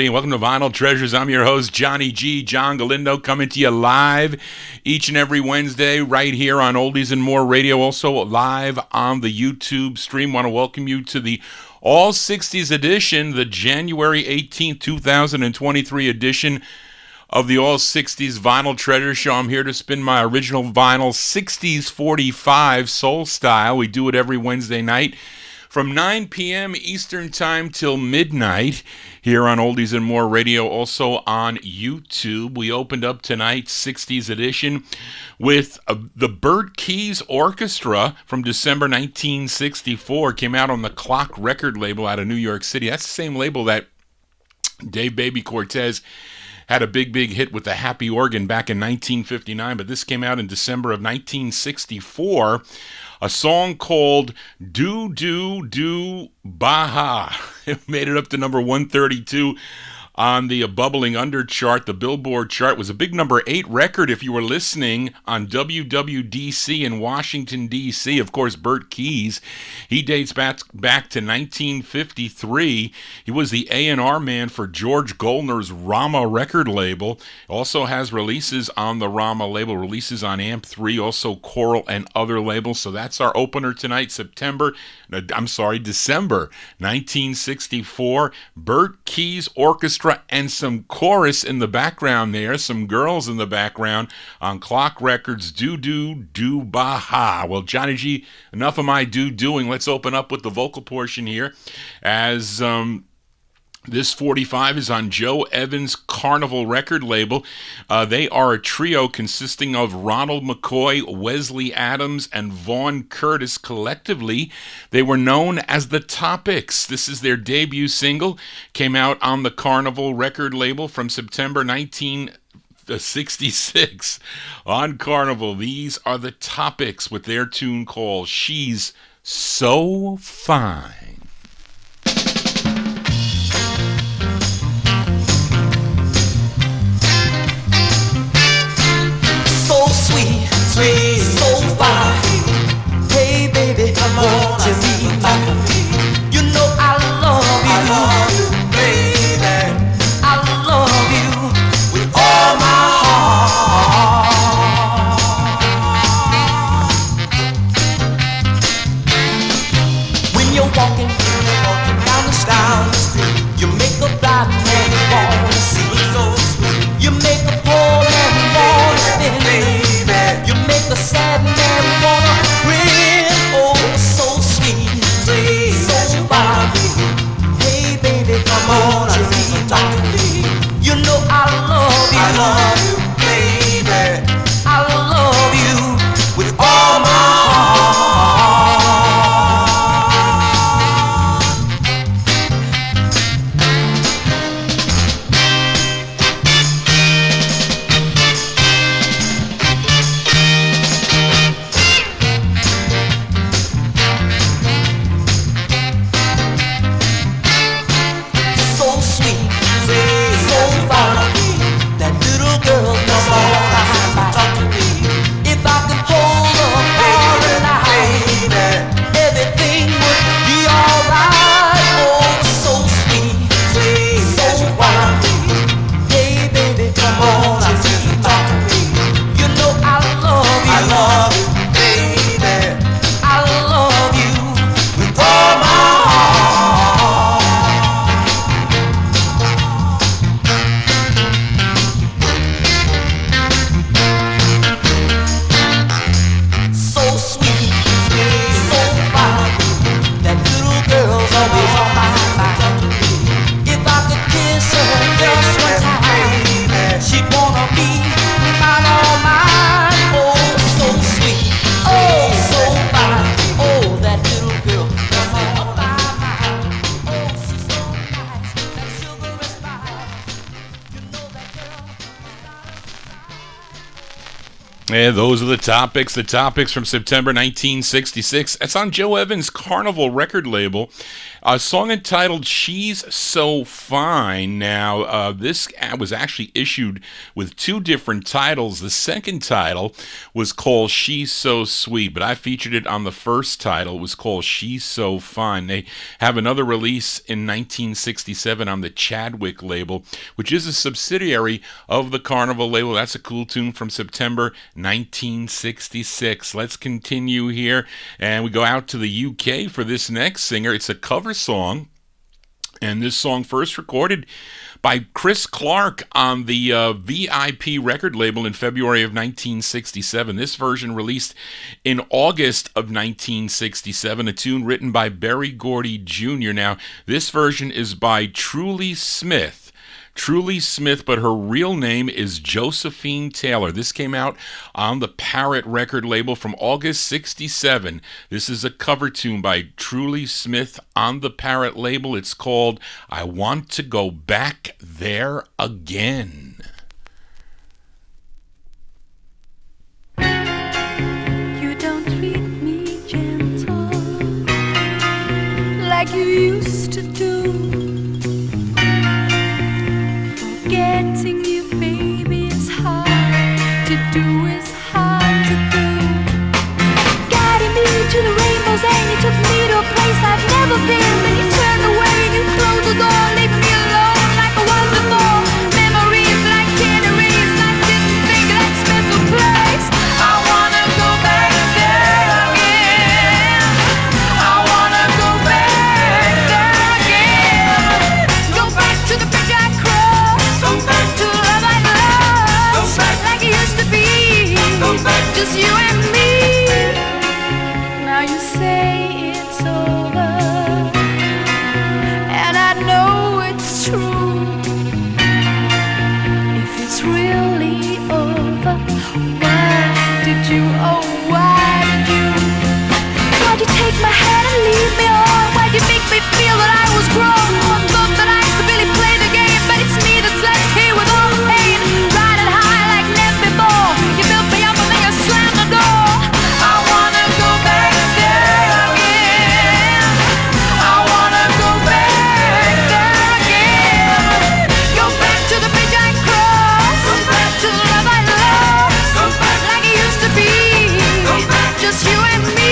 everybody, and welcome to Vinyl Treasures. I'm your host, Johnny G, John Galindo, coming to you live each and every Wednesday right here on Oldies and More Radio, also live on the YouTube stream. Want to welcome you to the All 60s edition, the January 18th, 2023 edition of the All 60s Vinyl Treasure Show. I'm here to spin my original vinyl 60s 45 soul style. We do it every Wednesday night from 9 p.m. Eastern Time till midnight here on Oldies and More Radio, also on YouTube. We opened up tonight's 60s edition with the Byrd Keys Orchestra from December 1964. Came out on the Clock record label out of New York City. That's the same label that Dave Baby Cortez had a big hit with the Happy Organ back in 1959, but this came out in December of 1964. A song called Do Do Do Baha. It made it up to number 132 on the Bubbling Under chart. The Billboard chart was a big number 8 record if you were listening on WWDC in Washington, D.C. Of course, Byrd Keys, he dates back to 1953. He was the A&R man for George Goldner's Rama record label. Also has releases on the Rama label, releases on AMP3, also Coral and other labels. So that's our opener tonight, December 1964. Byrd Keys Orchestra and some chorus in the background there, some girls in the background on Clock Records, Do Do Do Baha. Well, Johnny G, enough of my doing. Let's open up with the vocal portion here as this 45 is on Joe Evans' Carnival record label. They are a trio consisting of Ronald McCoy, Wesley Adams, and Vaughn Curtis. Collectively, they were known as the Topics. This is their debut single. Came out on the Carnival record label from September 1966. On Carnival, these are the Topics with their tune called She's So Fine. Sweet, so fine. Hey baby, come on, what you mean? You know I love you, baby. I love you with all my heart. When you're walking Yeah, those are the topics. The topics from September 1966. It's on Joe Evans' Carnival record label. A song entitled She's So Fine. Now, this was actually issued with two different titles. The second title was called She's So Sweet, but I featured it on the first title. It was called She's So Fine. They have another release in 1967 on the Chadwick label, which is a subsidiary of the Carnival label. That's a cool tune from September 1966. Let's continue here, and we go out to the UK for this next singer. It's a cover song, and this song first recorded by Chris Clark on the VIP record label in February of 1967. This version released in August of 1967, a tune written by Berry Gordy Jr. Now, this version is by Truly Smith, but her real name is Josephine Taylor. This came out on the Parrot record label from August 67. This is a cover tune by Truly Smith on the Parrot label. It's called I Want to Go Back There Again. You don't treat me gentle like you used to do. Getting you, baby, is hard to do, is hard to do. Guiding me to the rainbows and you took me to a place I've never been. Then you turned away and you closed the door, leaving me alone like a wonderful memories, like canneries. I sit and think of that special place. I wanna go back there again. I wanna go back there again. Go back to the bridge I crossed. Go back to love I love. Go back like it used to be. Go back, just you and me. Now you say it's over, and I know it's true. If it's really over, why did you? Oh, why did you? Why'd you take my hand and lead me on? Why'd you make me feel that I was grown? One thought that I could really play the game, but it's me that's left here with all the pain. Riding high like never before. You built me up and then you slammed the door. I wanna go back there again. I wanna go back there again. Go back to the bridge I crossed. Go back to the love I lost. Go back like it used to be. Go back, just you and me.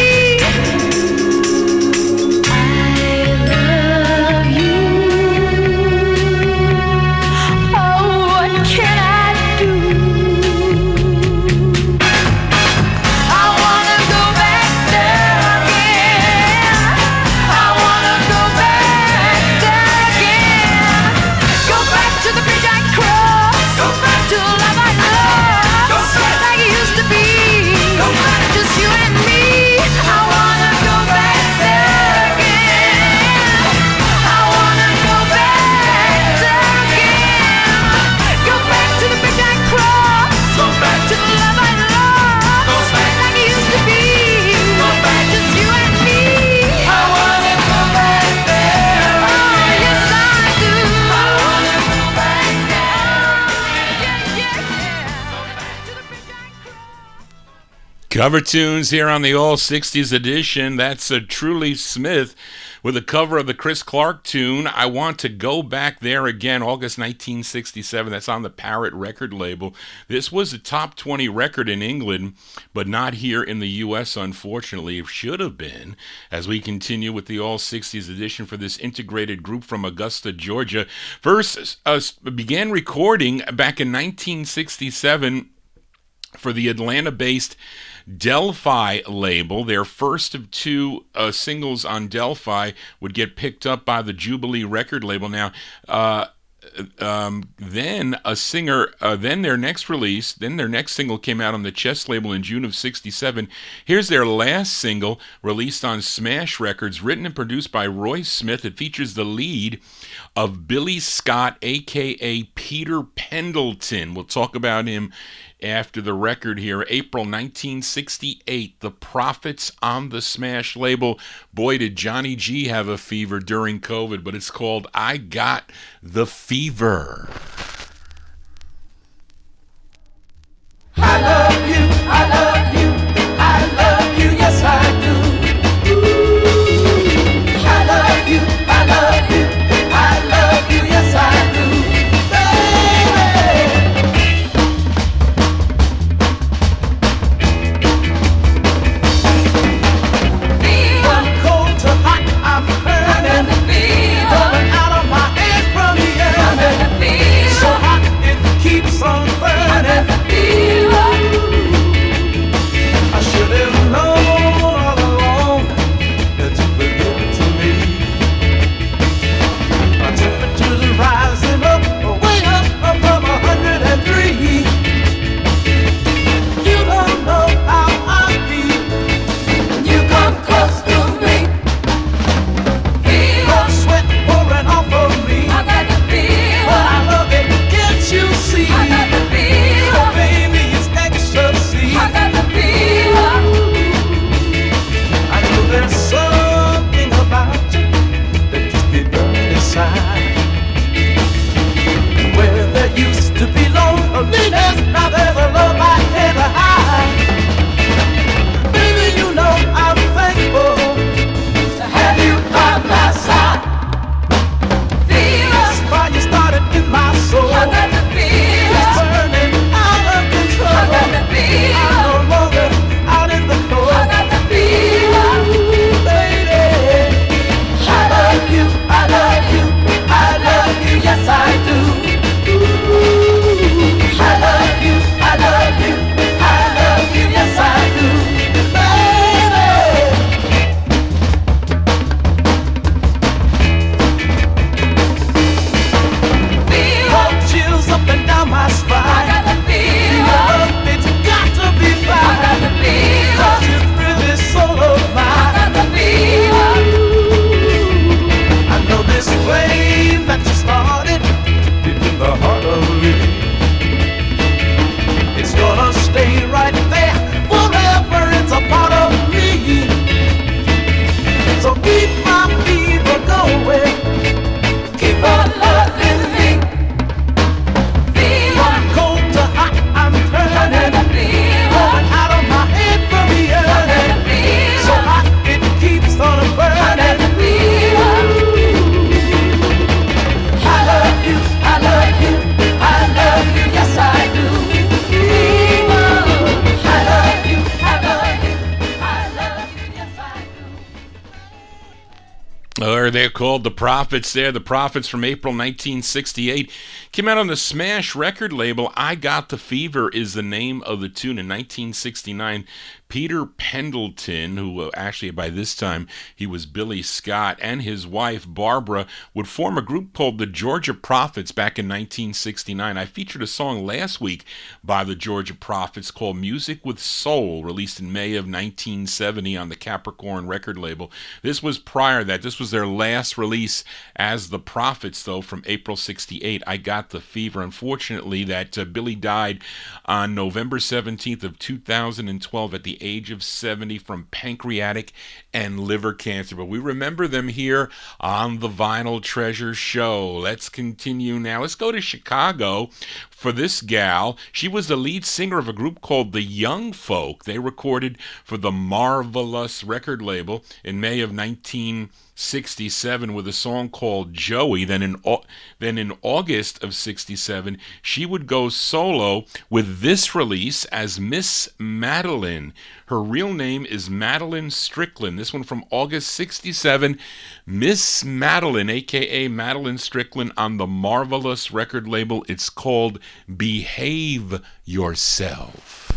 Cover tunes here on the All 60s edition. That's a Truly Smith with a cover of the Chris Clark tune, I Want to Go Back There Again, August 1967. That's on the Parrot record label. This was a top 20 record in England, but not here in the U.S., unfortunately. It should have been, as we continue with the All 60s edition for this integrated group from Augusta, Georgia. First, began recording back in 1967 for the Atlanta-based Delphi label. Their first of two singles on Delphi would get picked up by the Jubilee record label. Now, then their next single came out on the Chess label in June of 67. Here's their last single, released on Smash Records, written and produced by Roy Smith. It features the lead of Billy Scott, a.k.a. Peter Pendleton. We'll talk about him after the record here. April 1968, The Prophets on the Smash label. Boy, did Johnny G have a fever during COVID, but it's called I Got the Fever. I love you. They're called The Prophets there. The Prophets from April 1968. Came out on the Smash record label. I Got the Fever is the name of the tune. In 1969, Peter Pendleton, who actually by this time he was Billy Scott, and his wife Barbara would form a group called the Georgia Prophets back in 1969. I featured a song last week by the Georgia Prophets called Music with Soul, released in May of 1970 on the Capricorn record label. This was prior to that. This was their last release as the Prophets, though, from April 68. I Got the Fever. Unfortunately, that Billy died on November 17th of 2012 at the age of 70 from pancreatic and liver cancer. But we remember them here on the Vinyltreasure show. Let's continue now. Let's go to Chicago for this gal. She was the lead singer of a group called the Young Folk. They recorded for the Marvelous record label in May of 1967 with a song called Joey. Then in August of 67, she would go solo with this release as Miss Madeline. Her real name is Madeline Strickland. This one from August 67, Miss Madeline, a.k.a. Madeline Strickland, on the Marvelous record label. It's called Behave Yourself.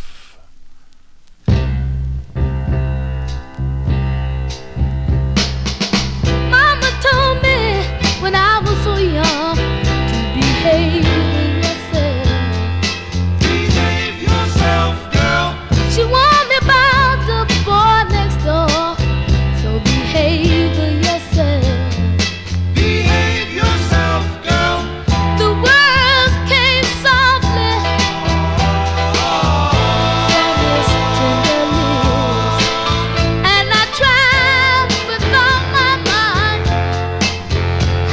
Mama told me when I was so young to behave yourself. Behave yourself, girl. She warned me about the boy next door, so behave yourself. Behave yourself, girl. The words came softly from his tender lips, and I tried with all my might,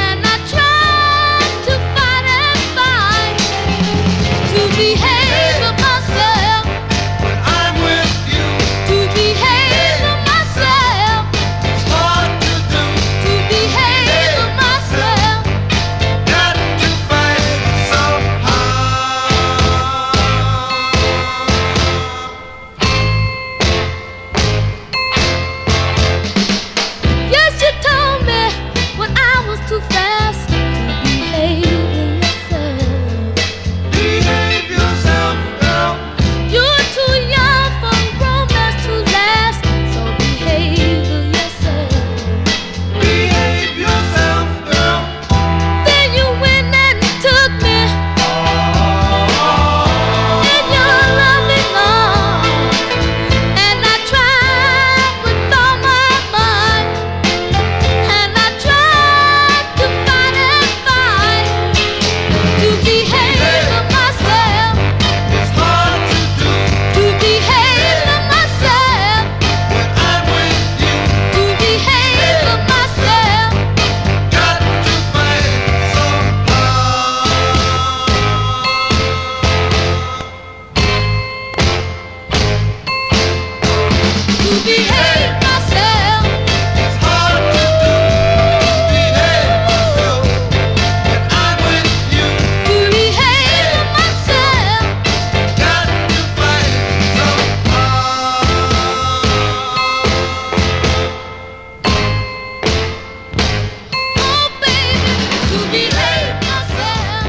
and I tried to fight and fight to behave myself, When I'm with you, to behave myself, it's hard to do. to behave myself. Got to fight somehow. Yes, you told me when I was too fast to behave yourself. Behave yourself, girl. You're too young for romance to last, so behave yourself. Behave yourself, girl. Then you went and took me in your loving arms, and I tried with all my might, and I tried to fight and fight to behave myself, It's hard to do. to behave myself, When I'm with you, to behave myself. got to fight somehow. To behave myself, It's hard to do. Behave myself. When I'm with you, to behave myself. got to fight somehow. Oh baby, to behave myself.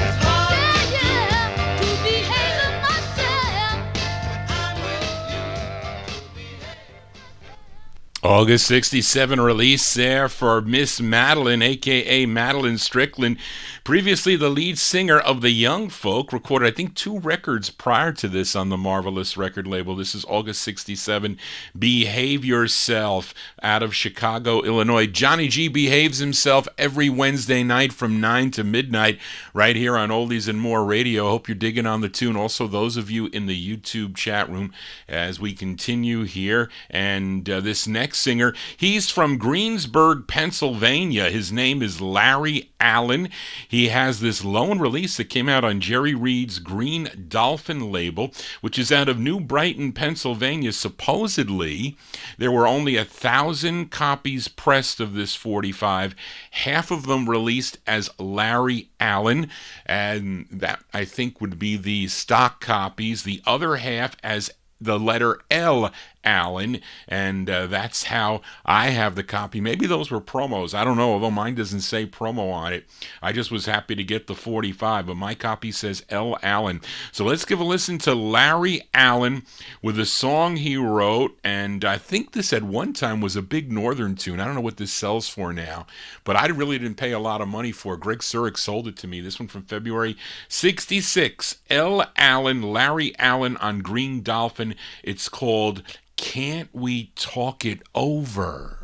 It's hard Yeah, yeah, to behave myself. I'm with you. August 67 release there for Miss Madeline, a.k.a. Madeline Strickland. Previously the lead singer of the Young Folk, recorded I think 2 records prior to this on the Marvelous record label. This is August 67, Behave Yourself, out of Chicago, Illinois. Johnny G behaves himself every Wednesday night from 9 to midnight right here on Oldies and More Radio. Hope you're digging on the tune. Also, those of you in the YouTube chat room as we continue here. And this next singer, he's from Greensburg, Pennsylvania. His name is Larry Allen. He has this lone release that came out on Jerry Reed's Green Dolphin label, which is out of New Brighton, Pennsylvania. Supposedly, there were only 1,000 copies pressed of this 45, half of them released as Larry Allen, and that I think would be the stock copies, the other half as the letter L, Allen, and that's how I have the copy. Maybe those were promos. I don't know, although mine doesn't say promo on it. I just was happy to get the 45, but my copy says L. Allen. So let's give a listen to Larry Allen with a song he wrote, and I think this at one time was a big Northern tune. I don't know what this sells for now, but I really didn't pay a lot of money for it. Greg Surik sold it to me. This one from February 66. L. Allen, Larry Allen on Green Dolphin. It's called Can't We Talk It Over?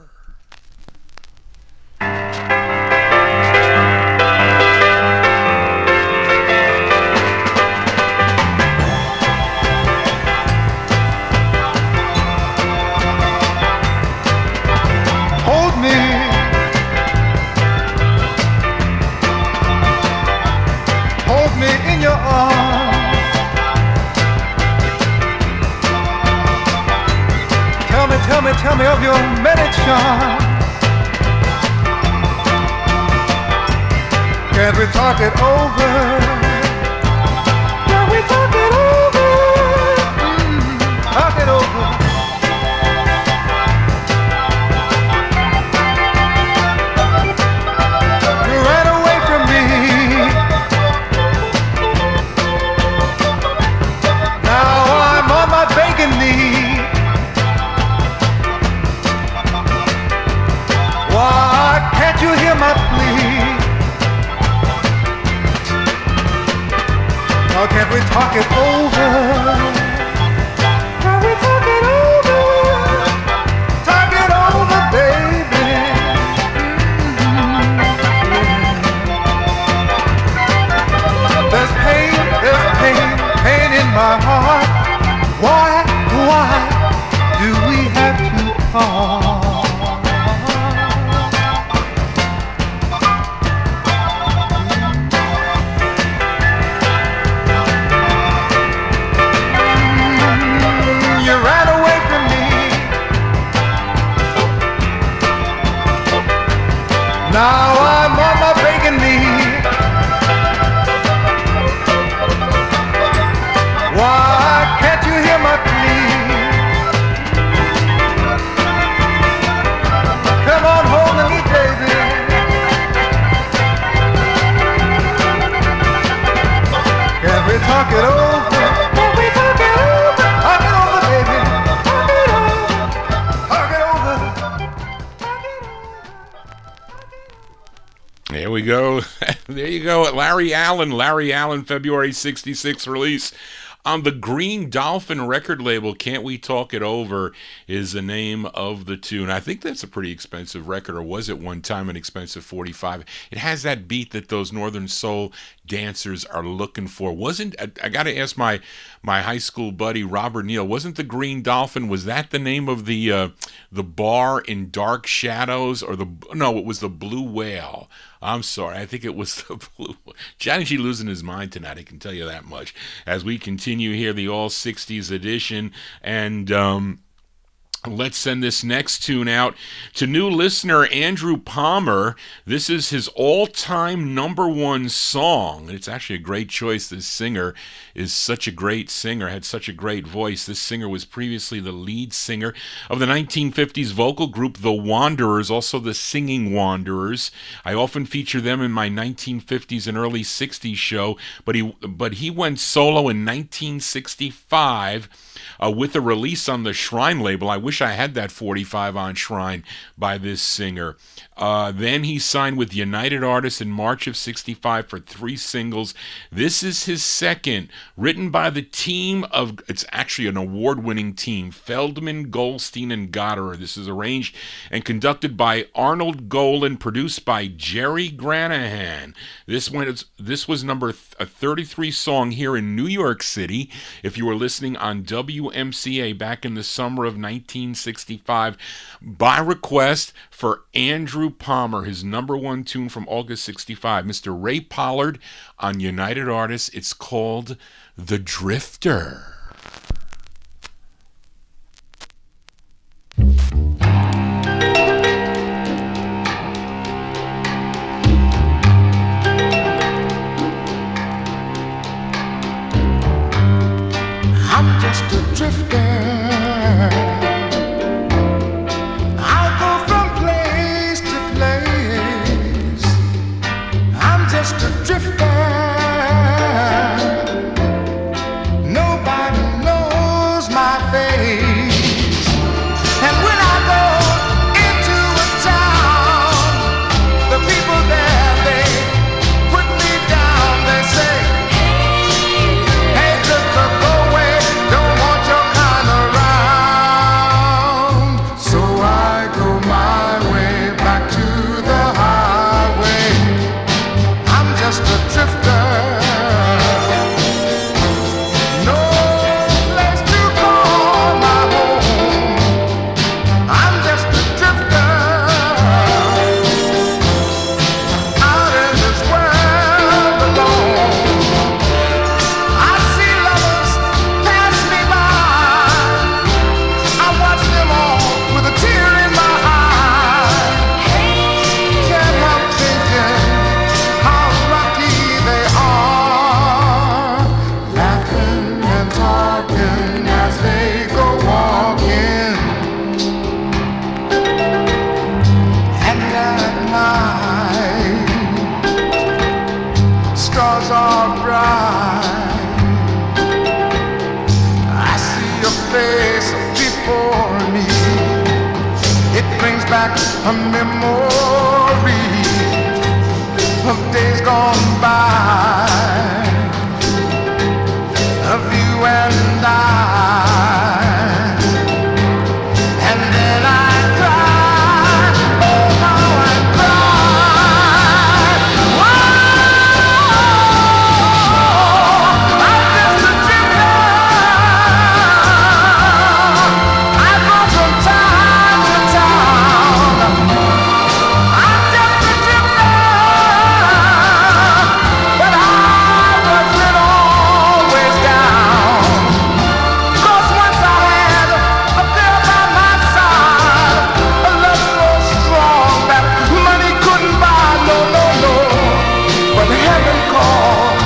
Tell me of your many charms. Can't we talk it over? Can we talk it over? Talk it over. You ran away from me. Now I'm on my begging knee. Why can't you hear my plea? Now can't we talk it over? Can we talk it over? Talk it over, baby. There's pain in my heart. Why do we have to part? Now I'm on my begging knee. Why can't you hear my plea? Come on home to me, baby. Can we talk it over? Can we talk it over? Talk it over, baby. Talk it over. Talk it over. Talk it over. There we go. There you go. Larry Allen, February 66 release on the Green Dolphin record label. Can't We Talk It Over is the name of the tune. I think that's a pretty expensive record, or was at one time an expensive 45. It has that beat that those Northern Soul dancers are looking for. I got to ask my high school buddy Robert Neal, wasn't the Green Dolphin, was that the name of the bar in Dark Shadows, or no, it was the Blue Whale. I'm sorry, I think it was the Blue Whale. Johnny G losing his mind tonight, I can tell you that much. As we continue here, the All 60s edition, and let's send this next tune out to new listener Andrew Palmer. This is his all-time #1 song. It's actually a great choice. This singer is such a great singer, had such a great voice. This singer was previously the lead singer of the 1950s vocal group The Wanderers, also the Singing Wanderers. I often feature them in my 1950s and early 60s show, but he went solo in 1965 with a release on the Shrine label. I wish I had that 45 on Shrine by this singer. Then he signed with United Artists in March of 65 for 3 singles. This is his second, written by the team of, it's actually an award-winning team, Feldman, Goldstein, and Goddard. This is arranged and conducted by Arnold Golan, produced by Jerry Granahan. This was number 33 song here in New York City. If you were listening on WMCA back in the summer of 1965, by request for Andrew Palmer, his #1 tune from August 65, Mr. Ray Pollard on United Artists. It's called The Drifter. I'm just a drifter lose my face. And when I go into a town, the people there, they put me down. They say, hey, sister, go away, don't want your kind around. So I go my way back to the highway. I'm just a drifter. No place to call my home. I'm just a drifter out in this world alone. I see lovers pass me by. I watch them all with a tear in my eye. Can't help thinking how lucky they are, laughing and talking as they go walking. And at night, stars are bright. I see your face before me. It brings back a memory of days gone by, of you and I. And then I cry, oh how I cry. Whoa, I'm just a drifter. I go from town to town. I'm just a drifter, but I wasn't always down. 'Cause once I had a girl by my side, a love so strong that money couldn't buy, no, no, no. But heaven called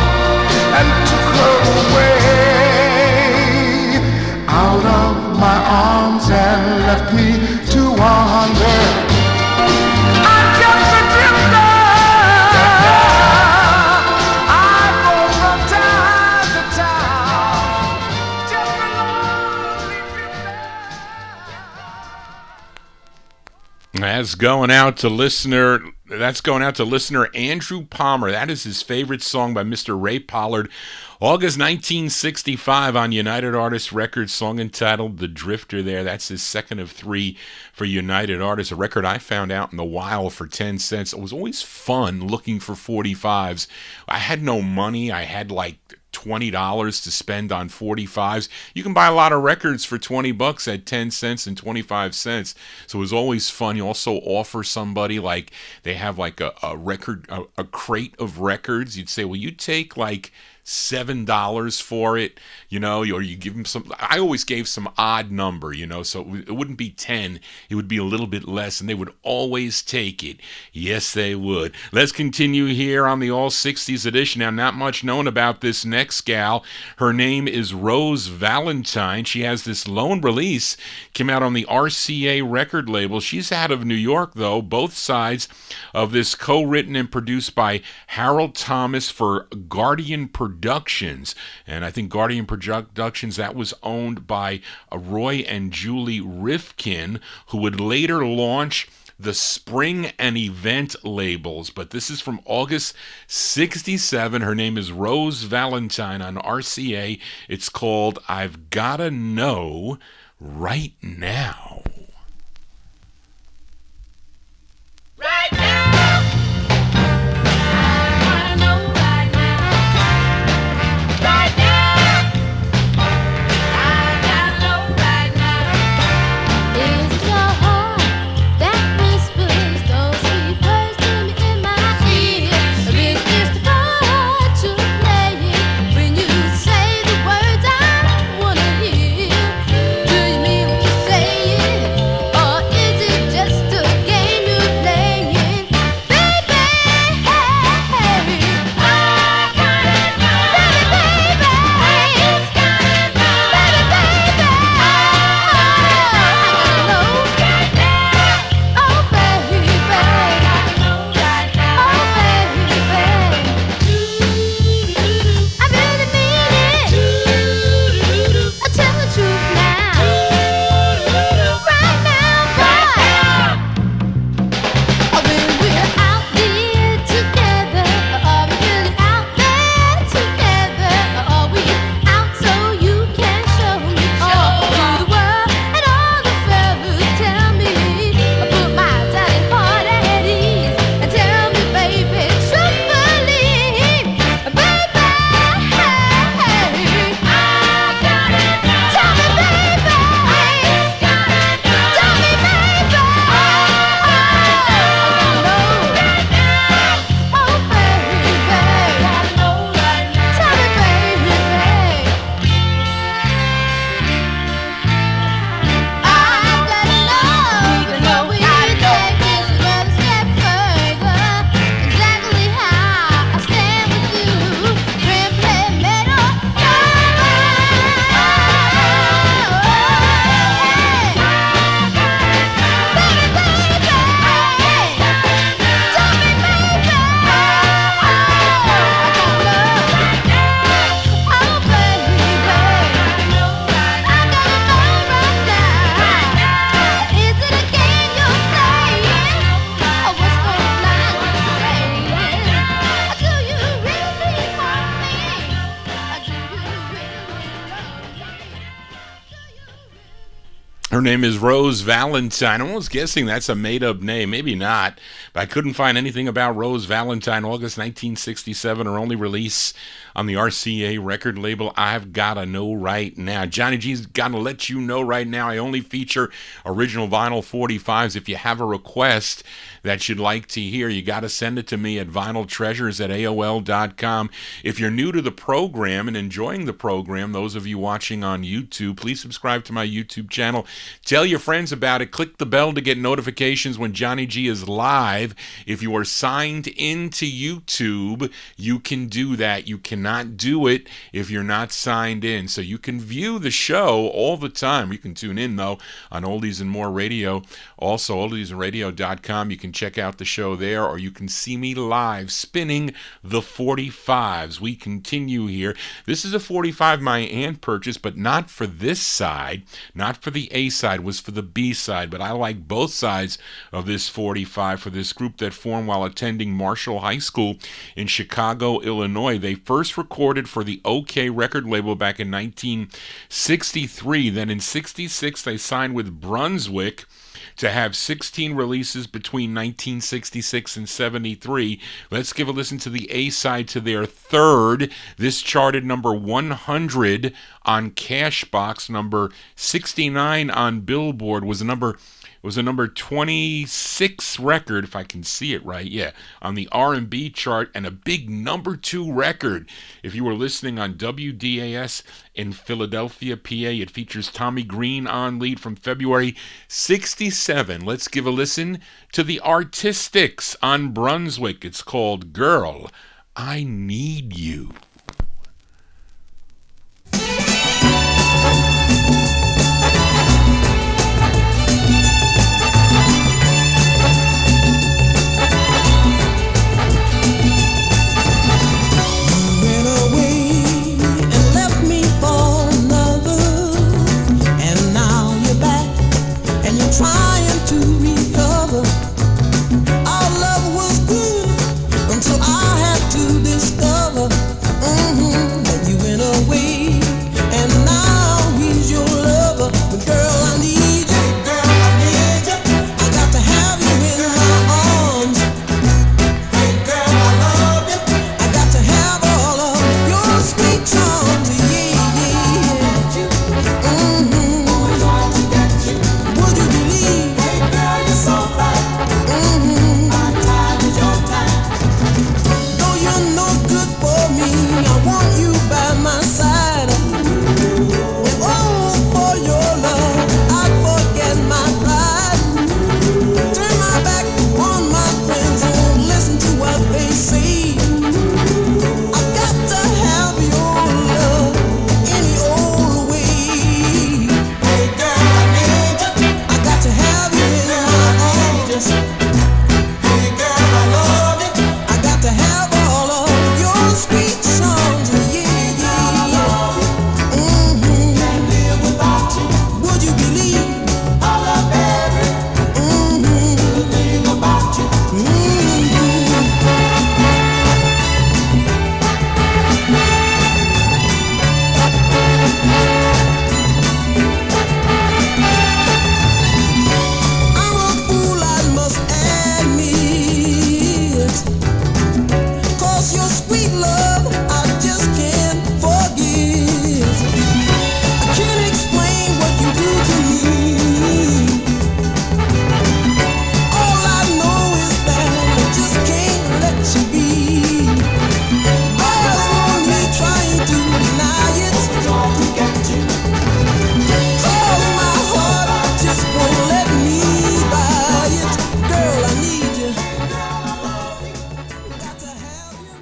and took her away out of my arms and left me to wander. I'm just a drifter. I go from town to town, just a lonely drifter. That's going out to listener. That's going out to listener Andrew Palmer. That is his favorite song by Mr. Ray Pollard. August 1965 on United Artists Records, song entitled The Drifter there. That's his second of three for United Artists, a record I found out in the wild for 10 cents. It was always fun looking for 45s. I had no money. I had like $20 to spend on 45s. You can buy a lot of records for $20 at 10 cents and 25 cents. So it was always fun. You also offer somebody, like, they have like a record, a crate of records. You'd say, well, you take like $7 for it, you know, or you give them some. I always gave some odd number, you know, so it wouldn't be 10, it would be a little bit less, and they would always take it. Yes, they would. Let's continue here on the All 60s edition. Now, not much known about this next gal. Her name is Rose Valentine. She has this lone release, came out on the RCA record label. She's out of New York, though. Both sides of this co-written and produced by Harold Thomas for Guardian Productions, and I think Guardian Productions, that was owned by Roy and Julie Rifkin, who would later launch the Spring and Event labels. But this is from August 67. Her name is Rose Valentine on RCA. It's called I've Gotta Know Right Now. Right now, I know right now. Right now, I gotta know right now. It's your heart that whispers those sweet words to me in my ear. It's just the part you play when you say the words I wanna hear. Do you mean what you say? Her name is Rose Valentine. I'm almost guessing that's a made-up name. Maybe not, but I couldn't find anything about Rose Valentine. August 1967, her only release on the RCA record label, I've Gotta Know Right Now. Johnny G's Gotta Let You Know Right Now. I only feature original vinyl 45s. If you have a request that you'd like to hear, you got to send it to me at vinyltreasures@aol.com. If you're new to the program and enjoying the program, those of you watching on YouTube, please subscribe to my YouTube channel. Tell your friends about it. Click the bell to get notifications when Johnny G is live. If you are signed into YouTube, you can do that. You cannot do it if you're not signed in. So you can view the show all the time. You can tune in, though, on Oldies and More Radio. Also, oldiesradio.com. You can check out the show there, or you can see me live spinning the 45s. We continue here. This is a 45 my aunt purchased, but not for this side, not for the A side, was for the B side. But I like both sides of this 45 for this group that formed while attending Marshall High School in Chicago, Illinois. They first recorded for the OK record label back in 1963. Then in 66, they signed with Brunswick to have 16 releases between 1966 and 73. Let's give a listen to the A-side to their third. This charted number 100 on Cashbox, number 69 on Billboard, was a number 26 record, if I can see it right, on the R&B chart, and a big number 2 record. If you were listening on WDAS in Philadelphia, PA, it features Tommy Green on lead from February 67. Let's give a listen to the Artistics on Brunswick. It's called Girl, I Need You. Trying to recover. Our love was good until I had to discover that you went away, and now he's your lover. But girl, I need you. Girl, I need you. I got to have you in my arms. Hey girl, I love you. I got to have all of your sweet charms. Yeah, yeah, yeah. Always want to get you. Would you believe? Hey girl, you're so fine. My time is your time. Though you're no good for me, I want you by my side. And oh, for your love, I'd forget my pride. Turn my back on my friends and won't listen to what they say. I've got to have your love any old way. Hey girl, I need you. I got to have you in my arms. Hey girl, I love you. I got to have all of your sweet songs. Yeah, yeah, yeah. Can't live without you. Would you believe? I love every thing about you. I'm a fool, I must admit. 'Cause your sweet love, I just can't forget. I can't explain what you do to me. All I know is that I just can't let you be. There's no need trying to deny it. Trying to get you. 'Cause my heart just won't let me buy it. Girl, I need you. Got to have you.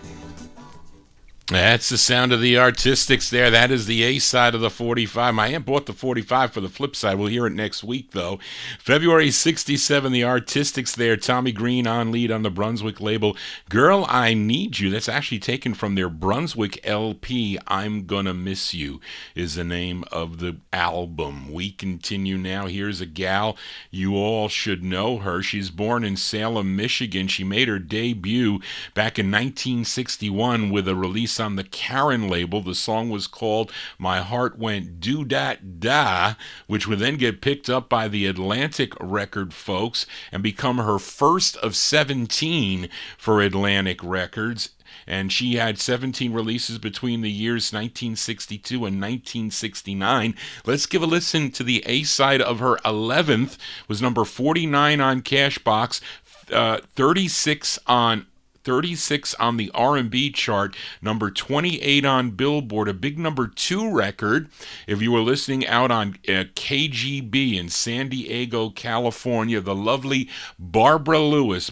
That's the sound of the Artistics there. That is the A side of the 45. My aunt bought the 45 for the flip side. We'll hear it next week, though. February 67, the Artistics there. Tommy Green on lead on the Brunswick label. Girl, I Need You. That's actually taken from their Brunswick LP. I'm Gonna Miss You is the name of the album. We continue now. Here's a gal. You all should know her. She's born in Salem, Michigan. She made her debut back in 1961 with a release on the the Karen label. The song was called My Heart Went Do-Dat-Da, which would then get picked up by the Atlantic record folks and become her first of 17 for Atlantic Records. And she had 17 releases between the years 1962 and 1969. Let's give a listen to the A-side of her 11th. Was number 49 on Cashbox, 36 on the R&B chart, number 28 on Billboard, a big number 2 record. If you were listening out on KGB in San Diego, California, the lovely Barbara Lewis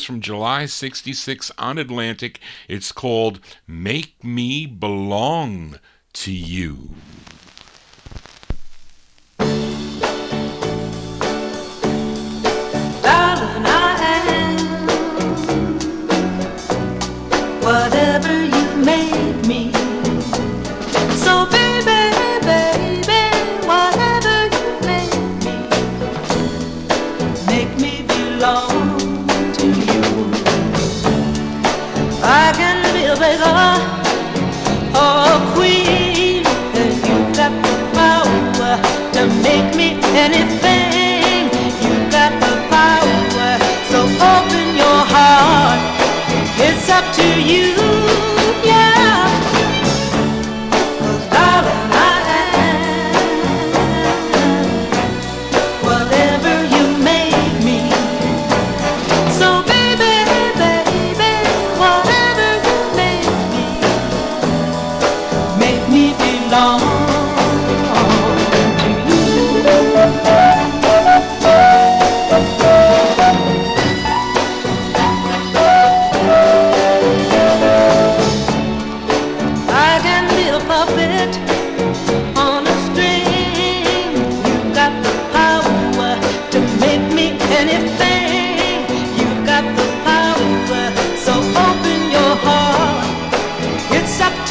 from July 66 on Atlantic. It's called Make Me Belong to You. Whatever you made me, so baby, whatever you make me belong to you. I can be a beggar or a queen, and you got the power to make me anything. You got the power, so open your heart. It's up to you, yeah. 'Cause darling, I am whatever you made me. So baby, whatever you make me belong to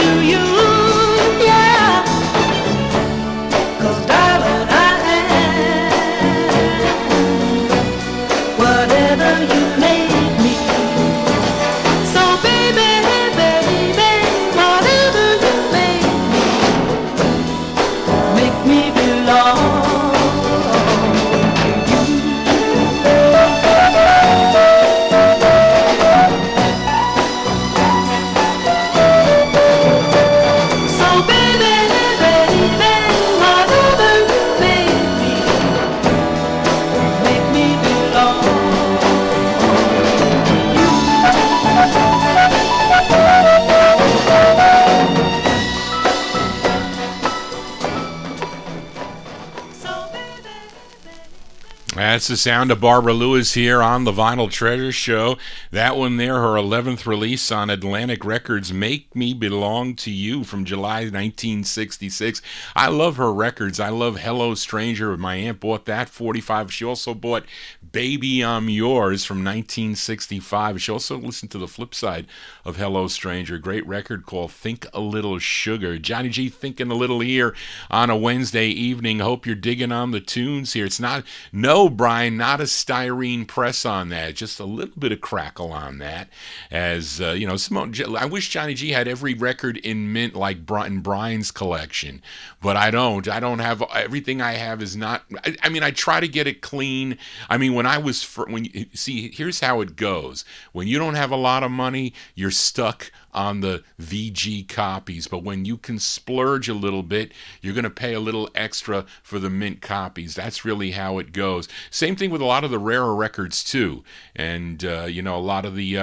you. That's the sound of Barbara Lewis here on the Vinyltreasure Show. That one there, her 11th release on Atlantic Records, Make Me Belong to You from July 1966. I love her records. I love Hello Stranger. My aunt bought that 45. She also bought Baby I'm Yours from 1965. She also listened to the flip side of Hello Stranger, a great record called Think a Little Sugar. Johnny G thinking a little here on a Wednesday evening. Hope you're digging on the tunes here. It's not, no, Brian, not a styrene press on that. Just a little bit of crackle on that. As, you know, I wish Johnny G had every record in mint like in Brian's collection, but I don't. I don't have, everything I have is not, I mean, I try to get it clean. I mean, see, here's how it goes. When you don't have a lot of money, you're stuck on the VG copies, but when you can splurge a little bit, you're going to pay a little extra for the mint copies. That's really how it goes. Same thing with a lot of the rarer records too, and you know, a lot of the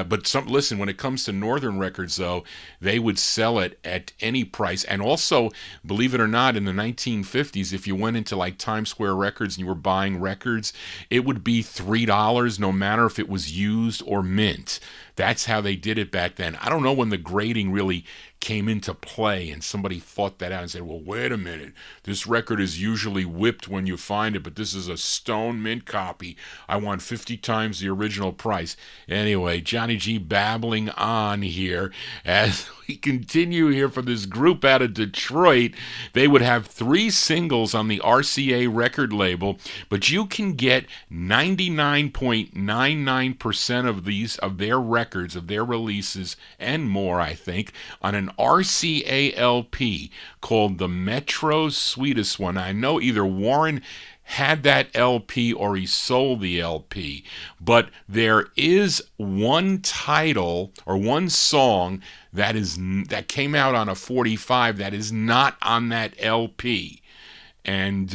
listen, when it comes to Northern records though, they would sell it at any price. And also, believe it or not, in the 1950s, if you went into like Times Square Records and you were buying records, it would be $3 no matter if it was used or mint. That's how they did it back then. I don't know when the grading really came into play and somebody thought that out and said, well, wait a minute, this record is usually whipped when you find it, but this is a stone mint copy. I want 50 times the original price. Anyway, Johnny G babbling on here as we continue here for this group out of Detroit. They would have 3 singles on the RCA record label, but you can get 99.99% of these, of their records, of their releases and more, I think, on an an RCA LP called The Metro's Sweetest One. I know either Warren had that LP or he sold the LP, but there is one title or one song that came out on a 45 that is not on that LP. And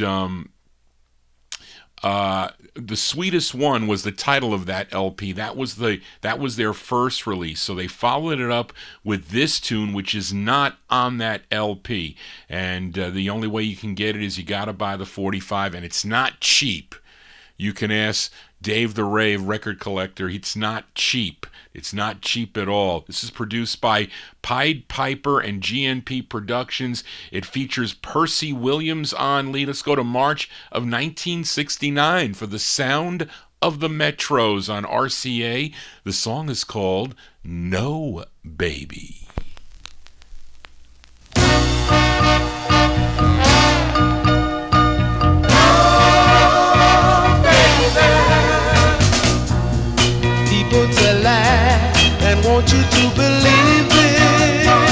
The Sweetest One was the title of that LP. That was their first release. So they followed it up with this tune, which is not on that LP. And the only way you can get it is you got to buy the 45, and it's not cheap. You can ask Dave the Rave, record collector. It's not cheap. It's not cheap at all. This is produced by Pied Piper and GNP Productions. It features Percy Williams on lead. Let's go to March of 1969 for The Sound of the Metros on RCA. The song is called No Baby. People tell lies and want you to believe it. Yeah.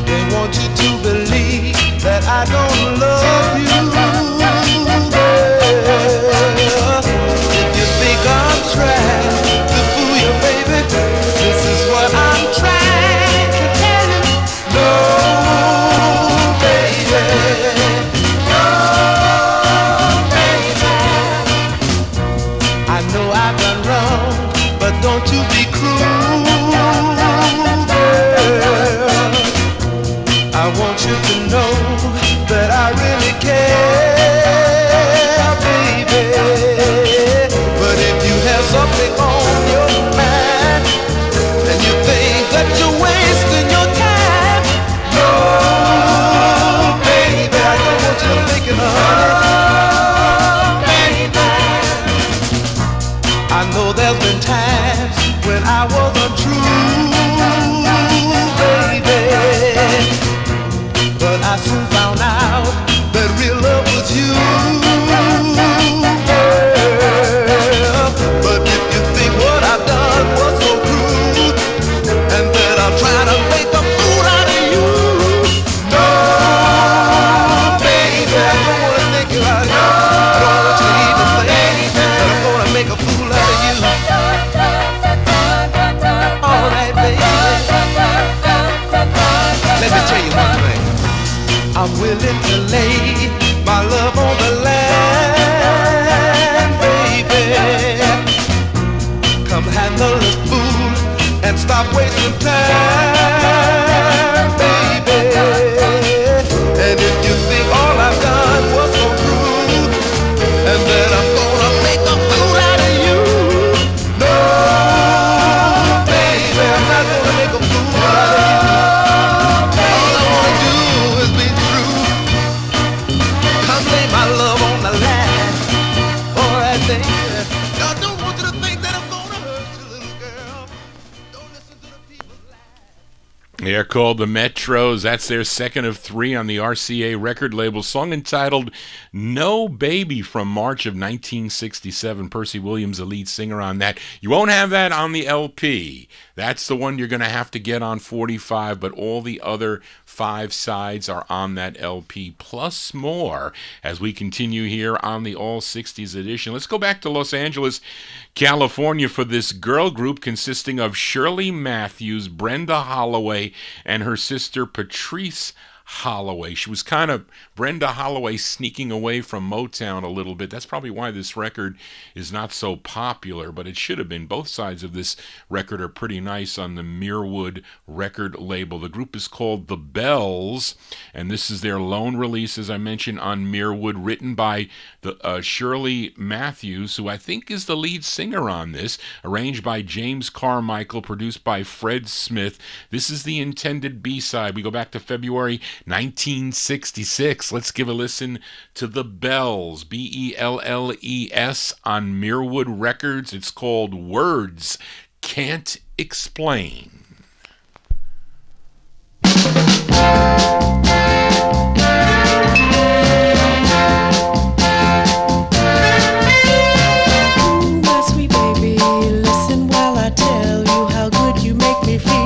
They want you to believe that I don't love you. Yeah. If you think I'm trying to fool you, baby, this is what I'm trying to tell you. No, baby. I know I've done wrong, but don't you be cruel, girl. I want you to know that I really care, baby. But if you have something on your mind and you think that you're wasting your time, no, baby, I don't want you thinking, honey. I know there's been times when I wasn't true, baby, but I soon found out that real love was you, girl. But if you think what I've done was so cruel and that I'm trying to make a fool out of you, no, baby, I don't want to think about it. I don't want you to even think that I'm going to make a fool out of you. All right, baby. Let me tell you one thing. I'm willing to lay my love on the line, baby. Come handle this fool and stop wasting time, baby. And if you think all I've done was so cruel and that I'm gonna make a fool out of you, no, baby, I'm not gonna make a fool out of you. All I wanna do is be true. Come lay my love on the line. All right, baby. I don't want you to think that I'm gonna hurt you, little girl. Don't listen to the people's lies. They're called The Metros. That's their second of three on the RCA record label. Song entitled No Baby from March of 1967. Percy Williams, the lead singer on that. You won't have that on the LP. That's the one you're going to have to get on 45, but all the other 5 sides are on that LP, plus more as we continue here on the All 60s edition. Let's go back to Los Angeles, California for this girl group consisting of Shirley Matthews, Brenda Holloway, and her sister Patrice Holloway. She was kind of Brenda Holloway sneaking away from Motown a little bit. That's probably why this record is not so popular, but it should have been. Both sides of this record are pretty nice on the Mirwood record label. The group is called The Bells, and this is their lone release, as I mentioned, on Mirwood, written by the Shirley Matthews, who I think is the lead singer on this, arranged by James Carmichael, produced by Fred Smith. This is the intended B-side. We go back to February 1966. Let's give a listen to The Bells, Belles, on Mirwood Records. It's called Words Can't Explain. My sweet baby, listen while I tell you how good you make me feel.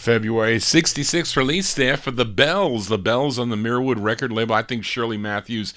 February 66 release there for the Bells. The Bells on the Mirrorwood record label. I think Shirley Matthews,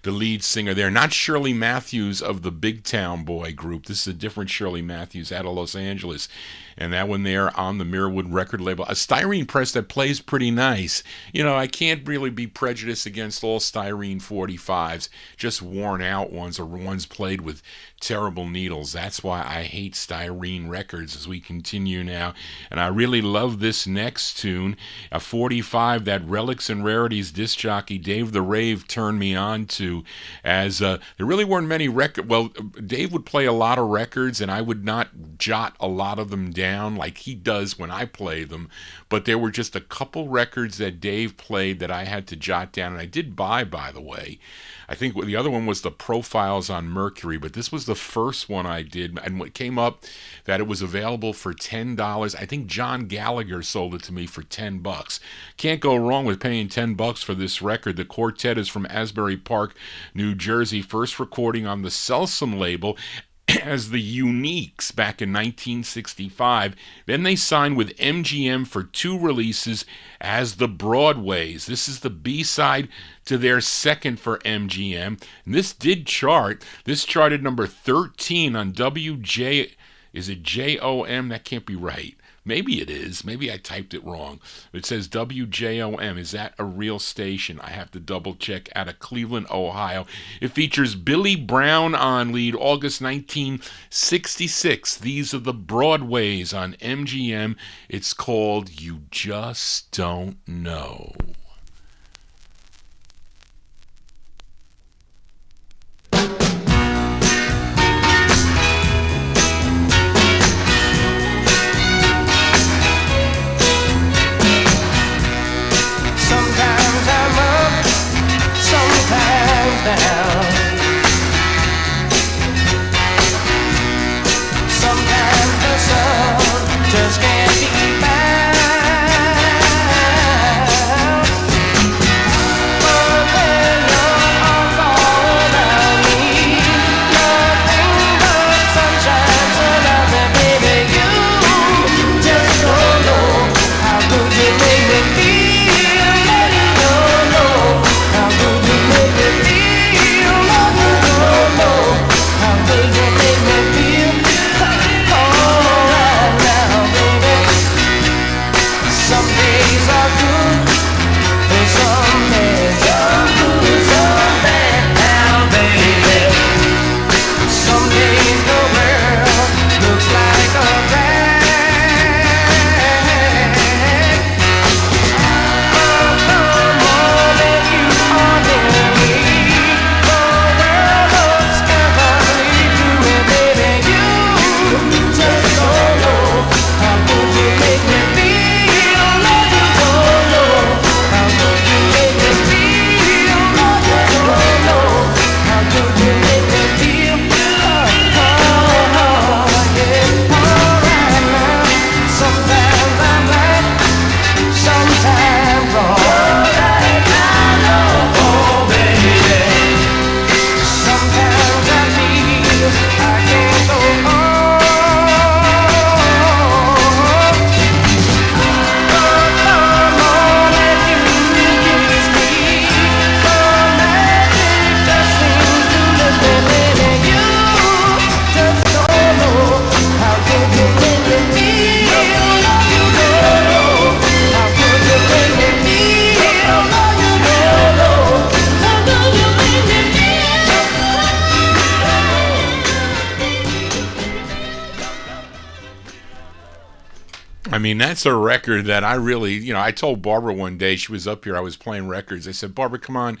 the lead singer there. Not Shirley Matthews of the Big Town Boy group. This is a different Shirley Matthews out of Los Angeles. And that one there on the Mirrorwood record label. A styrene press that plays pretty nice. You know, I can't really be prejudiced against all styrene 45s. Just worn out ones or ones played with terrible needles. That's why I hate styrene records as we continue now. And I really love this next tune, a 45 that Relics and Rarities disc jockey Dave the Rave turned me on to, as there really weren't many records. Well, Dave would play a lot of records and I would not jot a lot of them down like he does when I play them, but there were just a couple records that Dave played that I had to jot down, and I did buy, by the way. I think the other one was the Profiles on Mercury, but this was the first one I did, and what came up that it was available for $10. I think John Gallagher sold it to me for $10. Can't go wrong with paying $10 for this record. The quartet is from Asbury Park, New Jersey, first recording on the Selsum label as the Uniques back in 1965. Then they signed with MGM for 2 releases as the Broadways. This is the B-side to their second for MGM. And this did chart. This charted number 13 on WJ. Is it JOM? That can't be right. Maybe it is. Maybe I typed it wrong. It says WJOM. Is that a real station? I have to double check. Out of Cleveland, Ohio. It features Billy Brown on lead, August 1966. These are the Broadways on MGM. It's called You Just Don't Know. Down. Sometimes the sun just can't be found. But when your arms are around me, nothing but sunshine surrounds me, baby. You just don't know how good you make me feel. You don't know how good you make me feel. I mean, that's a record that I really, I told Barbara one day, she was up here, I was playing records. I said, Barbara, come on,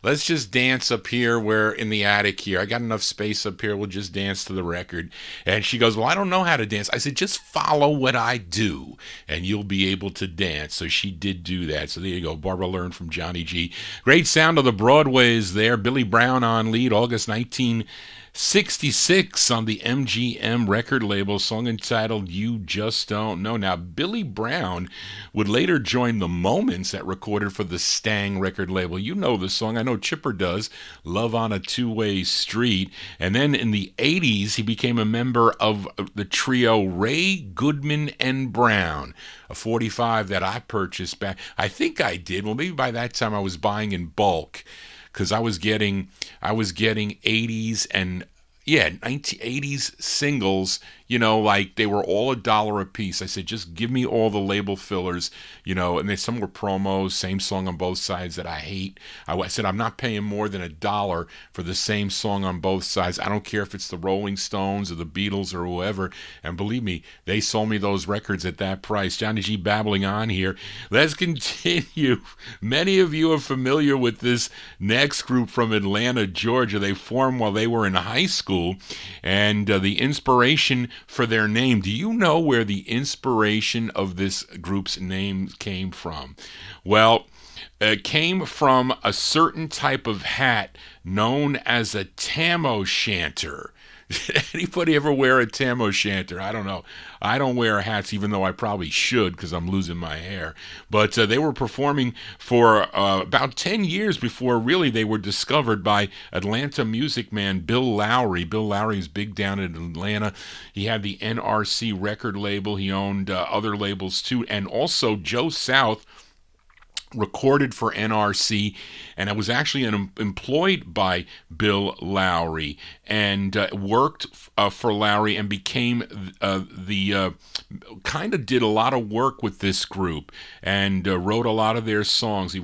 let's just dance up here. We're in the attic here. I got enough space up here. We'll just dance to the record. And she goes, well, I don't know how to dance. I said, just follow what I do and you'll be able to dance. So she did do that. So there you go. Barbara learned from Johnny G. Great sound of the Broadways there. Billy Brown on lead, August 1966. 66 on the MGM record label, song entitled You Just Don't Know. Now, Billy Brown would later join the Moments that recorded for the Stang record label. You know the song. I know Chipper does. Love on a Two-Way Street. And then in the 80s, he became a member of the trio Ray, Goodman, and Brown, a 45 that I purchased back. I think I did. Well, maybe by that time I was buying in bulk, because I was getting 80s and 1980s singles, like they were all $1 a piece. I said, just give me all the label fillers, and then some were promos, same song on both sides that I hate. I said, I'm not paying more than $1 for the same song on both sides. I don't care if it's the Rolling Stones or the Beatles or whoever. And believe me, they sold me those records at that price. Johnny G babbling on here. Let's continue. Many of you are familiar with this next group from Atlanta, Georgia. They formed while they were in high school, and the inspiration for their name. Do you know where the inspiration of this group's name came from? Well, it came from a certain type of hat known as a tam o' shanter. Anybody ever wear a tam o' shanter? I don't know. I don't wear hats, even though I probably should, because I'm losing my hair. But they were performing for about 10 years before really they were discovered by Atlanta music man Bill Lowry. Bill Lowry is big down in Atlanta. He had the NRC record label. He owned other labels too. And also Joe South recorded for NRC, and I was actually employed by Bill Lowry, and worked for Lowry, and became kind of did a lot of work with this group, and wrote a lot of their songs.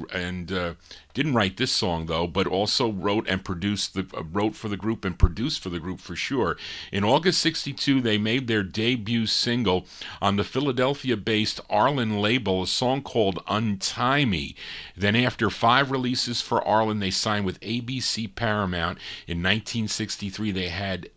Didn't write this song though, but also wrote and produced wrote for the group and produced for the group for sure. In August '62, they made their debut single on the Philadelphia-based Arlen label, a song called Untie Me. Then after 5 releases for Arlen, they signed with ABC Paramount. In 1963, they had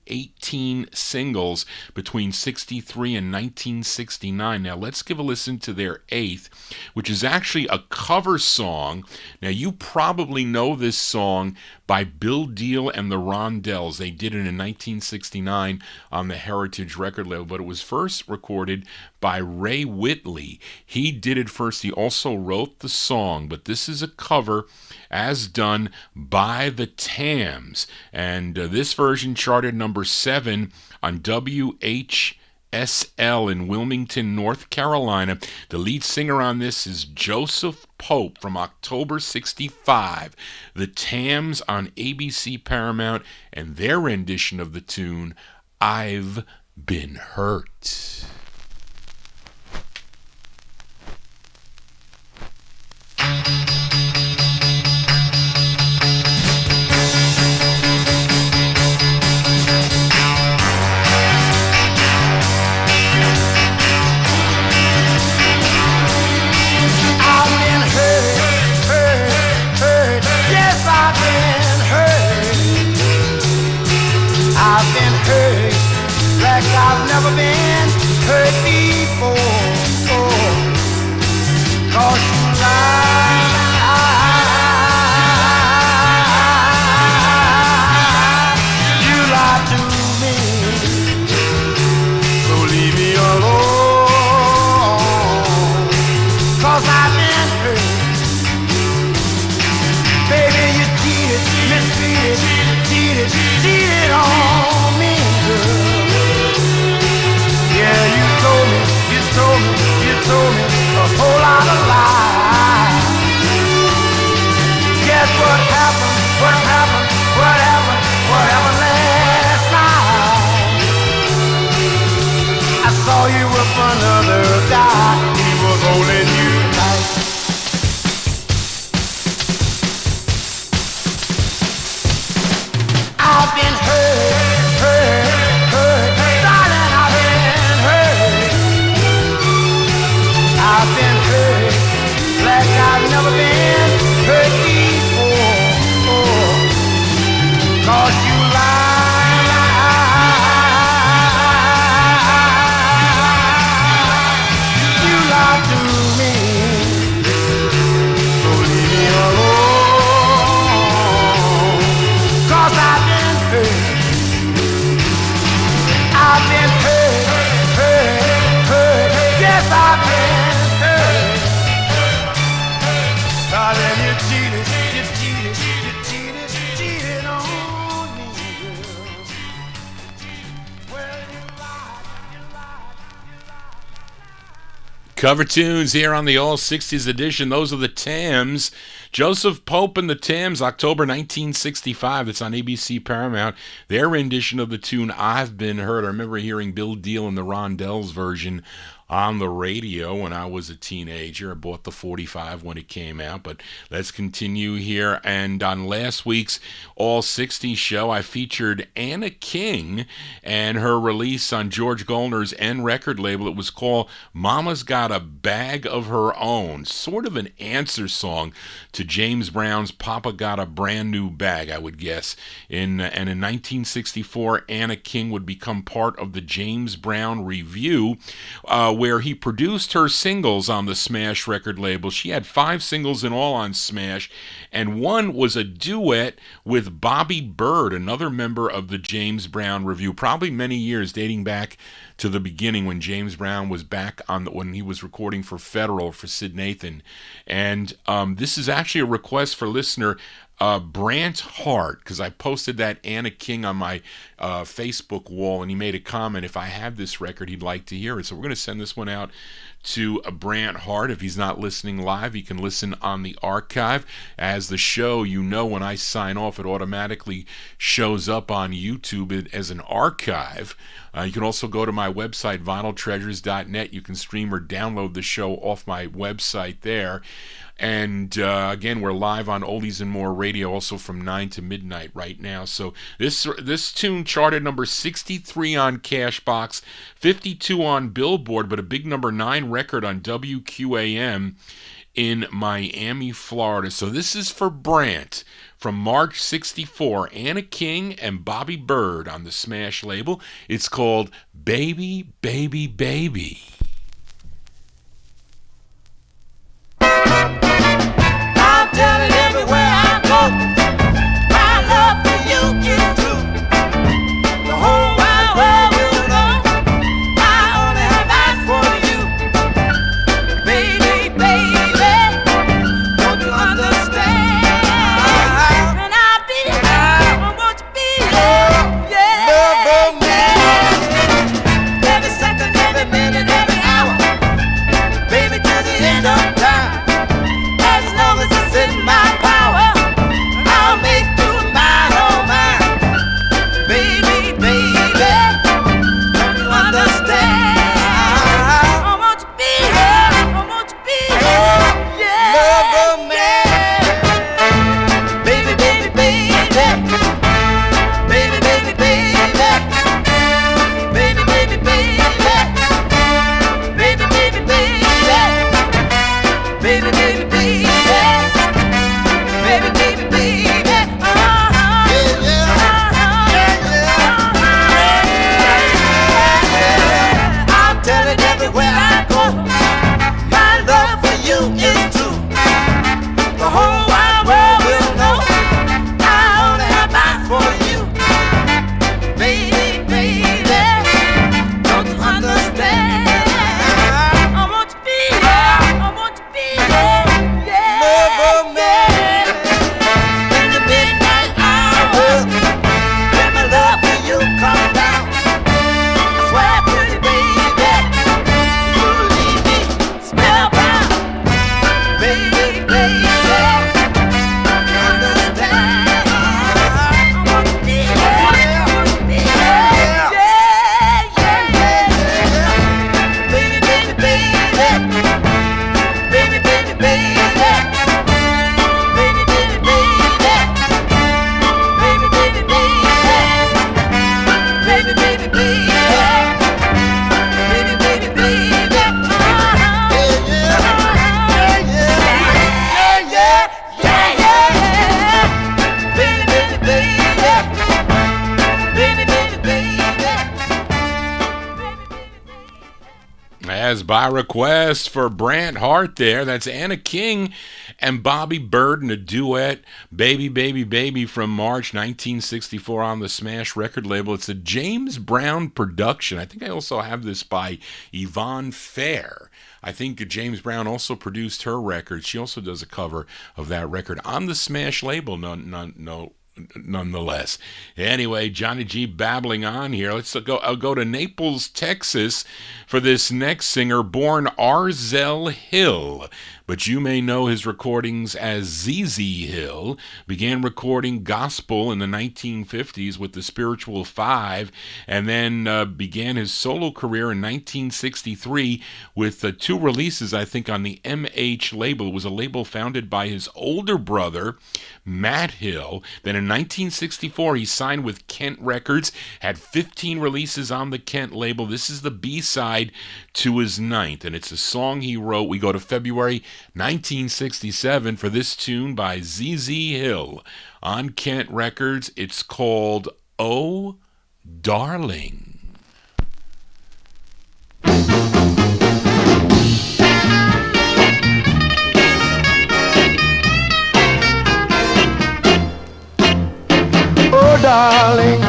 18 singles between 63 and 1969. Now let's give a listen to their 8th, which is actually a cover song. Now you probably know this song by Bill Deal and the Rondells. They did it in 1969 on the Heritage record label, but it was first recorded by Ray Whitley. He did it first. He also wrote the song, but this is a cover as done by the Tams. And this version charted number 7 on WHSL in Wilmington, North Carolina. The lead singer on this is Joseph Pope from October '65. The Tams on ABC Paramount, and their rendition of the tune, I've Been Hurt. I've never been hurt before, cause you lied to me, so leave me alone, cause I've been hurt. Baby, you cheated on me, girl. Yeah, you told me a whole lot of lies. Guess what happened last night? I saw you with another guy, he was holding you tight. I've been hurt, darling, I've been hurt like I've never been hurt before, cause you lied Cover tunes here on the All 60s edition. Those are the Tams. Joseph Pope and the Tams, October 1965. It's on ABC Paramount. Their rendition of the tune I've Been Hurt. I remember hearing Bill Deal in the Rondells version on the radio when I was a teenager. I bought the 45 when it came out, but let's continue here. And on last week's All 60s show, I featured Anna King and her release on George Goldner's N record label. It was called Mama's Got a Bag of Her Own, sort of an answer song to James Brown's Papa Got a Brand New Bag, I would guess. And in 1964, Anna King would become part of the James Brown Review, where he produced her singles on the Smash record label. She had 5 singles in all on Smash, and one was a duet with Bobby Byrd, another member of the James Brown Review, probably many years, dating back to the beginning when James Brown was back on when he was recording for Federal for Sid Nathan. And this is actually a request for listener Brant Hart, because I posted that Anna King on my Facebook wall, and he made a comment if I have this record he'd like to hear it. So we're going to send this one out to Brant Hart. If he's not listening live, he can listen on the archive. As the show, you know, when I sign off, it automatically shows up on YouTube as an archive. You can also go to my website, vinyltreasures.net. You can stream or download the show off my website there. And again, we're live on Oldies and More Radio, also from 9 to midnight right now. So this tune charted number 63 on Cashbox, 52 on Billboard, but a big number 9 record on WQAM in Miami, Florida. So this is for Brant from March 64, Anna King and Bobby Byrd on the Smash label. It's called Baby, Baby, Baby. I'm telling everywhere I go, my love for you is true. The whole wide world will know I only have eyes for you. Baby, baby, don't you understand? And I'll be there, I want to be there, yeah, yeah. Every second, every minute, every hour, baby, to the end of time. As long as it's in my power, I'll make you mine, oh mine. Baby, baby, don't you understand? I want to be here, I want to be here, yeah, love man. Baby, baby, baby, baby, baby, baby, baby, baby, baby, baby, baby, baby, baby, baby, baby. Baby, baby, baby, I'm telling everywhere I go, my love for you is true. The whole wide world will know I only have eyes for you. Baby, baby, don't you understand? I want to be here, I want to be here, yeah, love man. In the midnight hour, when my love for you comes down, I swear, pretty baby, you'll leave me spellbound. Baby, baby, don't you understand? I want to be here, I want to be here, yeah, yeah, yeah. Baby, baby, baby, baby, baby, baby. Baby, baby, baby, baby, baby, baby, baby, baby, baby, baby, baby, baby, As by request for Brant Hart there, that's Anna King and Bobby Byrd in a duet, Baby, Baby, Baby from March 1964 on the Smash record label. It's a James Brown production. I think I also have this by Yvonne Fair. I think James Brown also produced her record. She also does a cover of that record on the Smash label. No nonetheless. Anyway, Johnny G babbling on here. I'll go to Naples, Texas for this next singer, born Arzell Hill, but you may know his recordings as ZZ Hill. Began recording gospel in the 1950s with the Spiritual Five, and then began his solo career in 1963 with 2 releases, I think, on the MH label. It was a label founded by his older brother, Matt Hill. Then in 1964, he signed with Kent Records, had 15 releases on the Kent label. This is the B-side to his 9th, and it's a song he wrote. We go to February 1967 for this tune by ZZ Hill on Kent Records. It's called Oh Darling. Oh, darling,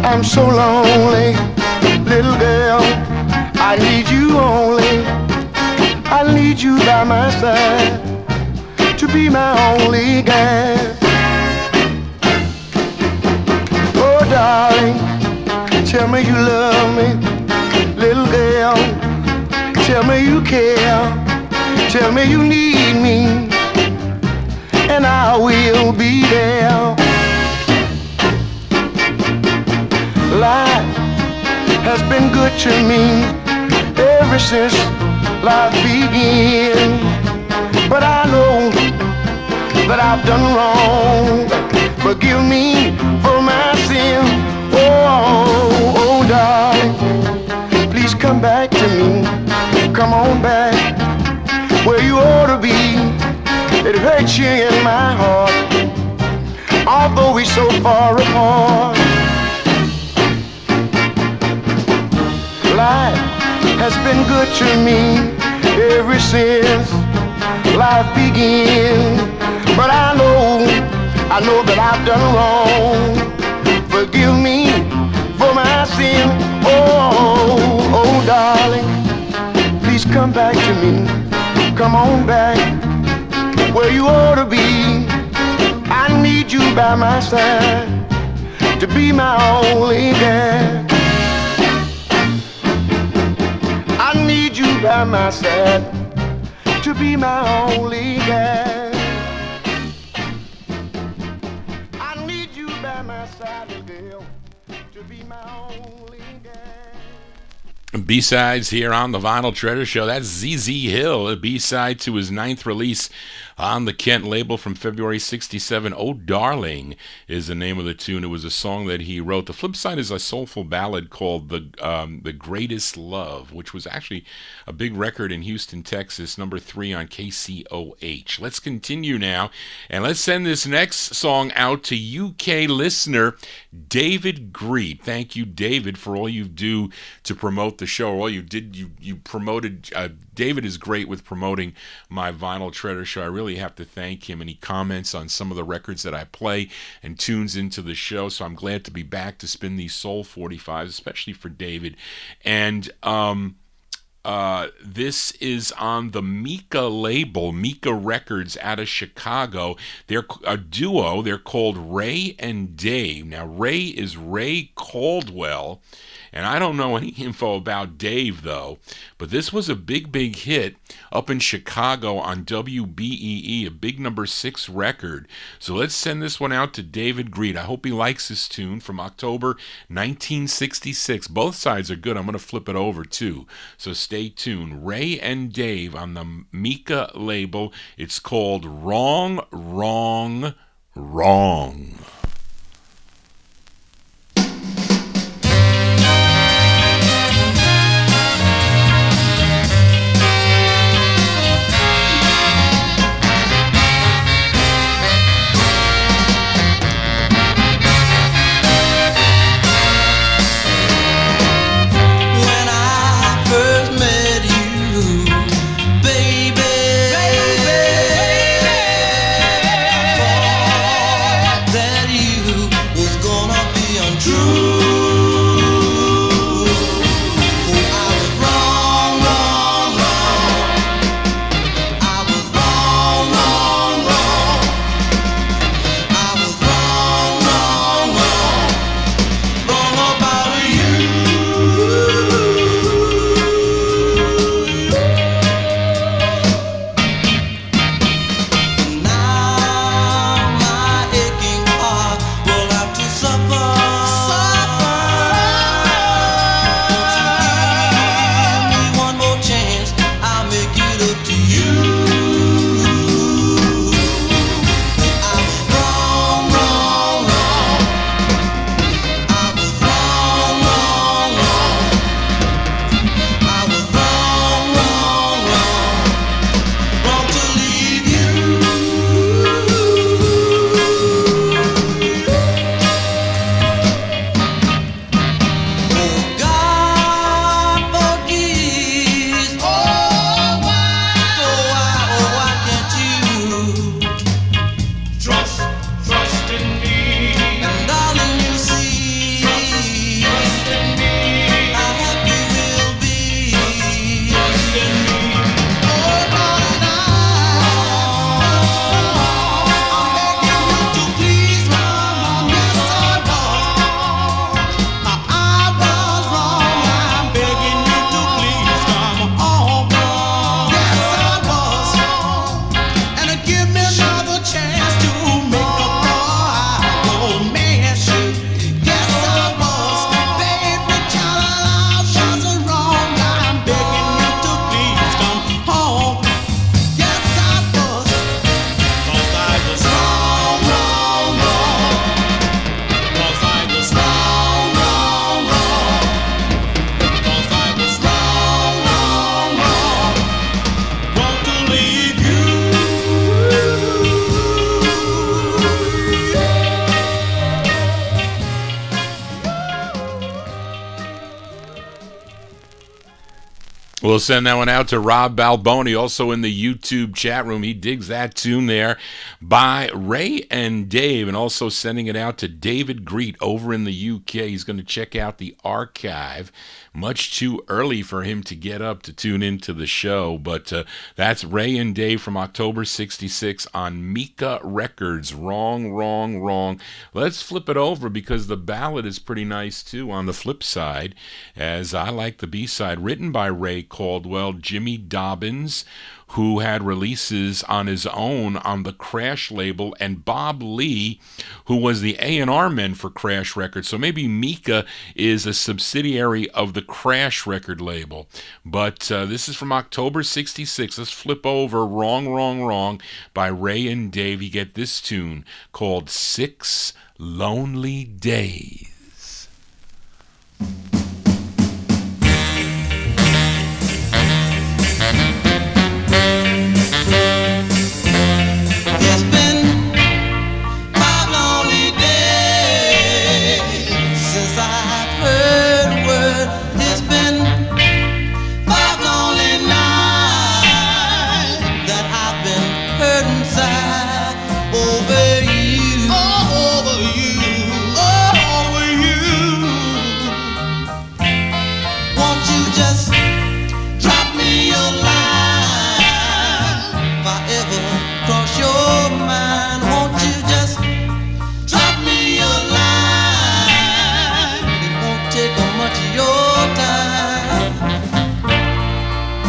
I'm so lonely. Little girl, I need you only. I need you by my side to be my only guide. Oh, darling, tell me you love me. Little girl, tell me you care. Tell me you need me, and I will be there. Life has been good to me ever since life began. But I know that I've done wrong. Forgive me for my sin. Oh, oh, darling, please come back to me. Come on back where you ought to be. It hurts you in my heart, although we're so far apart. Life has been good to me ever since life began. But I know that I've done wrong. Forgive me for my sin. Oh, oh, darling, please come back to me. Come on back where you ought to be. I need you by my side to be my only guide. I need you by my side to be my only guide. I need you by my side, girl, to be my only guide. B-sides here on the Vinyl Treasure Show. That's ZZ Hill, a B-side to his 9th release on the Kent label from February 67. Oh Darling is the name of the tune. It was a song that he wrote. The flip side is a soulful ballad called The Greatest Love, which was actually a big record in Houston, Texas, number 3 on KCOH. Let's continue now, and let's send this next song out to UK listener David Greet. Thank you, David, for all you do to promote the show. All you did, you promoted. David is great with promoting my Vinyl Treasure Show. I really have to thank him, and he comments on some of the records that I play and tunes into the show, so I'm glad to be back to spin these Soul 45s, especially for David. And this is on the Mika label, Mika Records out of Chicago. They're a duo. They're called Ray and Dave. Now, Ray is Ray Caldwell, and I don't know any info about Dave, though. But this was a big, big hit up in Chicago on WBEE, a big number 6 record. So let's send this one out to David Greet. I hope he likes this tune from October 1966. Both sides are good. I'm going to flip it over, too. So stay tuned. Ray and Dave on the Mika label. It's called Wrong, Wrong, Wrong. That We'll send that one out to Rob Balboni, also in the YouTube chat room. He digs that tune there by Ray and Dave, and also sending it out to David Greet over in the UK. He's going to check out the archive. Much too early for him to get up to tune into the show, but that's Ray and Dave from October 66 on Mika Records. Wrong, wrong, wrong. Let's flip it over because the ballad is pretty nice too on the flip side, as I like the B-side, written by Ray Caldwell, Jimmy Dobbins, who had releases on his own on the Crash label, and Bob Lee, who was the A&R man for Crash Records. So maybe Mika is a subsidiary of the Crash record label. But this is from October 66. Let's flip over Wrong, Wrong, Wrong by Ray and Dave. You get this tune called 6 Lonely Days. It's been 5 lonely days since I've heard a word. It's been 5 lonely nights that I've been hurt inside over you, over you, over you. Won't you just drop me a line if I ever cross your mind? Won't you just drop me a line? It won't take much of your time.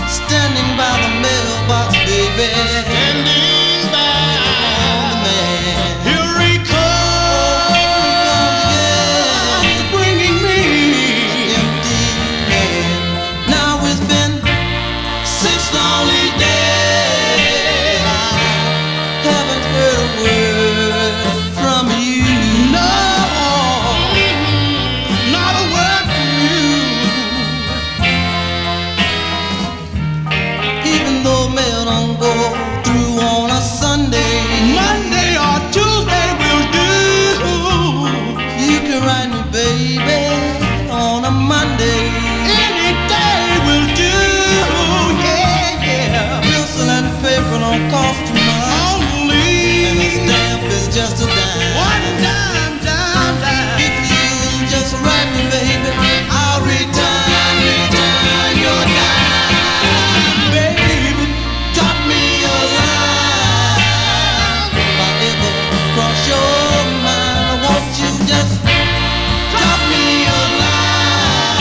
Standing by the mailbox, baby. Standing by the man. Here he comes, bringing me empty hand. Now it's been 6 lonely days. I haven't heard a word from you. No, not a word from you. Even though mail don't go through on a Sunday, Monday or Tuesday will do. You can write me, baby, on a Monday. Any day will do. Yeah, yeah. Pencil and paper don't cost too much. Only. And a stamp is just a dime. 1 dime, dime, dime. If you just write me, baby, I'll return your dime. Baby, drop me a line. If I ever cross your mind, won't you just drop me a line?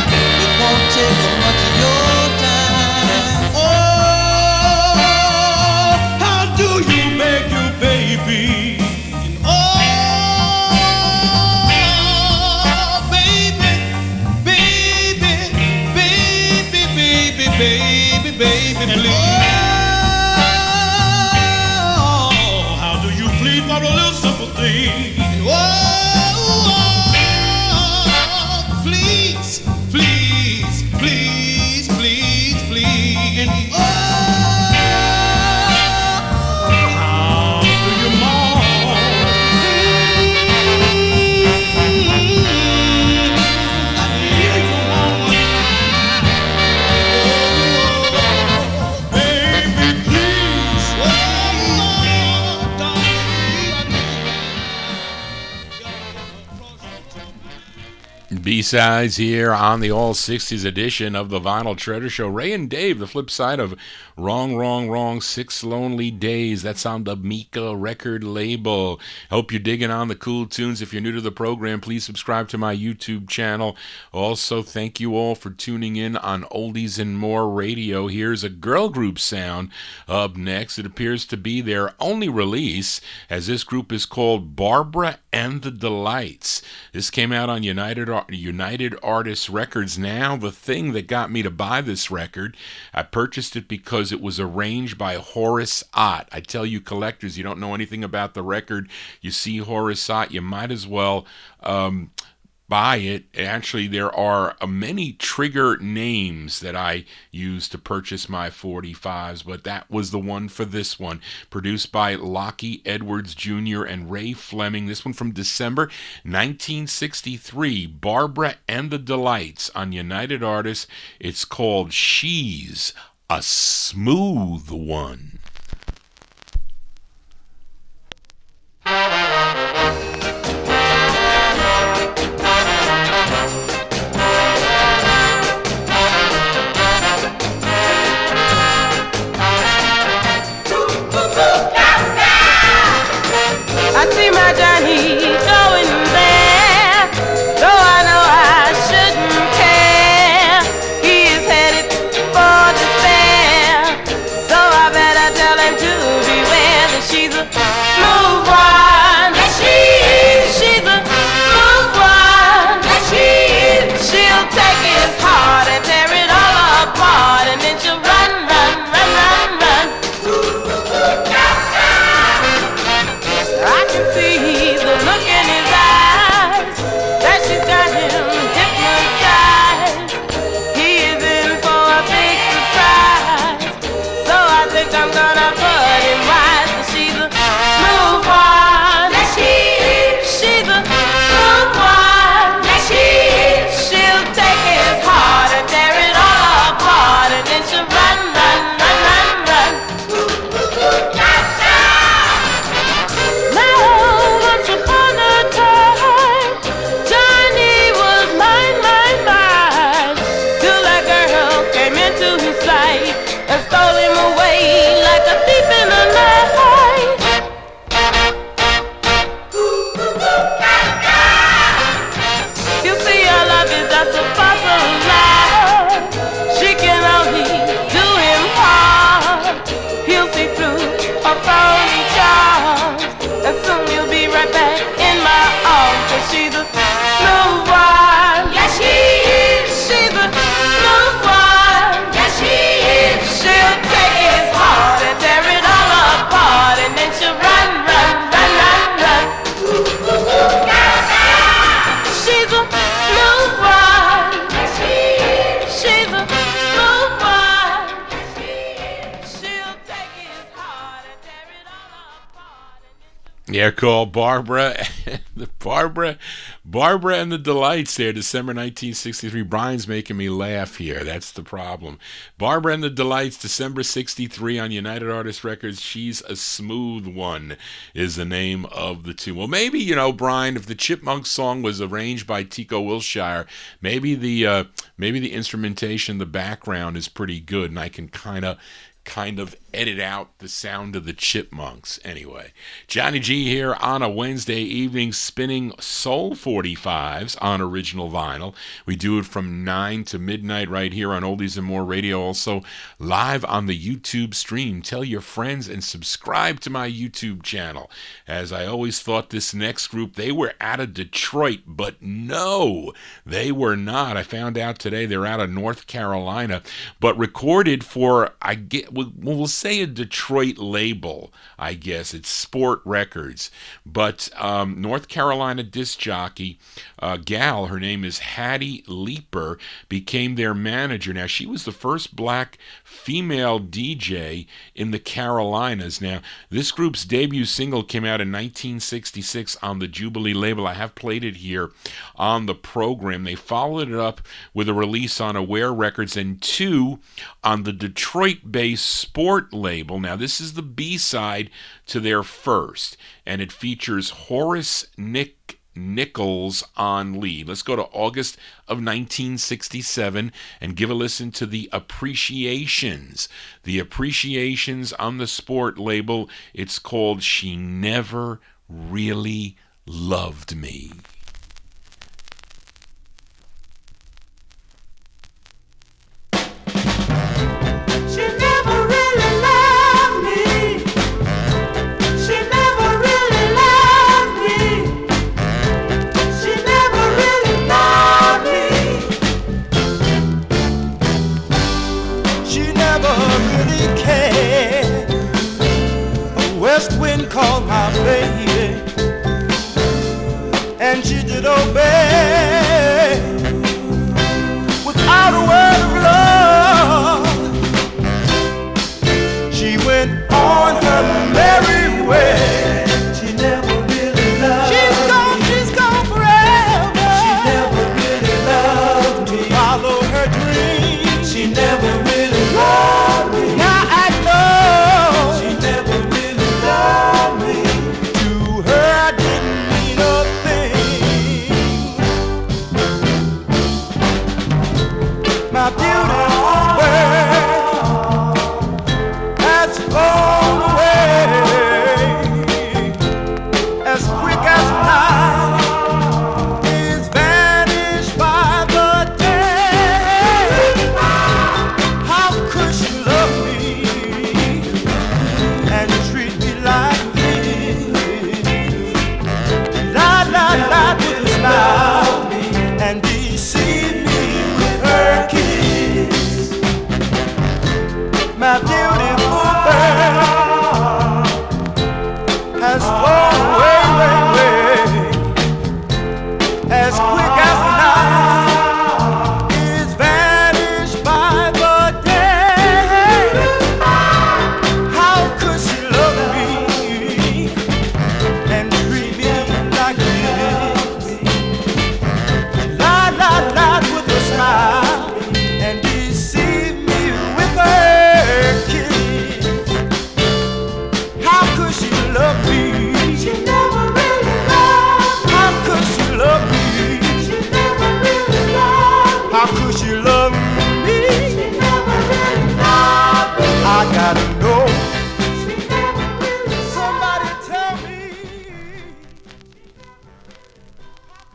It won't take much of your time. Oh, how do you beg you, baby? Oh, baby, baby, baby, baby, baby, baby, please. Oh, how do you plead for a little sympathy? Oh, please, please, please, please, please. Oh, how do you mourn? I hear you on my mind. Baby, please. Oh, B-sides here on the All 60s edition of the Vinyltreasure Show. Ray and Dave, the flip side of Wrong, Wrong, Wrong, 6 Lonely Days. That's on the Mika record label. Hope you're digging on the cool tunes. If you're new to the program, please subscribe to my YouTube channel. Also, thank you all for tuning in on Oldies and More Radio. Here's a girl group sound up next. It appears to be their only release, as this group is called Barbara and the Delights. This came out on United Artists Records. Now, the thing that got me to buy this record, I purchased it because it was arranged by Horace Ott. I tell you, collectors, you don't know anything about the record, you see Horace Ott, you might as well buy it. Actually, there are many trigger names that I use to purchase my 45s, but that was the one for this one. Produced by Lockie Edwards Jr. and Ray Fleming. This one from December 1963. Barbara and the Delights on United Artists. It's called She's a Smooth One. I see my Johnny going there, though I know I shouldn't care. He is headed for despair, so I better tell him to beware. That she's a smooth one, that she is. She's a smooth one, that she is. She'll take his heart and tear it all apart, and then she'll run, run, run, run, run. I can see the look in his eyes that she's got him hypnotized. He is in for a big surprise, so I think I'm gonna put him wise. She's a smooth one, that she is. She's a smooth one, that she is. She'll take his heart and tear it all apart, and then she'll run, run, run, run, run. Once upon a time, Johnny was mine, mine, mine, till that girl came into his sight and stole him away like a thief in the night. You see, her love is just a false lie. She can only do him harm. He'll see through her phony charms, and soon you'll be right back in my arms. 'Cause she's a smooth one, yeah she is. She's a smooth one, yeah she is. She'll take his heart and tear it all apart, and then she'll run, run, run, run, run. She's a smooth one, yeah she is. She's a smooth one, yeah she is. She'll take his heart and tear it all apart, and then Yeah, called Barbara and the Delights there, December 1963. Brian's making me laugh here. That's the problem. Barbara and the Delights, December 63 on United Artists Records. She's a Smooth One is the name of the tune. Well, maybe, Brian, if the Chipmunks song was arranged by Tico Wilshire, maybe the instrumentation, the background is pretty good, and I can kind of edit out the sound of the Chipmunks. Anyway, Johnny G here on a Wednesday evening, spinning Soul 45s on original vinyl. We do it from 9 to midnight right here on Oldies and More Radio, also live on the YouTube stream. Tell your friends and subscribe to my YouTube channel. As I always thought this next group, they were out of Detroit, but no, they were not. I found out today they're out of North Carolina, but recorded for, we'll say a Detroit label, I guess. It's Sport Records. But North Carolina disc jockey, gal, her name is Hattie Leeper, became their manager. Now, she was the first black female DJ in the Carolinas. Now, this group's debut single came out in 1966 on the Jubilee label. I have played it here on the program. They followed it up with a release on Aware Records and 2 on the Detroit-based Sport label. Now, this is the B-side to their first, and it features Horace Nichols on lead. Let's go to August of 1967 and give a listen to the Appreciations. The Appreciations on the Sport label. It's called She Never Really Loved Me. West wind called my baby, and she my beautiful bird has flown away as quick as night is vanished by the day. How could she love me and treat me like this? Lie, lie, lie with a smile and deceive me with her kiss. My beautiful bird has flown away, way, way, as quick as the night is vanished by the day. How could she love me and treat me like this? Lie, lie, lie with a smile and deceive me with her kiss. How could she love me? She never really loved me. How could she love me? She never really loved me. How could she love me? She never really loved me. I gotta know. She never really somebody tell me.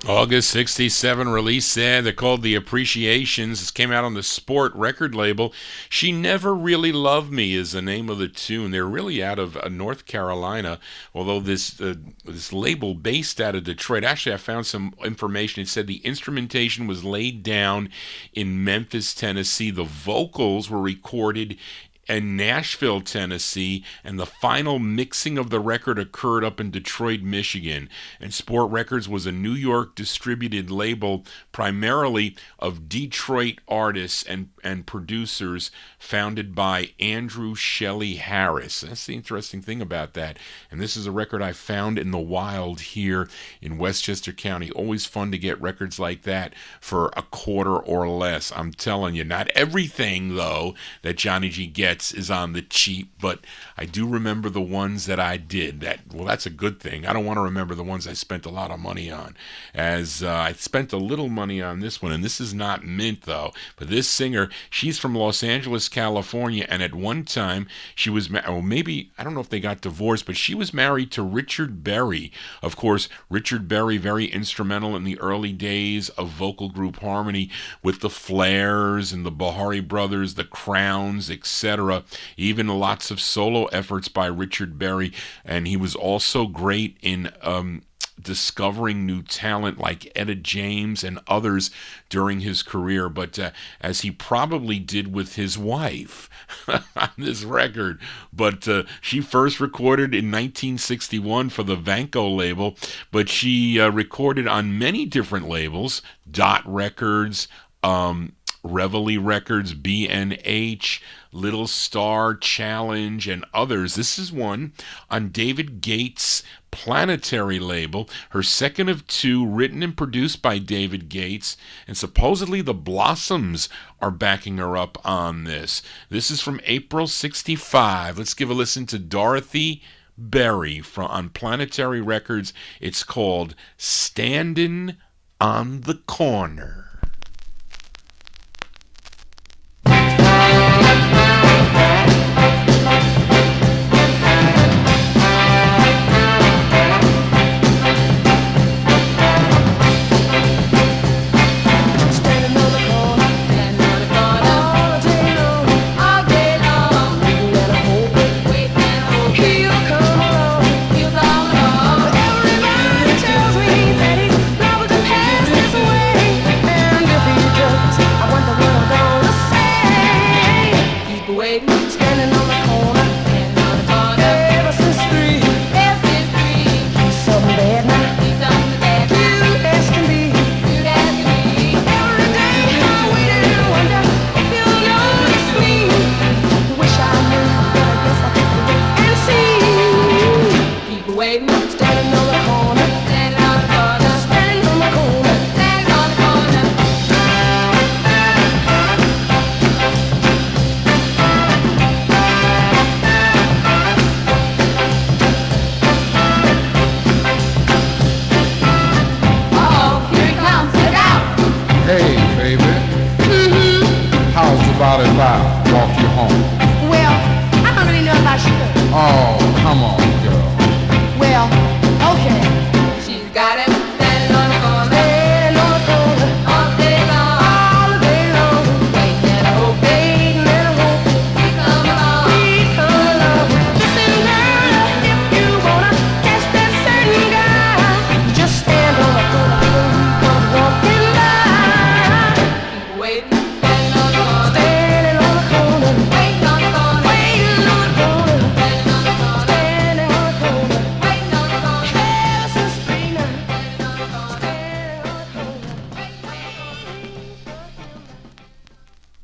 August 67 release there. They're called The Appreciations. This came out on the Sport record label. She Never Really Loved Me is the name of the tune. They're really out of North Carolina, although this label based out of Detroit. Actually, I found some information. It said the instrumentation was laid down in Memphis, Tennessee. The vocals were recorded in Nashville, Tennessee, and the final mixing of the record occurred up in Detroit, Michigan. And Sport Records was a New York distributed label primarily of Detroit artists and producers, founded by Andrew Shelley Harris. That's the interesting thing about that. And this is a record I found in the wild here in Westchester County. Always fun to get records like that for a quarter or less. I'm telling you, not everything, though, that Johnny G gets is on the cheap, but I do remember the ones that I did. That's a good thing. I don't want to remember the ones I spent a lot of money on, as I spent a little money on this one, and this is not mint, though. But this singer, she's from Los Angeles, California, and at one time she was, maybe, I don't know if they got divorced, but she was married to Richard Berry. Of course, Richard Berry, very instrumental in the early days of vocal group harmony with the Flairs and the Bahari Brothers, the Crowns, etc. Even lots of solo efforts by Richard Berry, and he was also great in discovering new talent like Etta James and others during his career, but as he probably did with his wife on this record. But she first recorded in 1961 for the Vanco label, but she recorded on many different labels: Dot Records, Reveille Records, B&H, Little Star, Challenge, and others. This is one on David Gates' Planetary label, her second of two, written and produced by David Gates, and supposedly the Blossoms are backing her up on this. This is from April 65. Let's give a listen to Dorothy Berry on Planetary Records. It's called Standin' on the Corner. about if I walk you home? Well, I don't really know if I should. Oh, come on, girl. Well, okay. She's got him standing on the corner, Standing on the corner all day long, all day long. waiting and hoping Waiting and hoping he come along. we come along. Listen now, if you wanna catch that certain guy, just stand on the corner till he comes walking by. Keep waiting, standing on the corner, Standing on the corner, waiting on the corner, waiting on the corner, standing on the corner, standing on the corner. waiting on the corner, Ever since spring night, standing on the corner. standing on the corner.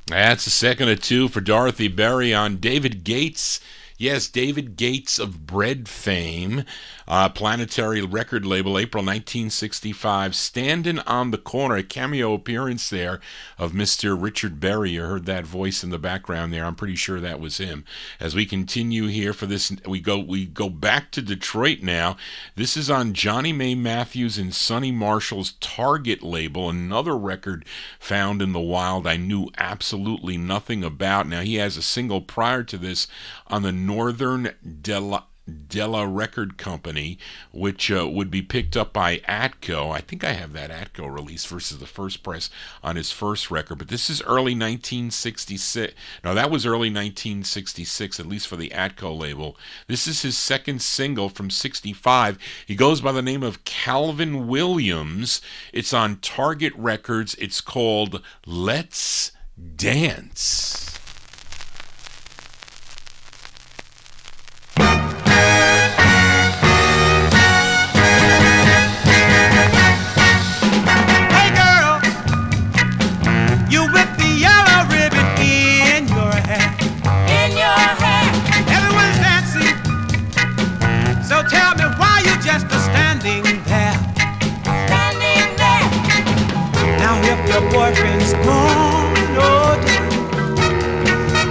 That's the second of two for Dorothy Berry on David Gates. Yes, David Gates of Bread fame, Planetary record label, April 1965. Standing on the Corner, a cameo appearance there of Mr. Richard Berry. You heard that voice in the background there. I'm pretty sure that was him. As we continue here for this, we go back to Detroit now. This is on Johnny May Matthews and Sonny Marshall's Target label, another record found in the wild I knew absolutely nothing about. Now, he has a single prior to this on the Northern Della Record Company, which would be picked up by Atco. I think I have that Atco release versus the first press on his first record, but this is early 1966. No, that was early 1966, at least for the Atco label. This is his second single from 65. He goes by the name of Calvin Williams. It's on Target Records. It's called Let's Dance. Hey girl, you with the yellow ribbon in your hair. In your hair, Everyone's dancing, so tell me why you just are standing there. standing there, Now if your boyfriend's gone, oh dear,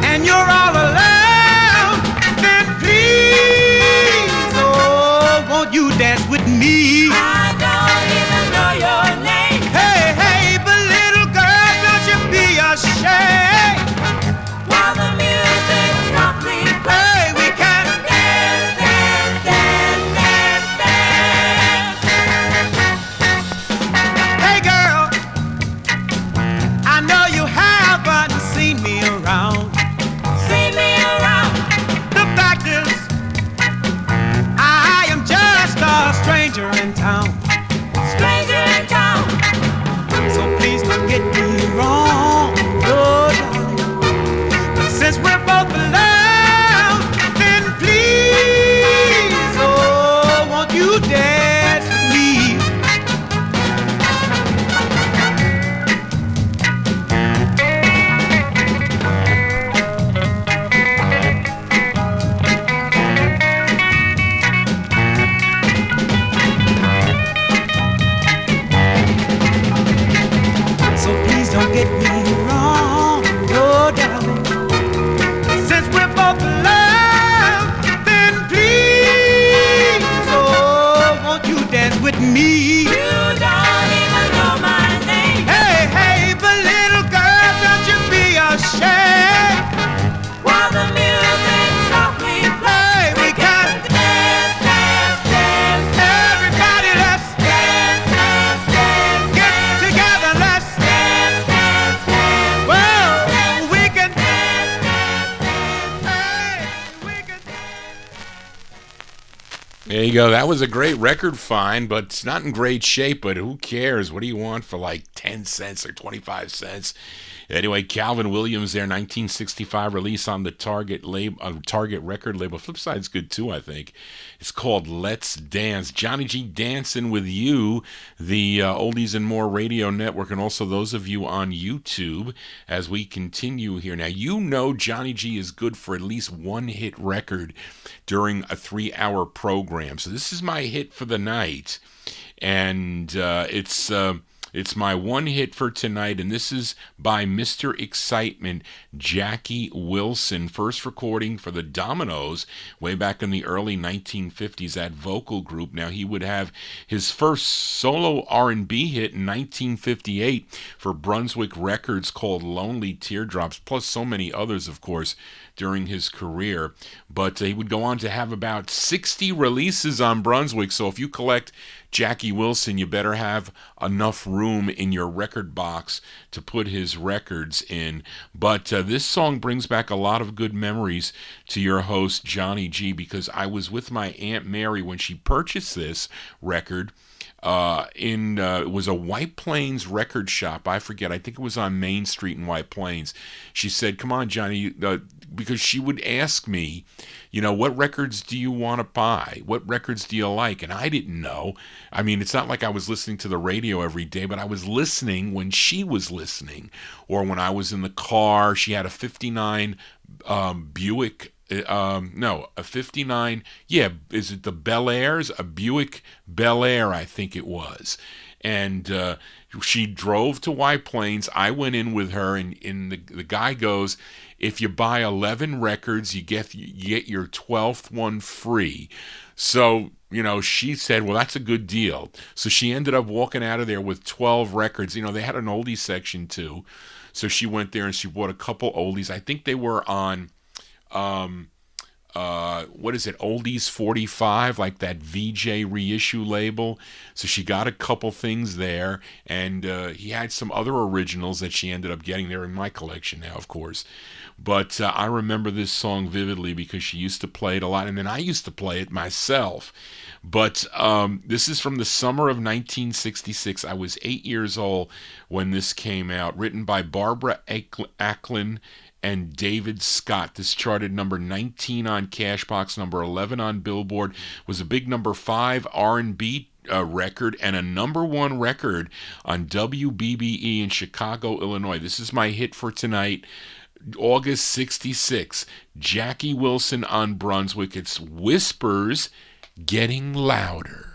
and you're all alone, then please, oh, won't you dance with me? I don't even know your name. Hey, hey, but little girl, don't you be ashamed. While the music softly plays, Hey, we can dance, dance, dance, dance, dance. Hey girl, I know you haven't seen me around. See me around, The fact is, I am just a stranger in town. stranger in town. So please don't get me wrong, oh darling. But since we're both alone, then please, oh, won't you dance with me? So please don't get me wrong, oh darling. Since we're both alone, then please, oh, won't you dance with me? You don't even know my name. Hey, hey, but little girl, don't you be ashamed. While the music softly plays, Hey, we can dance, dance, dance, everybody, let's dance, dance, dance, get together, let's dance, dance, dance. well, we can hey, we can There you go. That was a great record find, but it's not in great shape, but who cares? What do you want for like 10 cents or 25 cents? Anyway, Calvin Williams there, 1965 release on the Target record label. Flipside's good too, I think. It's called Let's Dance. Johnny G Dancing with You, the Oldies and More Radio Network, and also those of you on YouTube as we continue here. Now, you know Johnny G is good for at least one hit record during a 3-hour program. So this is my hit for the night. And it's It's my one hit for tonight, and this is by Mr. Excitement, Jackie Wilson. First recording for the Dominoes way back in the early 1950s, that vocal group. Now, he would have his first solo R&B hit in 1958 for Brunswick Records called Lonely Teardrops, plus so many others, of course, during his career. But he would go on to have about 60 releases on Brunswick, so if you collect Jackie Wilson, you better have enough room in your record box to put his records in. But this song brings back a lot of good memories to your host, Johnny G, because I was with my Aunt Mary when she purchased this record. It was a White Plains record shop. I forget. I think it was on Main Street in White Plains. She said, "Come on, Johnny," because she would ask me, what records do you want to buy? What records do you like? And I didn't know. I mean, it's not like I was listening to the radio every day, but I was listening when she was listening, or when I was in the car. She had a 59 Buick. A 59, is it the Bel Airs? A Buick Bel Air, I think it was. And she drove to White Plains. I went in with her, and the guy goes, if you buy 11 records, you get your 12th one free. So, she said, well, that's a good deal. So she ended up walking out of there with 12 records. They had an oldies section too. So she went there and she bought a couple oldies. I think they were on what is it, Oldies 45, like that VJ reissue label. So she got a couple things there, and he had some other originals that she ended up getting. They're in my collection now, of course. But I remember this song vividly because she used to play it a lot, and then I used to play it myself. But this is from the summer of 1966. I was 8 years old when this came out, written by Barbara Acklin and David Scott. This charted number 19 on Cashbox, number 11 on Billboard, was a big number 5 R&B record, and a number 1 record on WBBE in Chicago, Illinois. This is my hit for tonight, August 66. Jackie Wilson on Brunswick. It's Whispers Getting Louder.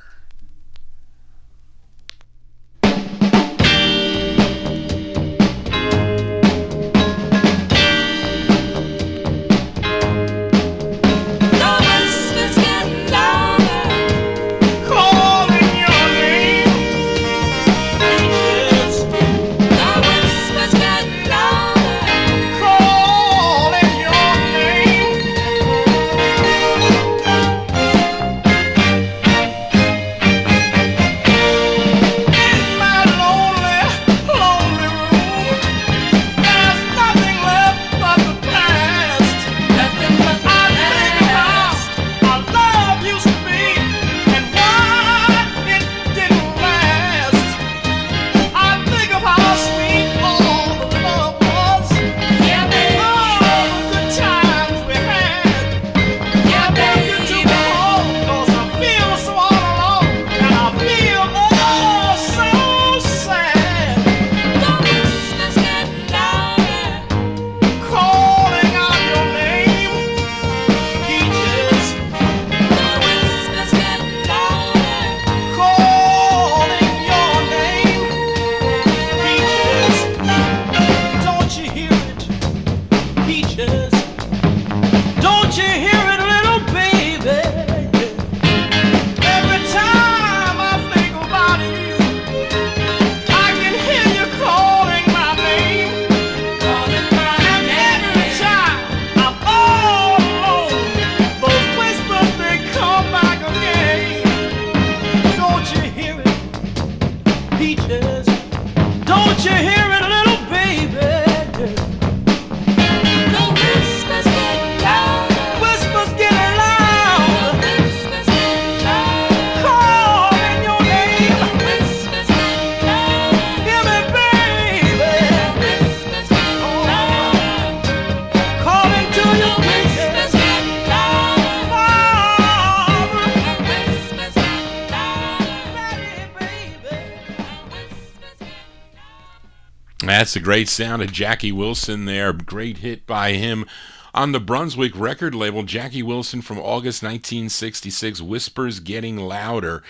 That's a great sound of Jackie Wilson there. Great hit by him on the Brunswick record label. Jackie Wilson from August 1966, Whispers Getting Louder.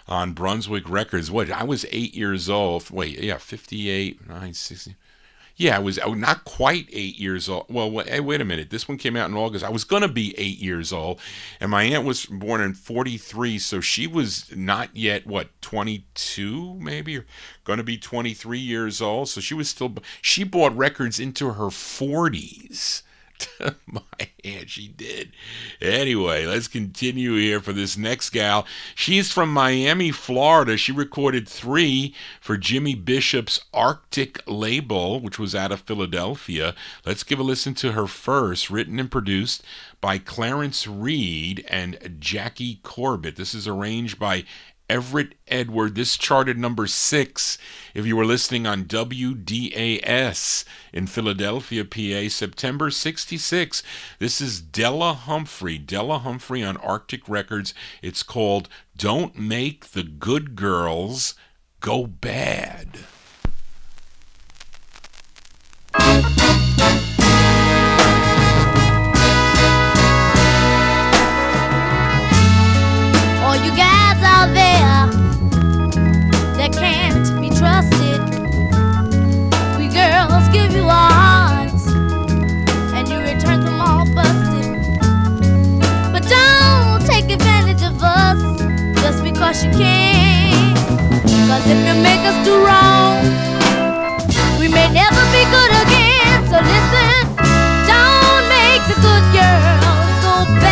on Brunswick Records. What, I was 8 years old. Wait, yeah, 58, 9, 60. Yeah, I was not quite 8 years old. Well, hey, wait a minute. This one came out in August. I was going to be 8 years old, and my aunt was born in 43, so she was not yet, 22 maybe? Or going to be 23 years old. So she bought records into her 40s. My aunt, she did. Anyway, let's continue here for this next gal. She's from Miami, Florida. She recorded 3 for Jimmy Bishop's Arctic label, which was out of Philadelphia. Let's give a listen to her first, written and produced by Clarence Reed and Jackie Corbett. This is arranged by Everett Edward. This charted number 6 if you were listening on WDAS in Philadelphia, PA, September 66. This is Della Humphrey on Arctic Records. It's called Don't Make the Good Girls Go Bad. All you guys out there that can't be trusted, we girls give you our hearts and you return them all busted. But don't take advantage of us just because you can. Cause if you make us do wrong, we may never be good again. So listen, don't make the good girls go bad.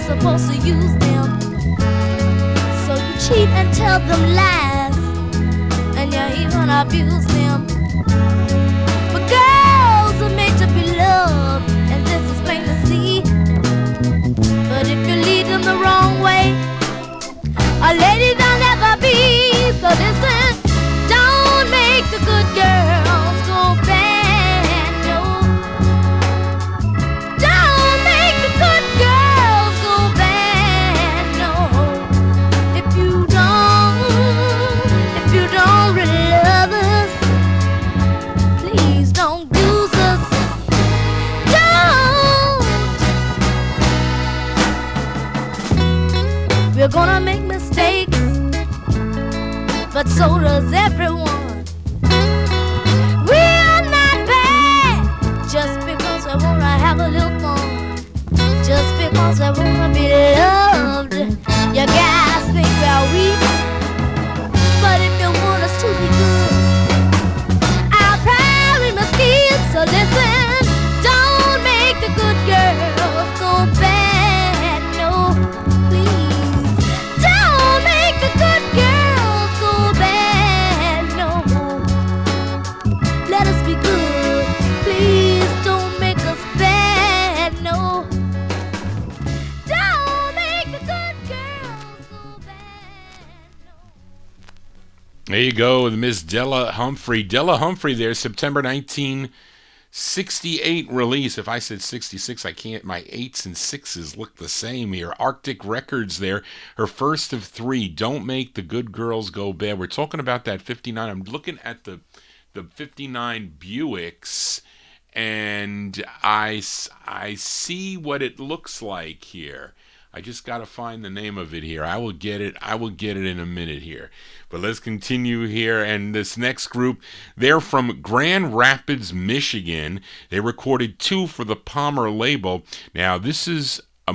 Supposed to use them, so you cheat and tell them lies, and you even abuse them. But girls are made to be loved, and this is plain to see. But if you lead them the wrong way, a lady they'll never be. So listen, don't make the good girls go bad. We're gonna make mistakes, but so does everyone. We're not bad just because we wanna have a little fun, just because we wanna be loved. You guys think we're weak, but if you want us to be good, I'll probably must keep. So listen, don't make the good girls go bad. There you go with Miss Della Humphrey. Della Humphrey there, September 1968 release. If I said 66, I can't. My 8s and 6s look the same here. Arctic Records there. Her first of 3, Don't Make the Good Girls Go Bad. We're talking about that 59. I'm looking at the 59 Buicks, and I see what it looks like here. I just got to find the name of it here. I will get it in a minute here. But let's continue here. And this next group, they're from Grand Rapids, Michigan. They recorded 2 for the Palmer label. Now this is the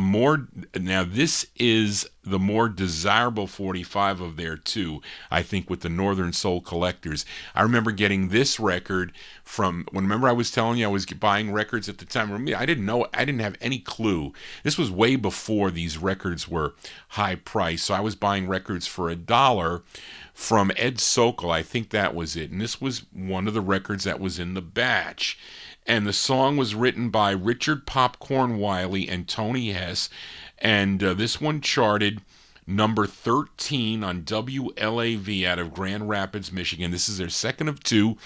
more desirable 45 of their 2, I think, with the Northern Soul Collectors. I remember getting this record remember I was telling you I was buying records at the time. I didn't have any clue. This was way before these records were high priced. So I was buying records for $1 from Ed Sokol. I think that was it. And this was one of the records that was in the batch. And the song was written by Richard Popcorn Wiley and Tony Hess. And this one charted number 13 on WLAV out of Grand Rapids, Michigan. This is their second of two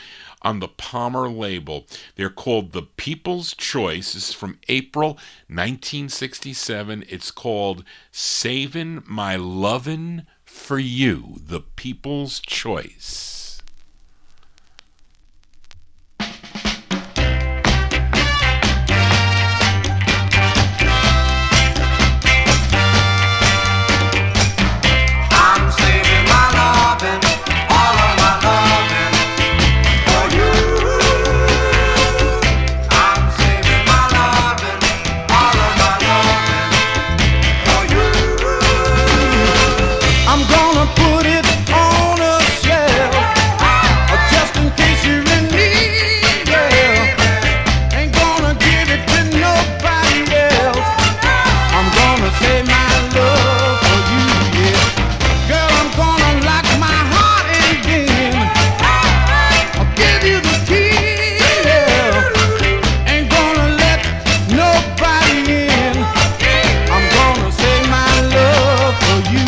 on the Palmer label. They're called The People's Choice. This is from April 1967. It's called Savin' My Lovin' For You, The People's Choice. Put it on a shelf, just in case you're in need. Yeah. Ain't gonna give it to nobody else. I'm gonna save my love for you. Yeah, girl, I'm gonna lock my heart in. I'll give you the key. Yeah. Ain't gonna let nobody in. I'm gonna save my love for you.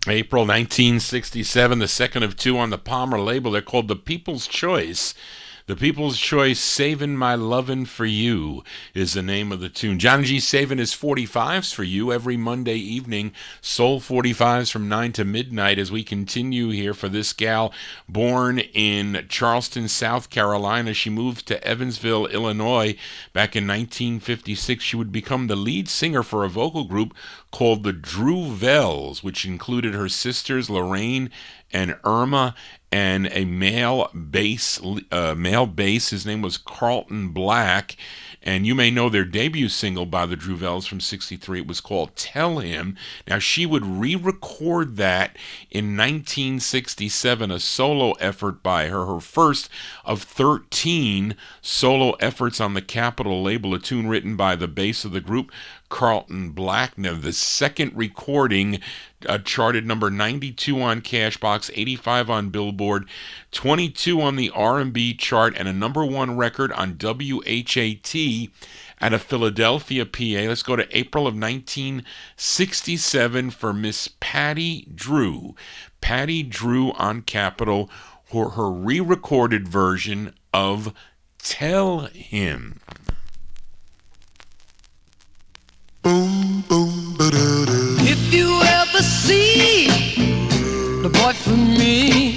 April 1967, the second of two on the Palmer label. They're called The People's Choice. The People's Choice, Savin' My Lovin' For You is the name of the tune. Johnny G's saving his 45's for you every Monday evening. Soul 45's from 9 to midnight as we continue here for this gal born in Charleston, South Carolina. She moved to Evansville, Illinois back in 1956. She would become the lead singer for a vocal group called the Drells, which included her sisters Lorraine and Irma, and a male bass. His name was Carlton Black, and you may know their debut single by the Drells from '63. It was called "Tell Him." Now she would re-record that in 1967, a solo effort by her, her first of 13 solo efforts on the Capitol label. A tune written by the bass of the group, Carlton Black. Now the second recording charted number 92 on Cashbox, 85 on Billboard, 22 on the R&B chart, and a number one record on WHAT out of Philadelphia, PA. Let's go to April of 1967 for Miss Patty Drew. Patty Drew on Capitol for her re-recorded version of Tell Him. If you ever see the boy from me,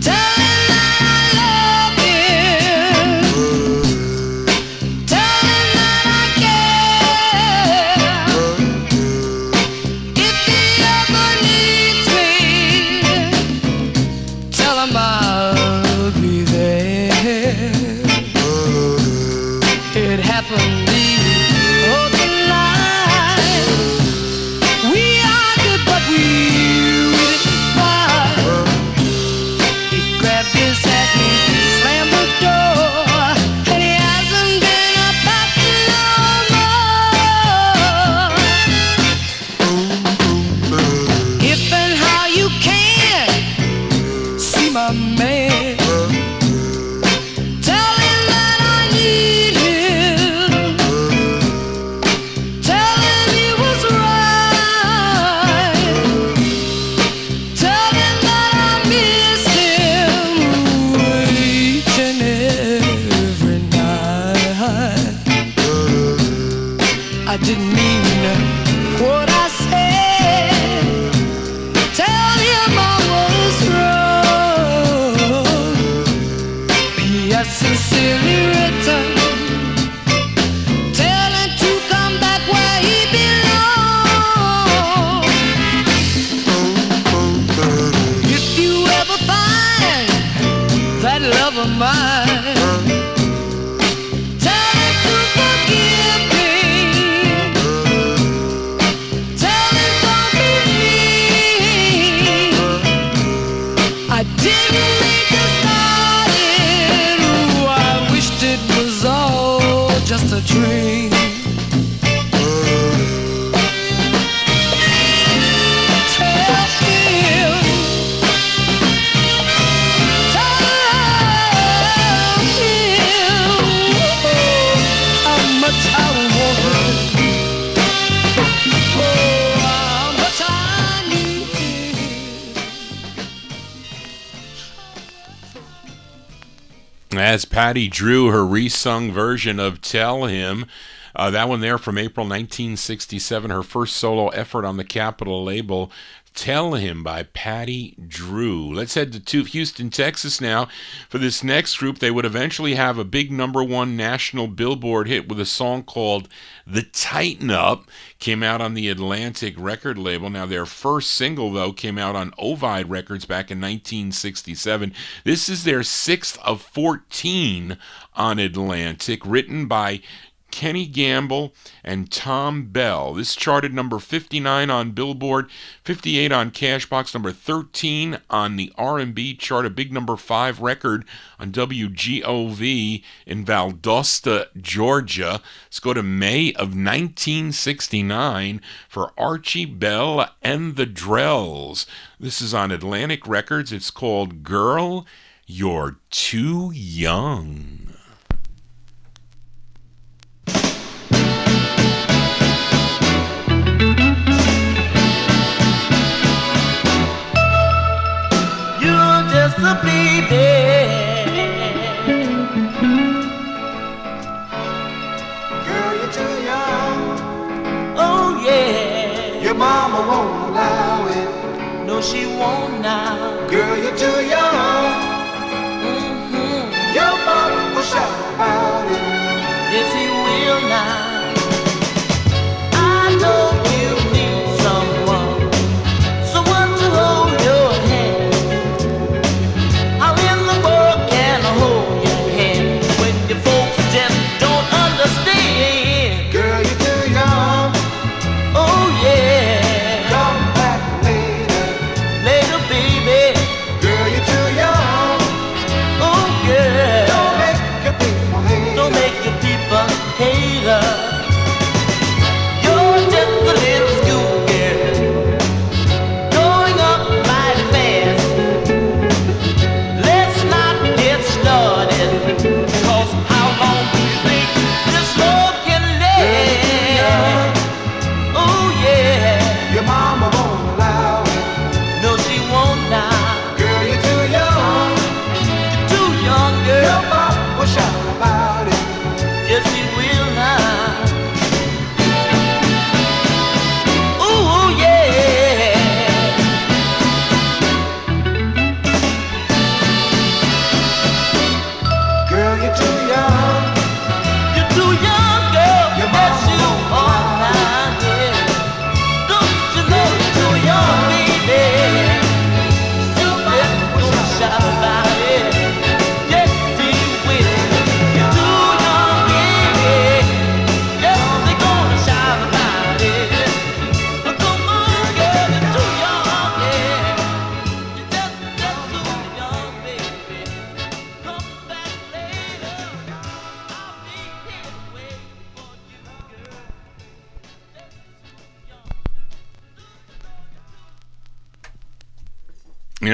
tell him I love him. my man. Tell him that I need him. Tell him he was right. Tell him that I miss him each and every night. I didn't mean what I said. Tell him I was wrong. P.S. sincerely written. Tell him to come back where he belongs. If you ever find that love of mine, tell him to forgive me. Tell him don't be mean. I didn't mean to start it. Ooh, I wished it was all just a dream. Tell him, how much I want him. Oh, how much I need him. As Patty Drew, her resung version of Tell Him. That one there from April 1967, her first solo effort on the Capitol label. Tell Him by Patty Drew. Let's head to Houston, Texas now. For this next group, they would eventually have a big #1 national Billboard hit with a song called The Tighten Up. Came out on the Atlantic record label. Now, their first single, though, came out on Ovid Records back in 1967. This is their 6th of 14 on Atlantic, written by Kenny Gamble and Tom Bell. This charted number 59 on Billboard, 58 on Cashbox, number 13 on the R&B chart, a big number 5 record on WGOV in Valdosta, Georgia. Let's go to May of 1969 for Archie, Bell, and the Drells. This is on Atlantic Records. It's called Girl, You're Too Young. Just a baby. Girl, you're too young. Oh yeah. Your mama won't allow it. No, she won't now. Girl, you're too young. Your mama will shout about it. Yes, he will now. I know you need someone to hold your hand. How in the world can I hold your hand when your folks just don't understand? Girl, you're too young. Oh yeah. Come back later, baby. Girl, you're too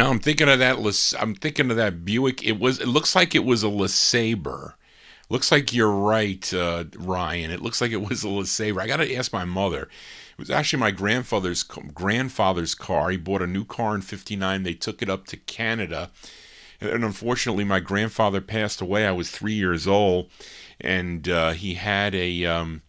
I'm thinking of that. I'm thinking of that Buick. It looks like it was a LeSabre. Looks like you're right, Ryan. It looks like it was a LeSabre. I got to ask my mother. It was actually my grandfather's car. He bought a new car in '59. They took it up to Canada. And unfortunately, my grandfather passed away. I was 3 years old. And he had a...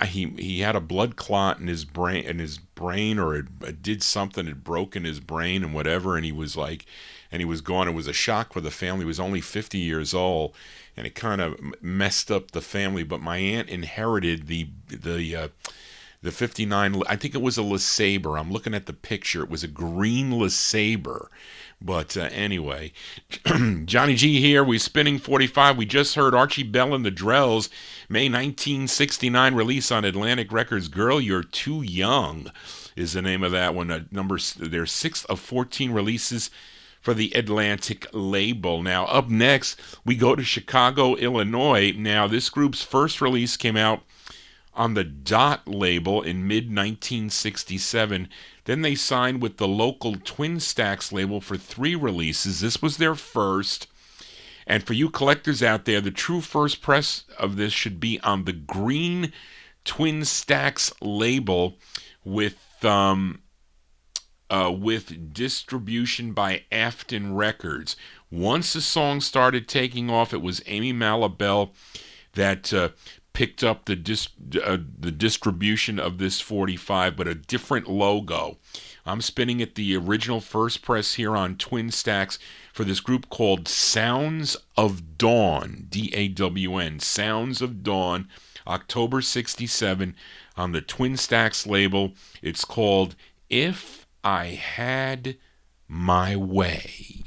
he had a blood clot in his brain, or it did something. It broke in his brain and whatever, and he was gone. It was a shock for the family. He was only 50 years old, and it kind of messed up the family. But my aunt inherited the 59. I think it was a LeSabre. I'm looking at the picture. It was a green LeSabre. But anyway, Johnny G here. We're spinning 45. We just heard Archie Bell and the Drells, May 1969 release on Atlantic Records. Girl, You're Too Young is the name of that one. There's 6 of 14 releases for the Atlantic label. Now, up next, we go to Chicago, Illinois. Now, this group's first release came out on the Dot label in mid-1967. Then they signed with the local Twin Stacks label for 3 releases. This was their first. And for you collectors out there, the true first press of this should be on the green Twin Stacks label with distribution by Afton Records. Once the song started taking off, it was Amy Malabelle that picked up the distribution of this 45, but a different logo. I'm spinning it the original first press here on Twin Stacks for this group called Sounds of Dawn, D-A-W-N, Sounds of Dawn, October 67 on the Twin Stacks label. It's called If I Had My Way.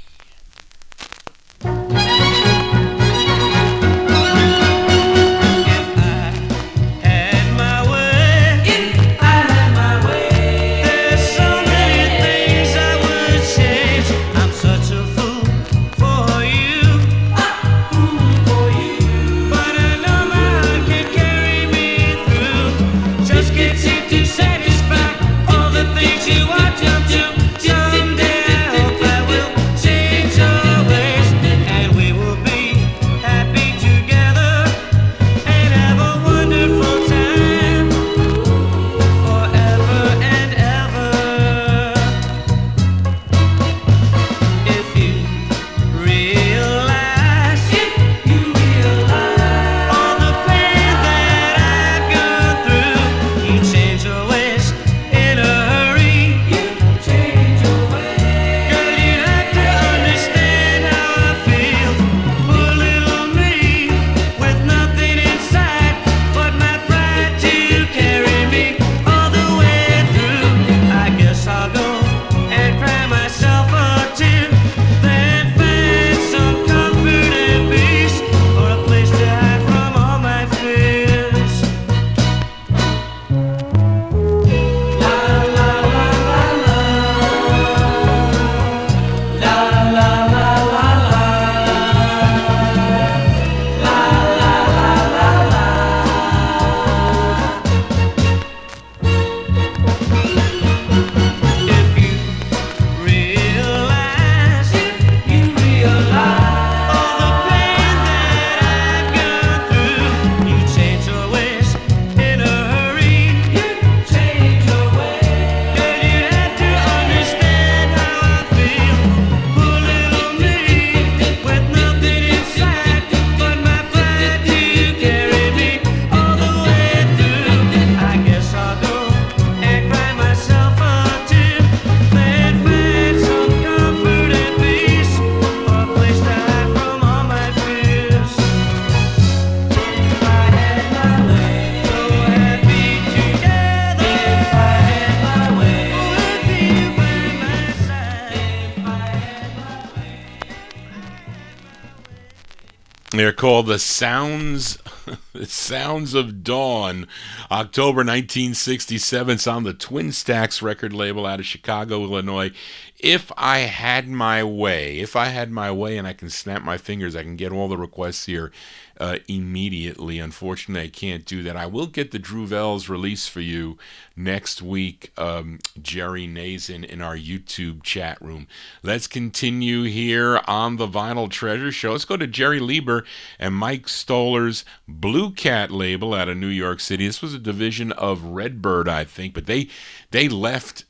They're called the Sounds The Sounds of Dawn, October 1967. It's on the Twin Stacks record label out of Chicago, Illinois. If I had my way and I can snap my fingers, I can get all the requests here immediately. Unfortunately, I can't do that. I will get the Drells release for you next week, Jerry Nazin, in our YouTube chat room. Let's continue here on the Vinyltreasure show. Let's go to Jerry Lieber and Mike Stoller's Blue Cat label out of New York City. This was a division of Redbird, I think, but they left.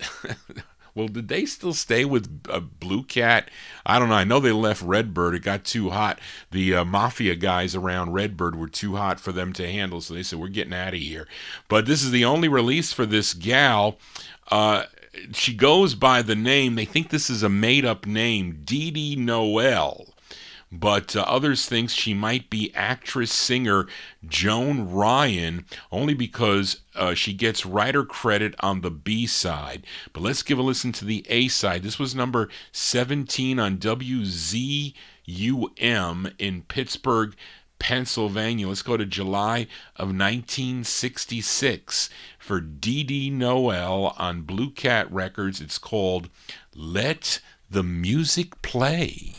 Well, did they still stay with Blue Cat? I don't know. I know they left Redbird. It got too hot. The mafia guys around Redbird were too hot for them to handle, so they said, we're getting out of here. But this is the only release for this gal. She goes by the name, they think this is a made-up name, Dede Noel. But others think she might be actress-singer Joan Ryan, only because she gets writer credit on the B-side. But let's give a listen to the A-side. This was number 17 on WZUM in Pittsburgh, Pennsylvania. Let's go to July of 1966 for Dede Noel on Blue Cat Records. It's called Let the Music Play.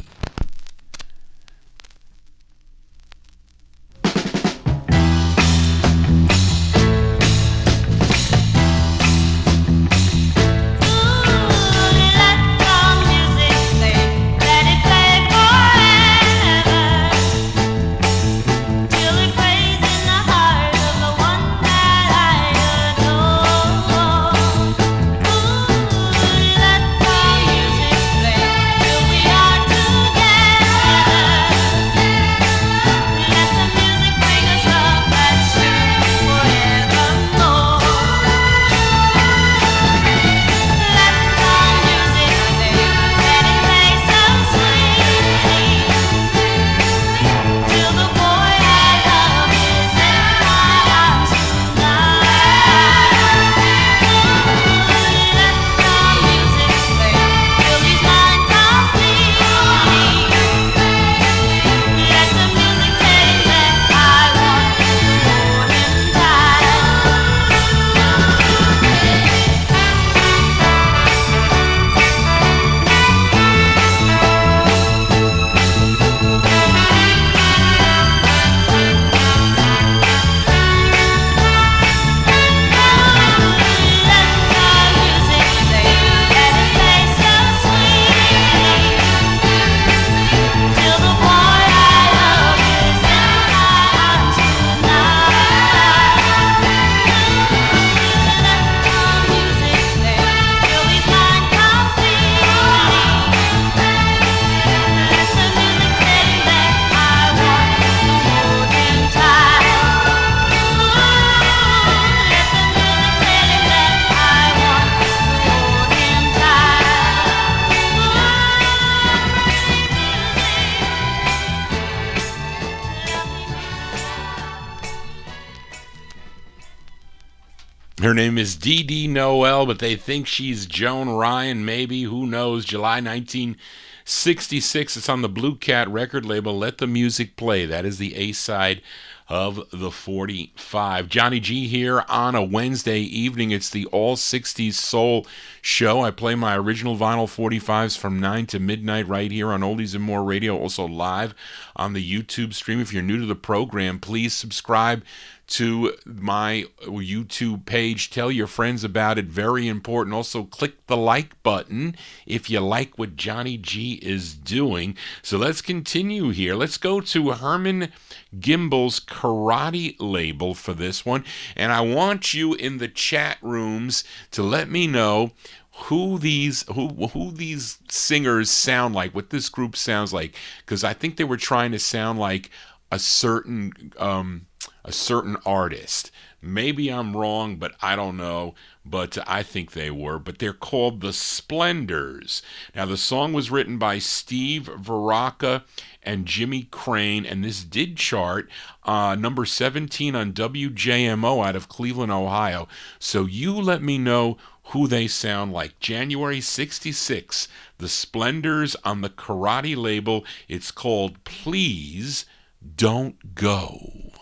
Her name is Dede Noel, but they think she's Joan Ryan, maybe. Who knows? July 1966. It's on the Blue Cat record label. Let the Music Play. That is the A-side of the 45. Johnny G here on a Wednesday evening. It's the All 60s Soul show. I play my original vinyl 45s from 9 to midnight right here on Oldies and More Radio, also live on the YouTube stream. If you're new to the program, please subscribe to my YouTube page. Tell your friends about it. Very important. Also, click the like button if you like what Johnny G is doing. So let's continue here. Let's go to Herman Gimbel's Karate label for this one. And I want you in the chat rooms to let me know who these singers sound like, what this group sounds like, because I think they were trying to sound like a certain artist. Maybe I'm wrong, but I don't know. But I think they were. But they're called the Splendors. Now, the song was written by Steve Veraca and Jimmy Crane, and this did chart number 17 on WJMO out of Cleveland, Ohio. So you let me know who they sound like. January 66, the Splendors on the Karate label. It's called Please Don't Go.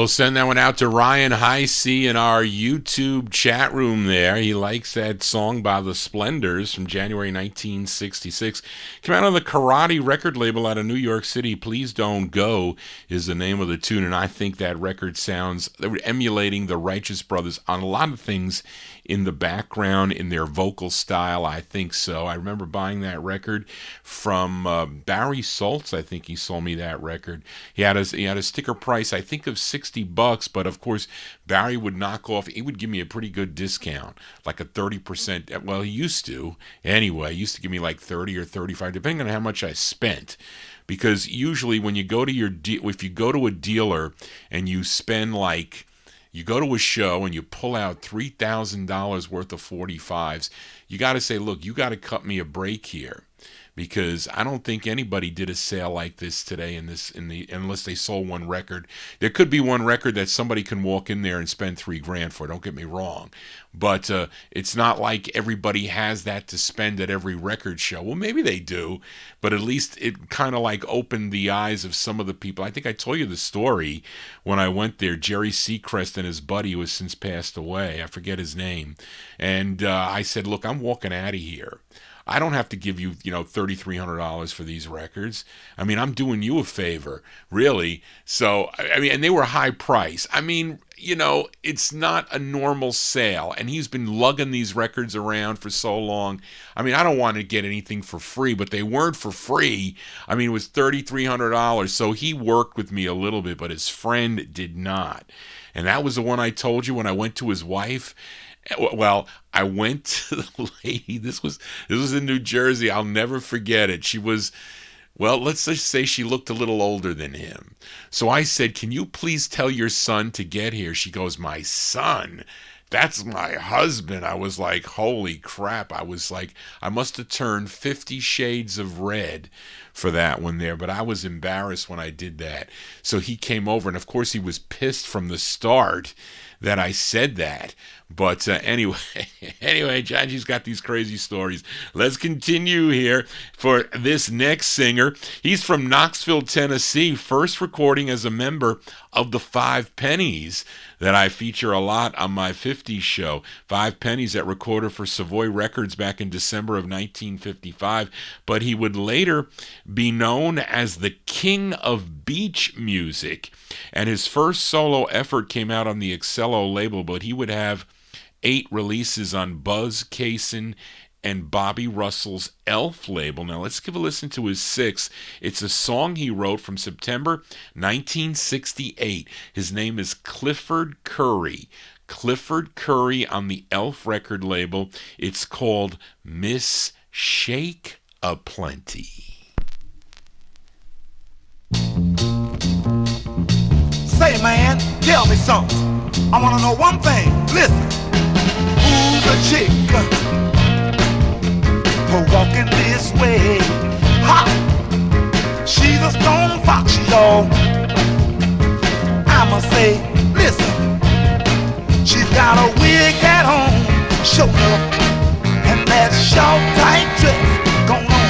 We'll send that one out to Ryan Heisey in our YouTube chat room there. He likes that song by the Splendors from January 1966. Came out on the Karate record label out of New York City. Please Don't Go is the name of the tune, and I think that record sounds, they were emulating the Righteous Brothers on a lot of things in the background, in their vocal style. I think so. I remember buying that record from Barry Saltz. I think he sold me that record. He had a sticker price, I think, of $60, but of course Barry would knock off. He would give me a pretty good discount, like a 30%. Well, he used to anyway. He used to give me like 30 or 35, depending on how much I spent. Because usually when you go to if you go to a dealer and you spend like, you go to a show and you pull out $3,000 worth of 45s, you got to say, look, you got to cut me a break here, because I don't think anybody did a sale like this today unless they sold one record. There could be one record that somebody can walk in there and spend $3,000 for. Don't get me wrong, but it's not like everybody has that to spend at every record show. Well, maybe they do, but at least it kind of like opened the eyes of some of the people. I think I told you the story when I went there. Jerry Seacrest and his buddy, who has since passed away, I forget his name, and I said, look, I'm walking out of here. I don't have to give you, $3,300 for these records. I mean, I'm doing you a favor, really. So, I mean, and they were high price. I mean, it's not a normal sale. And he's been lugging these records around for so long. I mean, I don't want to get anything for free, but they weren't for free. I mean, it was $3,300. So he worked with me a little bit, but his friend did not. And that was the one I told you when I went to his wife. Well, I went to the lady. This was in New Jersey. I'll never forget it. She was, well, let's just say she looked a little older than him. So I said, can you please tell your son to get here? She goes, my son? That's my husband. I was like, holy crap. I was like, I must have turned 50 shades of red for that one there, but I was embarrassed when I did that. So he came over, and of course he was pissed from the start that I said that. But anyway, John-G's got these crazy stories. Let's continue here for this next singer. He's from Knoxville, Tennessee, first recording as a member of the Five Pennies that I feature a lot on my 50s show. Five Pennies that recorded for Savoy Records back in December of 1955. But he would later be known as the King of Beach Music. And his first solo effort came out on the Excello label, but he would have 8 releases on Buzz Cason and Bobby Russell's Elf label. Now let's give a listen to his 6th. It's a song he wrote from September 1968. His name is Clifford Curry. Clifford Curry on the Elf record label. It's called Miss Shake a Plenty. Say, man, tell me something. I want to know one thing. Listen. Who's a chick for walking this way? Ha! She's a stone fox, y'all. I'ma say, listen. She's got a wig hat on, show up, and that short tight dress going on.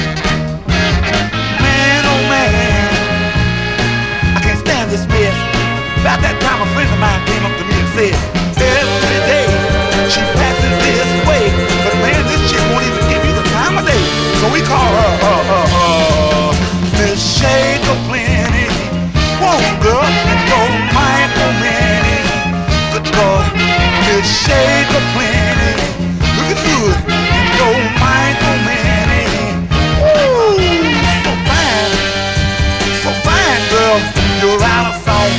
Man, oh man, I can't stand this mess. About that time a friend of mine came up to me and said, every day she passes this way, but man, this chick won't even give you the time of day. So we call her Miss Shake a Plenty. Whoa, girl, and don't mind for many. Good God, Miss Shake a Plenty. Looking good, and don't mind for many. Woo, so fine, girl, you're out of sight.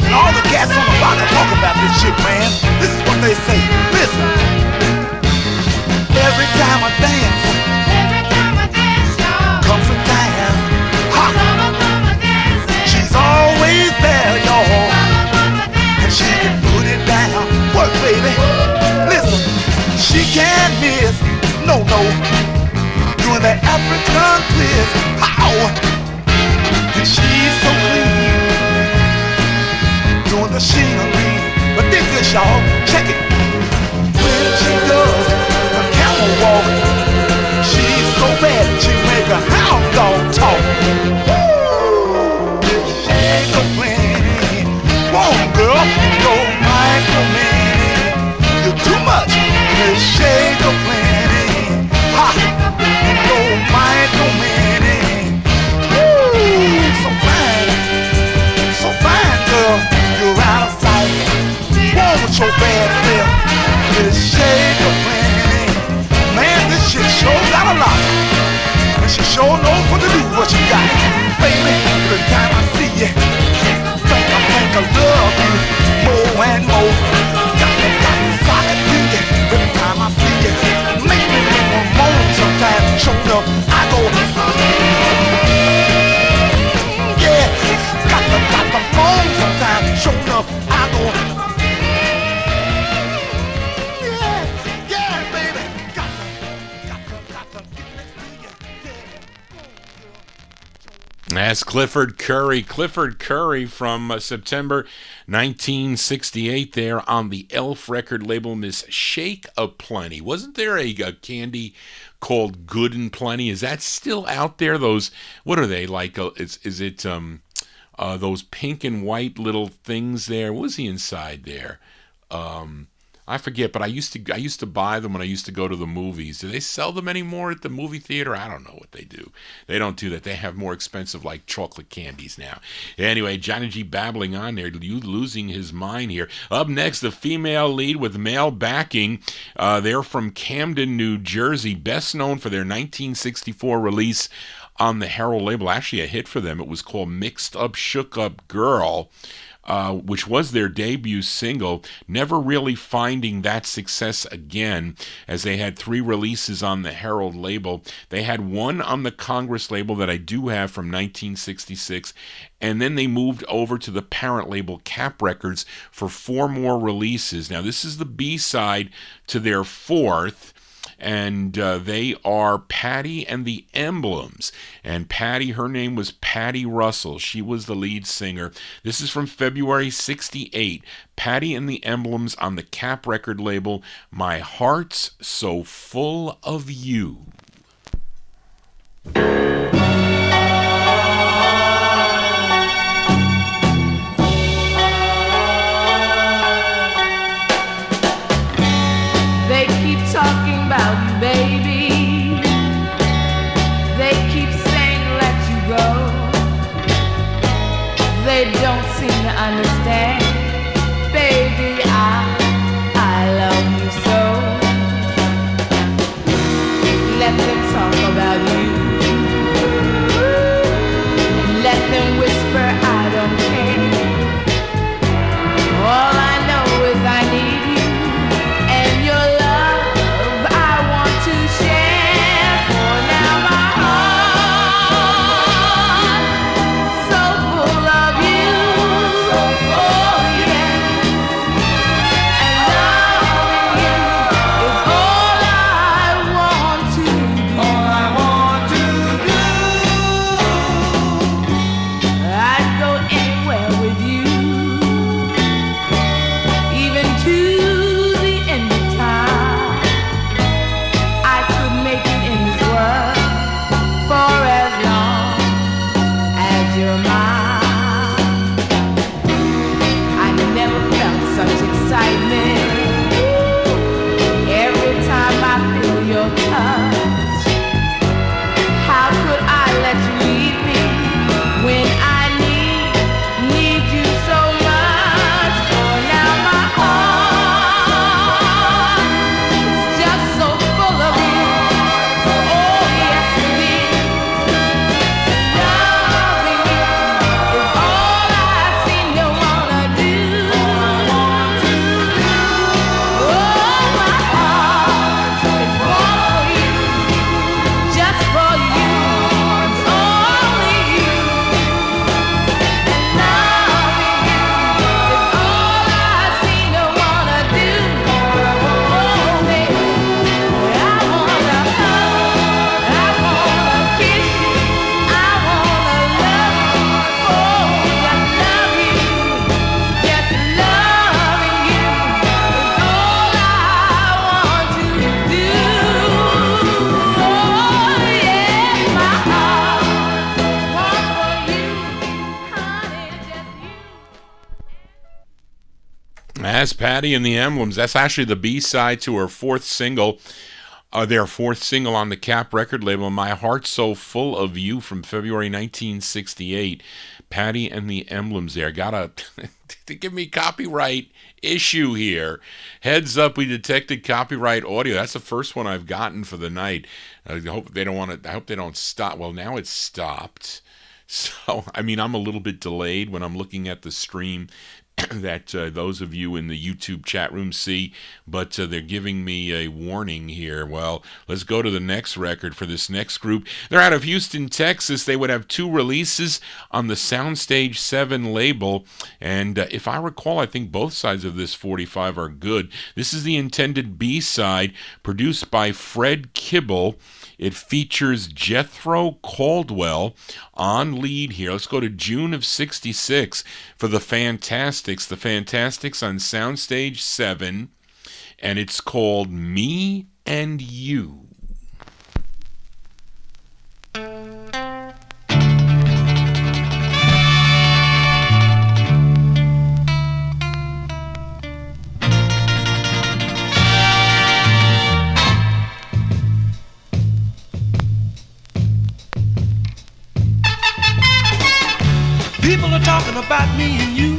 And all the cats on the block are talking about this chick, man. This is what they say. Listen. Every time I dance, comes a time. Ha! She's always there, y'all. And she can put it down. Work, baby. Listen. She can't miss. No. Doing the African twist. How? And she's so clean. Doing the scenery, but dig this, y'all. Check it. When she does the camel walk, she's so bad she make a hound dog talk. Woo! Shake a plenty. Whoa, girl, so bad, Phil. This shade of man. Man, this shit sure got a lot. And she sure knows what to do, what she got. Baby, every time I see you, think I love you more and more. Got me solid to you every time I see you. Make me want moan sometimes. Sure enough, I go. Yeah, got the moan sometimes. Sure enough, I go. That's Clifford Curry. Clifford Curry from September 1968 there on the Elf record label, Miss Shake a Plenty. Wasn't there a candy called Good and Plenty? Is that still out there? Those, what are they like? Is it those pink and white little things there? What was he inside there? I forget, but I used to buy them when I used to go to the movies. Do they sell them anymore at the movie theater? I don't know what they do. They don't do that. They have more expensive, like, chocolate candies now. Anyway, Johnny G babbling on there, losing his mind here. Up next, the female lead with male backing. They're from Camden, New Jersey, best known for their 1964 release on the Herald label. Actually, a hit for them. It was called Mixed Up, Shook Up Girl. Which was their debut single, never really finding that success again, as they had 3 releases on the Herald label. They had one on the Congress label that I do have from 1966, and then they moved over to the parent label Cap Records for 4 more releases. Now, this is the B-side to their 4th, and they are Patty and the Emblems. And Patty, her name was Patty Russell. She was the lead singer. This is from February 68. Patty and the Emblems on the Cap record label, My Heart's So Full of You. They keep talking about you, baby. They keep saying let you go. They don't seem to understand, baby, I love you so. Let them talk about you. Let them whisper I don't care. All I know is I need you. And your love I want to share. For now my heart so full of you. Oh yeah. And loving you is all I want to do. All I want to do. I'd go anywhere with you. Even to the end of time, I could make it in this world for as long as you're mine. I never felt such excitement every time I feel your touch. How could I let you leave me when I need you so much? For now my heart is just so full of you. Oh yes it is. Loving you is all I seem to wanna do. Oh my heart is for you, just for you, only you. And loving you is all I seem to wanna do. Oh baby, I wanna hug, I wanna kiss you, I wanna love you. Oh, just love you, just loving you is all I want to do. Oh yeah, my heart's one for you, honey, just you. That's Patty and the Emblems. That's actually the B-side to her 4th single. Their 4th single on the Cap record label, My Heart's So Full of You, from February 1968. Patty and the Emblems there. Gotta to give me copyright issue here. Heads up, we detected copyright audio. That's the first one I've gotten for the night. I hope they don't want to. I hope they don't stop. Well, now it's stopped. So, I mean, I'm a little bit delayed when I'm looking at the stream that those of you in the YouTube chat room see, but they're giving me a warning here. Well, let's go to the next record for this next group. They're out of Houston, Texas. They would have 2 releases on the Soundstage 7 label, and if I recall, I think both sides of this 45 are good. This is the intended B-side, produced by Fred Kibble. It features Jethro Caldwell on lead here. Let's go to June of 66 for the Fantastics. The Fantastics on Soundstage 7, and it's called Me and You. People are talking about me and you,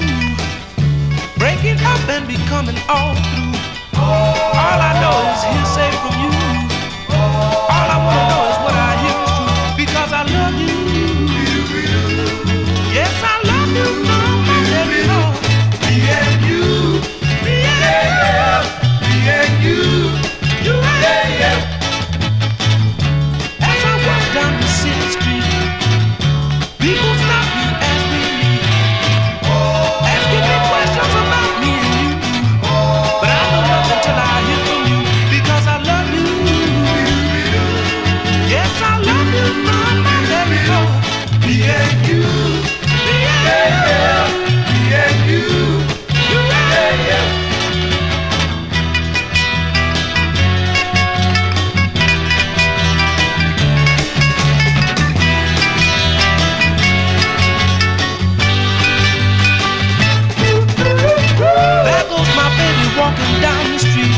breaking up and becoming all through. All I know is hearsay from you. All I want to know is what I hear is true, because I love you. Yes, I love you, mama, baby, Lord. Me and you, me and you, me and you, you and you. As I walk down the city street, people stop me. Walking down the street,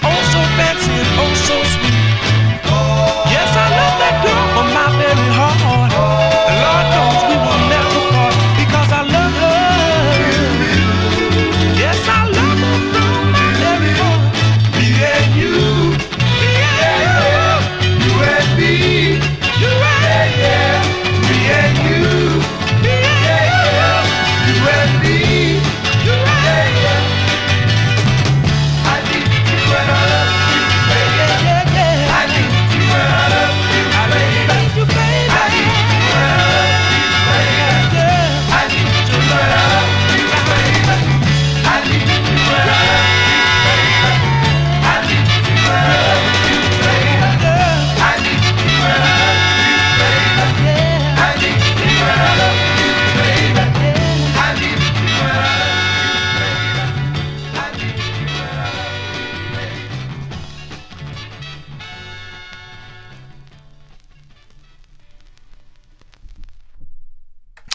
oh so fancy and oh so sweet. Yes, I love that girl from my very heart, and Lord knows we will never part, because I love her. Yes, I love her from my very heart. Me and you, me and you, you and me, you and you, me and you, me and you, you and me, you and you.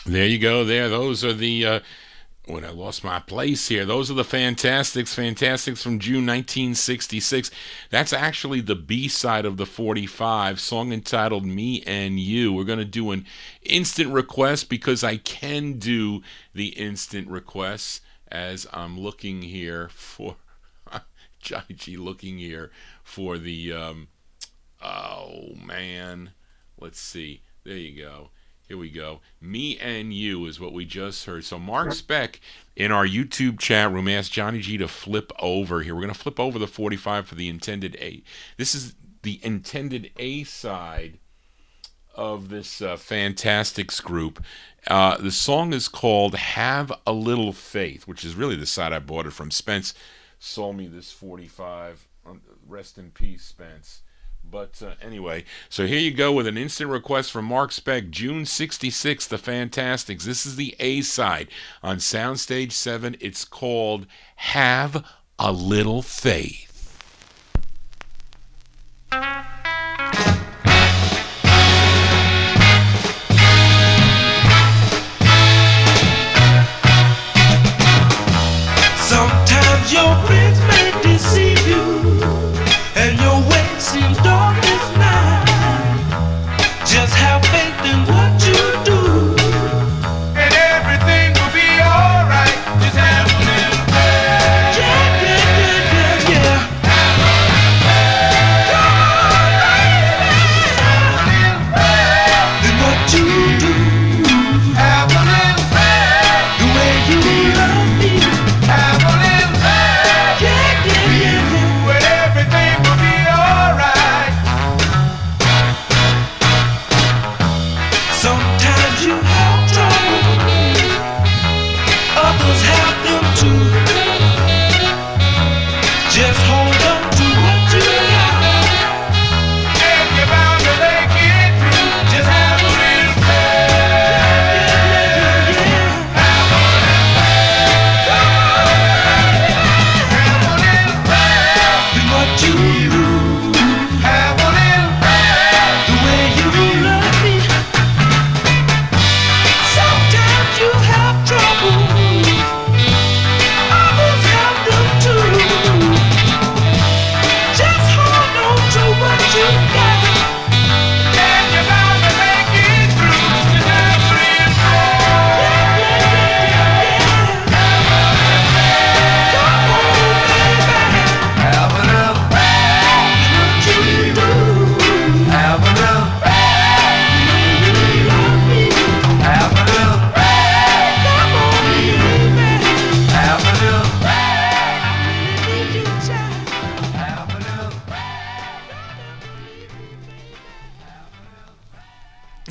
There you go there. Those are the, when I lost my place here, those are the Fantastics from June 1966. That's actually the B-side of the 45, song entitled Me and You. We're going to do an instant request because I can do the instant requests as I'm looking here for, Johnny G looking here for the, oh man, let's see. There you go. Here we go. Me and You is what we just heard. So Mark Speck in our YouTube chat room asked Johnny G to flip over here. We're going to flip over the 45 for the intended A. This is the intended A side of this Fantastics group. The song is called Have a Little Faith, which is really the side I bought it from. Spence sold me this 45. Rest in peace, Spence. But anyway, so here you go with an instant request from Mark Speck, June 66, the Fantastics. This is the A-side on Soundstage 7. It's called Have a Little Faith. Sometimes your friends may deceive you, and your way seems dark as night. Just have faith in what you do.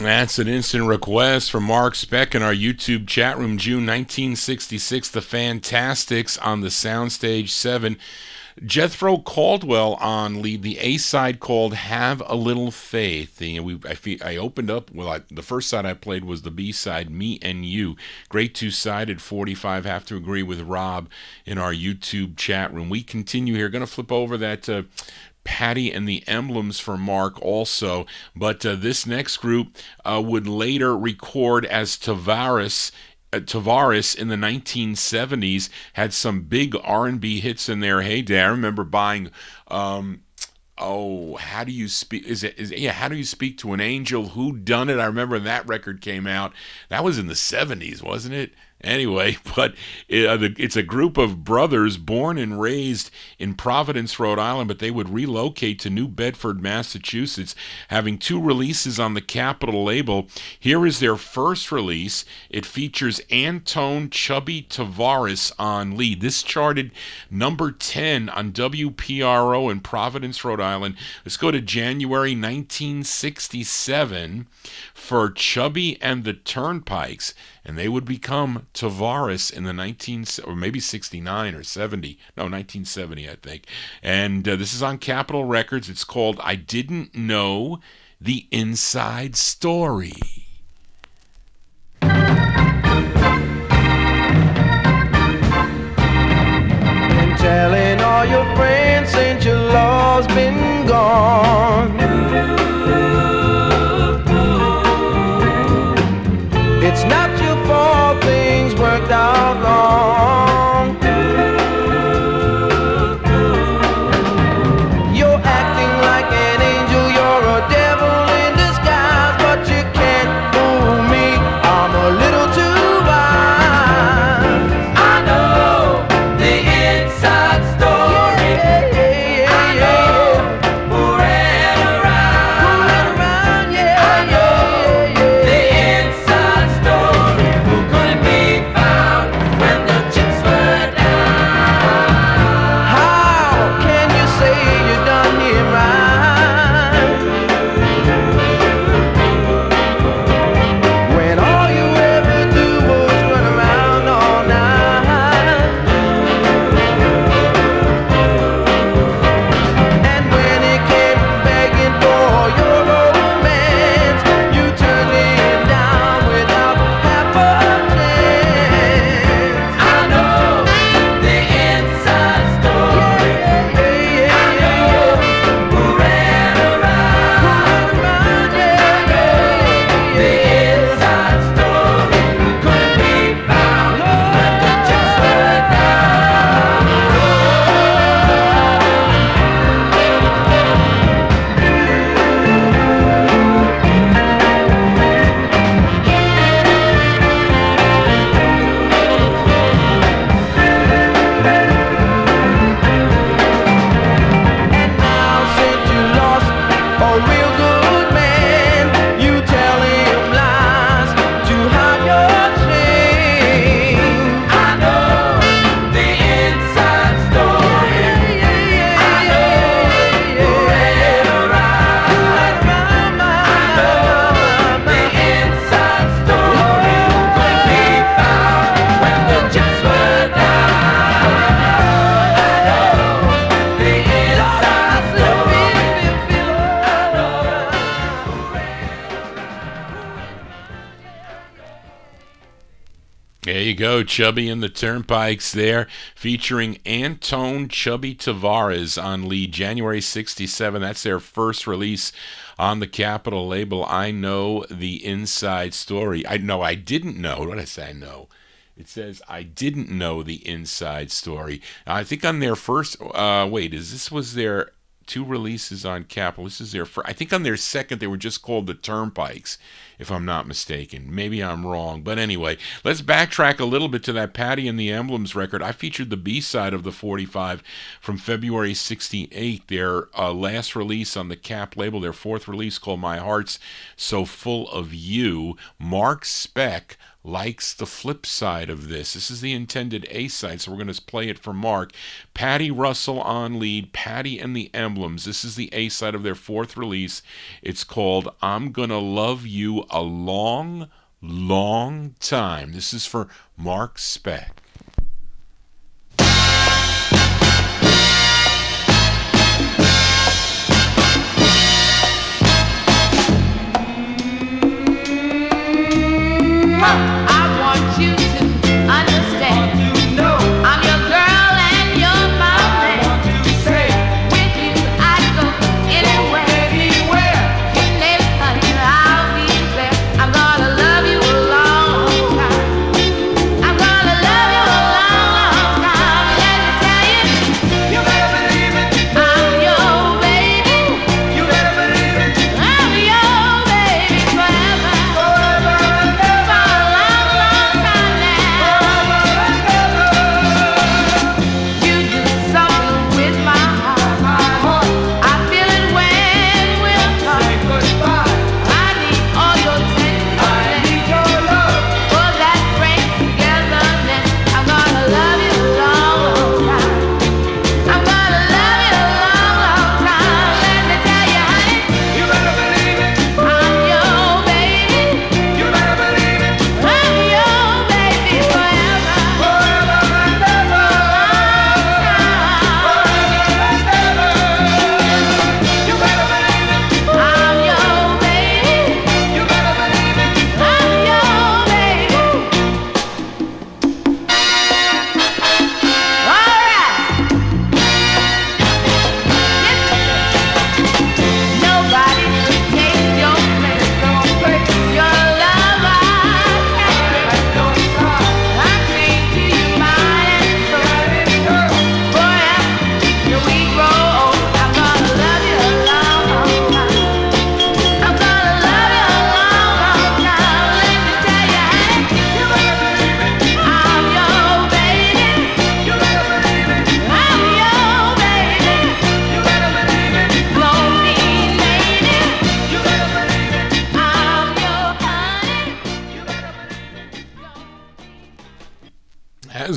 That's an instant request from Mark Speck in our YouTube chat room, June 1966, The Fantastics on the Soundstage 7. Jethro Caldwell on lead, the A-side called Have a Little Faith. I opened up, the first side I played was the B-side, Me and You. Great two-sided 45, have to agree with Rob in our YouTube chat room. We continue here. Going to flip over that Patty and the Emblems for Mark also, but this next group would later record as Tavares in the 1970s, had some big R&B hits in their heyday. I remember buying how do you speak? How do you speak to an angel? Who done it? I remember when that record came out. That was in the 70s, wasn't it? Anyway, but it's a group of brothers born and raised in Providence, Rhode Island, but they would relocate to New Bedford, Massachusetts, having 2 releases on the Capitol label. Here is their first release. It features Antone Chubby Tavares on lead. This charted number 10 on WPRO in Providence, Rhode Island. Let's go to January 1967 for Chubby and the Turnpikes, and they would become Tavares in the or maybe 69 or 70. No, 1970, I think. And this is on Capitol Records. It's called I Didn't Know the Inside Story. Been telling all your friends since your love's been gone. It's not your fault things worked out wrong. You're acting like an angel, you're a devil in disguise, but you can't fool me, I'm a little too wise. I know the inside story. I know who ran around. Yeah. I know the inside story. Who couldn't be found when the chips were down? How can you say you done it right when all you ever do was run around all night? And when it came begging for your romance, you turned it down without half a chance. I know the inside story. I know who ran around. The inside story couldn't be found when the chips were down. And now since you lost a real good man, you tell him lies to hide your shame. I know the inside story. I know who ran around. I know the inside story. Couldn't be found when the chips were down. I know the inside story. There you go, Chubby and the Turnpikes there, featuring Antone Chubby Tavares on lead, January 67. That's their first release on the Capitol label. I know the inside story. I didn't know. What did I say? I know. It says, I didn't know the inside story. I think on their first, was their 2 releases on Capitol. This is their first. I think on their second, they were just called the Turnpikes, if I'm not mistaken. Maybe I'm wrong. But anyway, let's backtrack a little bit to that Patty and the Emblems record. I featured the B-side of the 45 from February 68, their last release on the Cap label, their 4th release called My Heart's So Full of You. Mark Speck likes the flip side of this. This is the intended A-side, so we're going to play it for Mark. Patty Russell on lead, Patty and the Emblems. This is the A-side of their fourth release. It's called I'm Gonna Love You a Long, Long Time. This is for Mark Speck. I want you to understand. I'm your girl and you're my man. With you I go anywhere. You name it, honey, I'll be there. I'm gonna love you a long time. I'm gonna love you a long, long time. Let me tell you, you better believe it. I'm your baby. You better believe it. I'm your baby forever.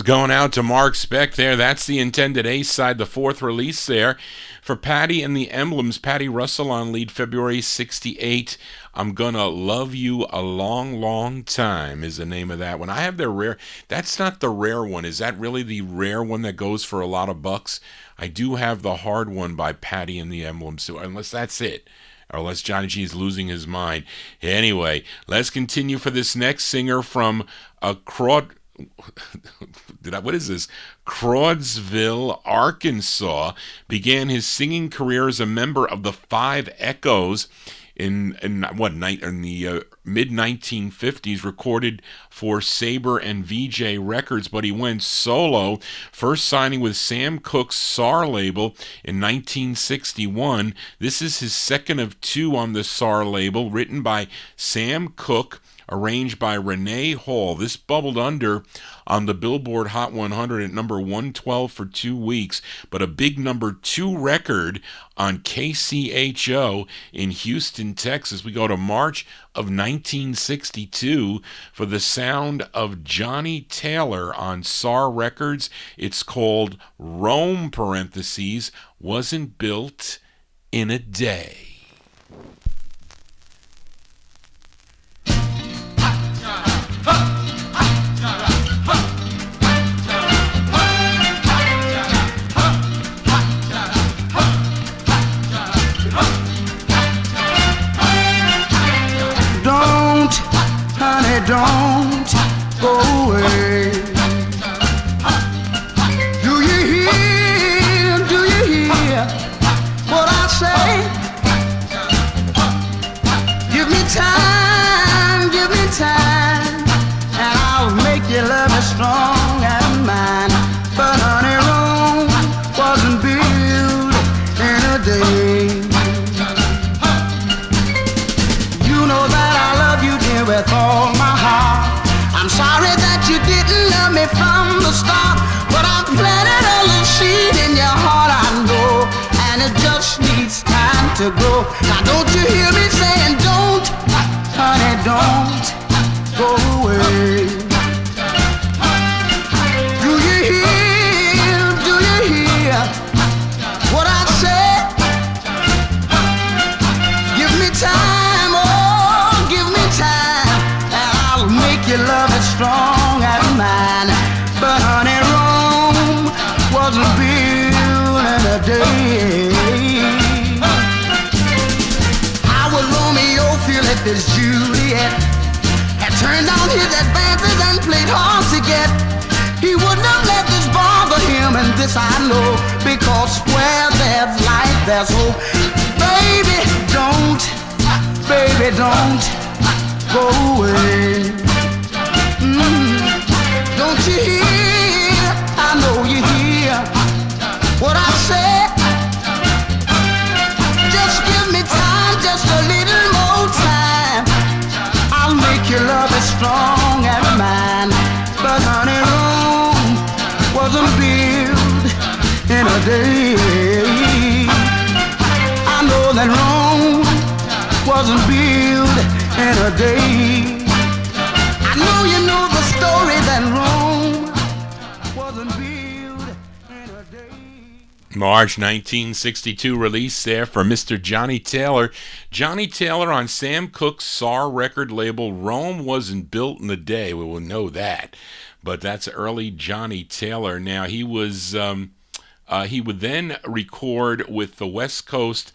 Going out to Mark Speck there. That's the intended A-side, the fourth release there. For Patty and the Emblems, Patty Russell on lead, February 68. I'm Gonna Love You a Long, Long Time is the name of that one. I have their rare. That's not the rare one. Is that really the rare one that goes for a lot of bucks? I do have the hard one by Patty and the Emblems, so unless that's it. Or unless Johnny G is losing his mind. Anyway, let's continue for this next singer from what is this? Crawdsville, Arkansas. Began his singing career as a member of the Five Echoes in the mid-1950s, recorded for Sabre and VJ Records, but he went solo, first signing with Sam Cooke's SAR label in 1961. This is his second of two on the SAR label, written by Sam Cooke, arranged by Renee Hall. This bubbled under on the Billboard Hot 100 at number 112 for 2 weeks, but a big number 2 record on KCHO in Houston, Texas. We go to March of 1962 for the sound of Johnny Taylor on SAR Records. It's called Rome, parentheses, Wasn't Built in a Day. Don't go away. Do you hear what I say? Give me time, and I'll make you love me strong and mine. But honey, Rome wasn't built in a day. You know that I love you, dear, with all my heart. I'm sorry that you didn't love me from the start, but I planted a little seed in your heart, I know, and it just needs time to grow. Now don't you hear me saying don't, honey, don't go away. wasn't built in a day. How would Romeo feel if his Juliet had turned down his advances and played hard to get? He wouldn't have let this bother him, and this I know, because where there's life, there's hope. Baby, don't go away. Don't you hear? I know you hear what I say. Just give me time, just a little more time. I'll make your love as strong as mine. But honey, Rome wasn't built in a day. I know that Rome wasn't built in a day. I know you know the story that Rome wasn't built in a day. March 1962 release there for Mr. Johnny Taylor. Johnny Taylor on Sam Cooke's SAR record label. Rome wasn't built in a day. We will know that. But that's early Johnny Taylor. Now, he was he would then record with the West Coast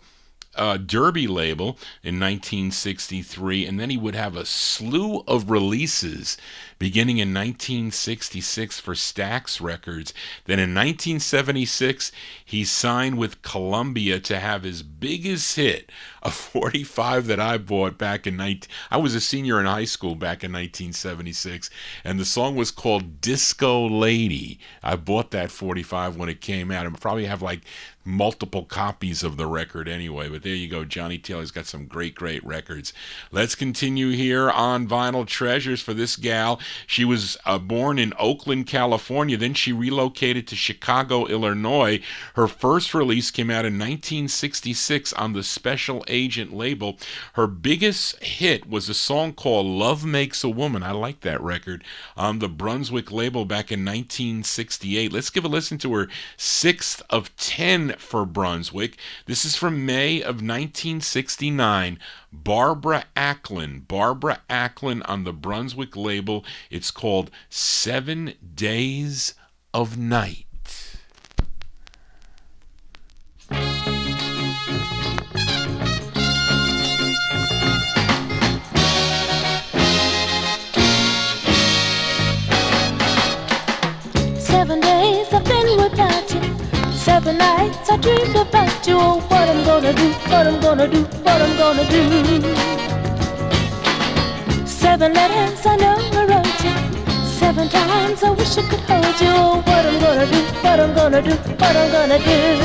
Derby label in 1963, and then he would have a slew of releases beginning in 1966 for Stax Records. Then in 1976, he signed with Columbia to have his biggest hit, a 45 that I bought back in I was a senior in high school back in 1976, and the song was called Disco Lady. I bought that 45 when it came out, and probably have like multiple copies of the record anyway. But there you go. Johnny Taylor's got some great records. Let's continue here on Vinyl Treasures for this gal. She was born in Oakland, California. Then she relocated to Chicago, Illinois. Her first release came out in 1966 on the Special Agent label. Her biggest hit was a song called Love Makes a Woman. I like that record. On the Brunswick label back in 1968. Let's give a listen to her 6th of 10 for Brunswick. This is from May of 1969. Barbara Acklin on the Brunswick label. It's called 7 Days of Night. I've been without you. 7 nights I dreamed about you. Oh, what I'm gonna do, what I'm gonna do, what I'm gonna do. 7 letters I know I wrote you. 7 times I wish I could hold you. Oh, what I'm gonna do, what I'm gonna do, what I'm gonna do.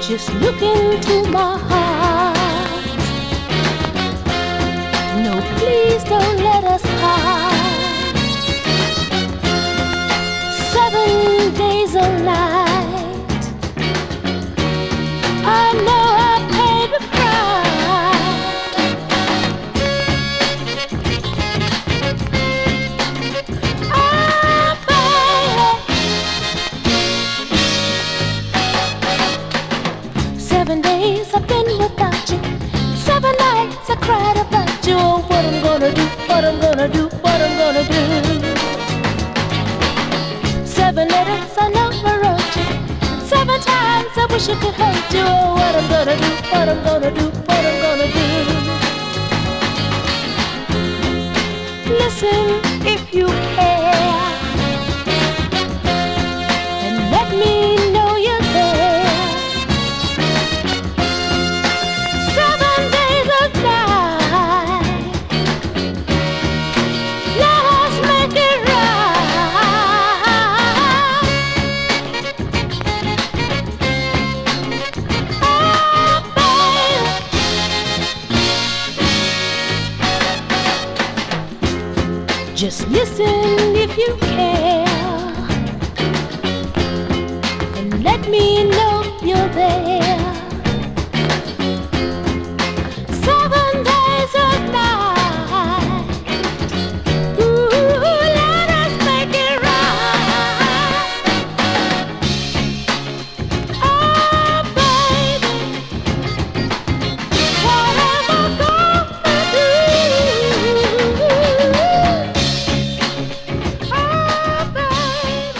Just look into my heart. No, please don't let us part. 7 days a night. I know I paid the price. Ah, baby. 7 days I've been without you. 7 nights I cried about you. Oh, what I'm gonna do, what I'm gonna do, what I'm gonna do. 7 letters I never wrote you. 7 times I wish I could hold you. Oh, what I'm gonna do, what I'm gonna do, what I'm gonna do. Listen if you care, and let me know you're there. 7 days of night. Let us make it just listen if you care, and let me know you're there. 7 days of night. Ooh, let us make it right. Oh, baby, what am I gonna do? Oh, baby.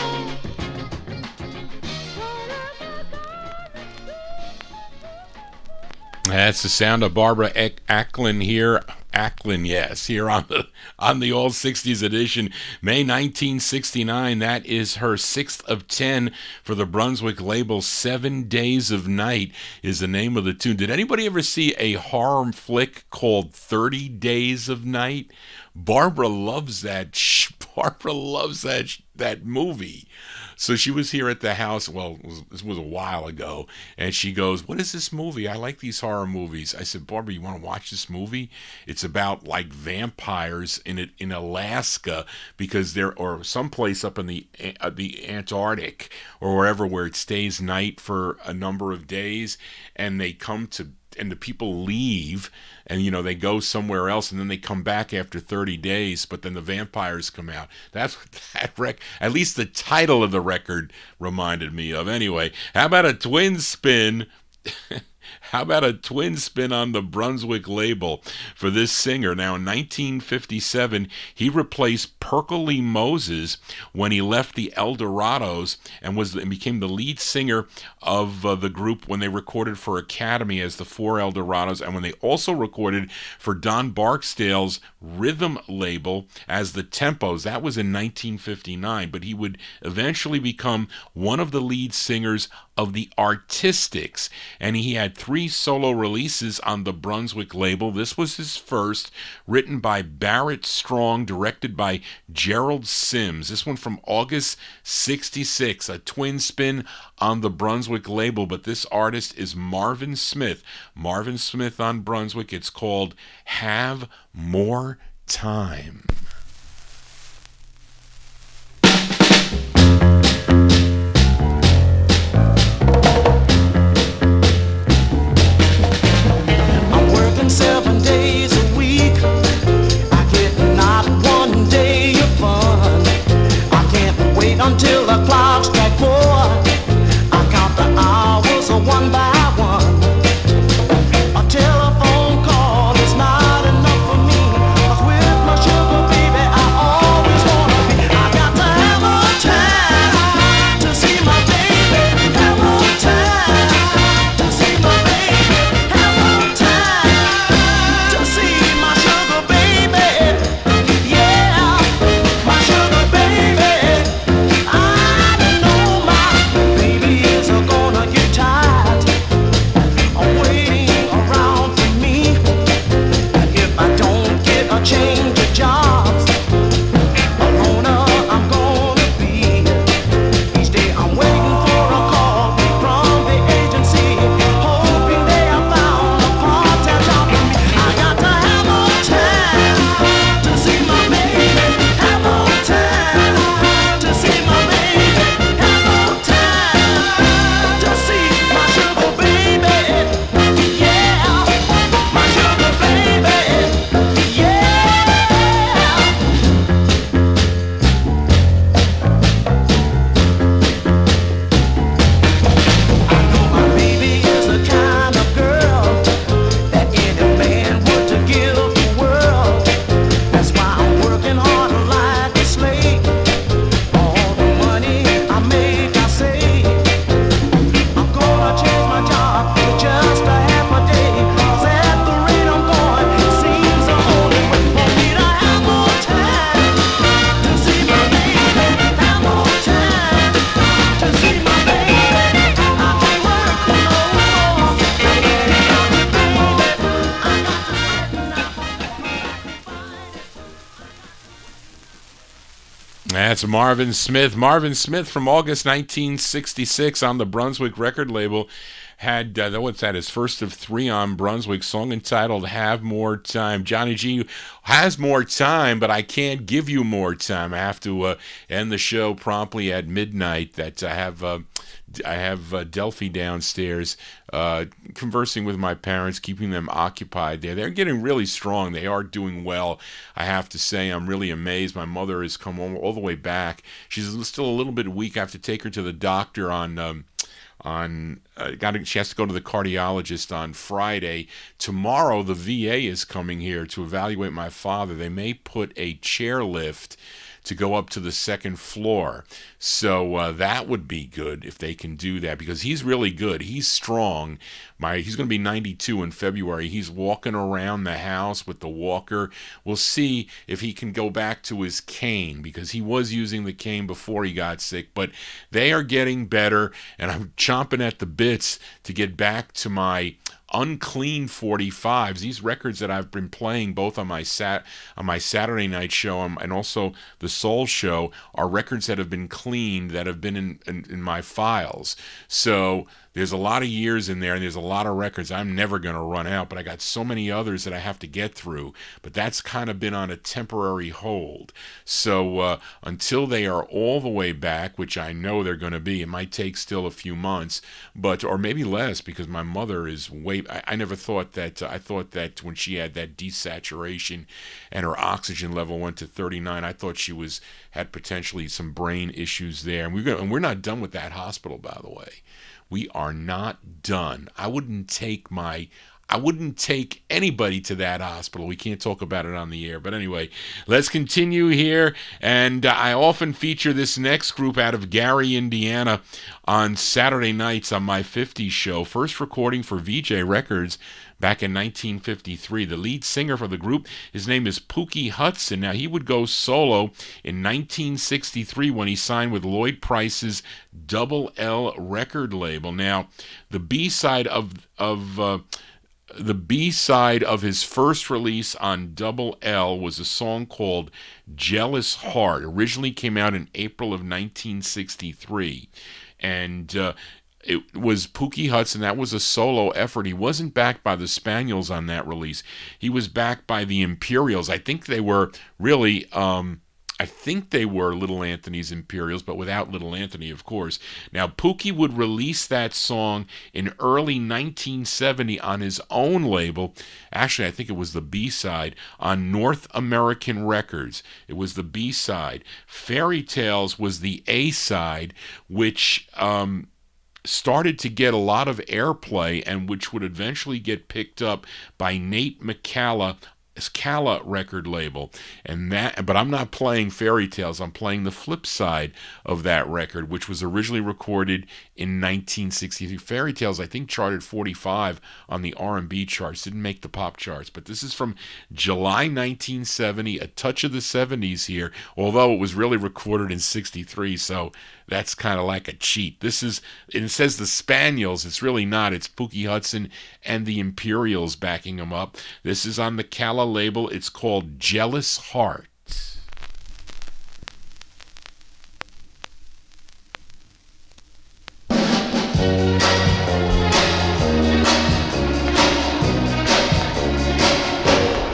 That's the sound of Barbara Acklin here. Acklin, yes, here on the All 60s edition, May 1969. That is her 6th of 10 for the Brunswick label. 7 Days of Night is the name of the tune. Did anybody ever see a horror flick called 30 Days of Night? Barbara loves that. Barbara loves that movie. So she was here at the house, this was a while ago, and she goes, "What is this movie? I like these horror movies." I said, "Barbara, you want to watch this movie? It's about like vampires in Alaska, because or someplace up in the Antarctic or wherever, where it stays night for a number of days, and the people leave, and they go somewhere else, and then they come back after 30 days, but then the vampires come out." That's what at least the title of the record reminded me of. Anyway, how about a twin spin? How about a twin spin on the Brunswick label for this singer? Now, in 1957, he replaced Perkele Moses when he left the Eldorados and became the lead singer of the group when they recorded for Academy as the Four Eldorados, and when they also recorded for Don Barksdale's rhythm label as the Tempos. That was in 1959, but he would eventually become one of the lead singers of the Artistics, and he had 3 solo releases on the Brunswick label. This was his first, written by Barrett Strong, directed by Gerald Sims. This one from August 66, a twin spin on the Brunswick label, but this artist is Marvin Smith. Marvin Smith on Brunswick. It's called Have More Time. Until the clock strike 4, I count the hours one by one. A telephone call is not enough for me, 'cause with my sugar baby I always wanna be. I got to have more time to see my baby, have more time to see my baby, have more time to see my sugar baby. Yeah, my sugar baby. Change of jobs, a loner I'm gonna be. Each day I'm waiting for a call from the agency, hoping they have found a part-time job for me. I got to have more time to see my baby, have more time to see my baby, have more time to see my sugar baby. Yeah, my sugar baby. That's Marvin Smith. Marvin Smith from August 1966 on the Brunswick record label had, his first of 3 on Brunswick, song entitled Have More Time. Johnny G has more time, but I can't give you more time. I have to end the show promptly at midnight. That I have Delphi downstairs conversing with my parents, keeping them occupied there. They're getting really strong. They are doing well. I have to say, I'm really amazed. My mother has come all the way back. She's still a little bit weak. I have to take her to the doctor she has to go to the cardiologist on Friday. Tomorrow, the VA is coming here to evaluate my father. They may put a chairlift to go up to the second floor. So that would be good if they can do that, because he's really good. He's strong. He's going to be 92 in February. He's walking around the house with the walker. We'll see if he can go back to his cane, because he was using the cane before he got sick. But they are getting better, and I'm chomping at the bits to get back to my unclean 45's. These records that I've been playing both on my Saturday night show and also the Soul show are records that have been cleaned, that have been in my files. So there's a lot of years in there, and there's a lot of records I'm never going to run out, but I got so many others that I have to get through. But that's kind of been on a temporary hold. So until they are all the way back, which I know they're going to be, it might take still a few months, or maybe less, because my mother is I never thought that. I thought that when she had that desaturation and her oxygen level went to 39, I thought she had potentially some brain issues there. And we're not done with that hospital, by the way. We are not done. I wouldn't take anybody to that hospital. We can't talk about it on the air. But anyway, let's continue here. And I often feature this next group out of Gary, Indiana on Saturday nights on my 50s show. First recording for VJ Records back in 1953. The lead singer for the group, his name is Pookie Hudson. Now, he would go solo in 1963 when he signed with Lloyd Price's Double L record label. Now, the B-side of his first release on Double L was a song called Jealous Heart. Originally came out in April of 1963. And it was Pookie Hudson. That was a solo effort. He wasn't backed by the Spaniels on that release. He was backed by the Imperials. I think they were really... I think they were Little Anthony's Imperials, but without Little Anthony, of course. Now, Pookie would release that song in early 1970 on his own label. Actually, I think it was the B-side on North American Records. It was the B-side. Fairy Tales was the A-side, which started to get a lot of airplay and which would eventually get picked up by Nate McCalla record label, but I'm not playing Fairy Tales. I'm playing the flip side of that record, which was originally recorded in 1963. Fairy Tales, I think, charted 45 on the R&B charts. Didn't make the pop charts, but this is from July 1970. A touch of the 70s here, although it was really recorded in 63. So that's kind of like a cheat. It says the Spaniels. It's really not. It's Pookie Hudson and the Imperials backing him up. This is on the Calla label. It's called Jealous Heart.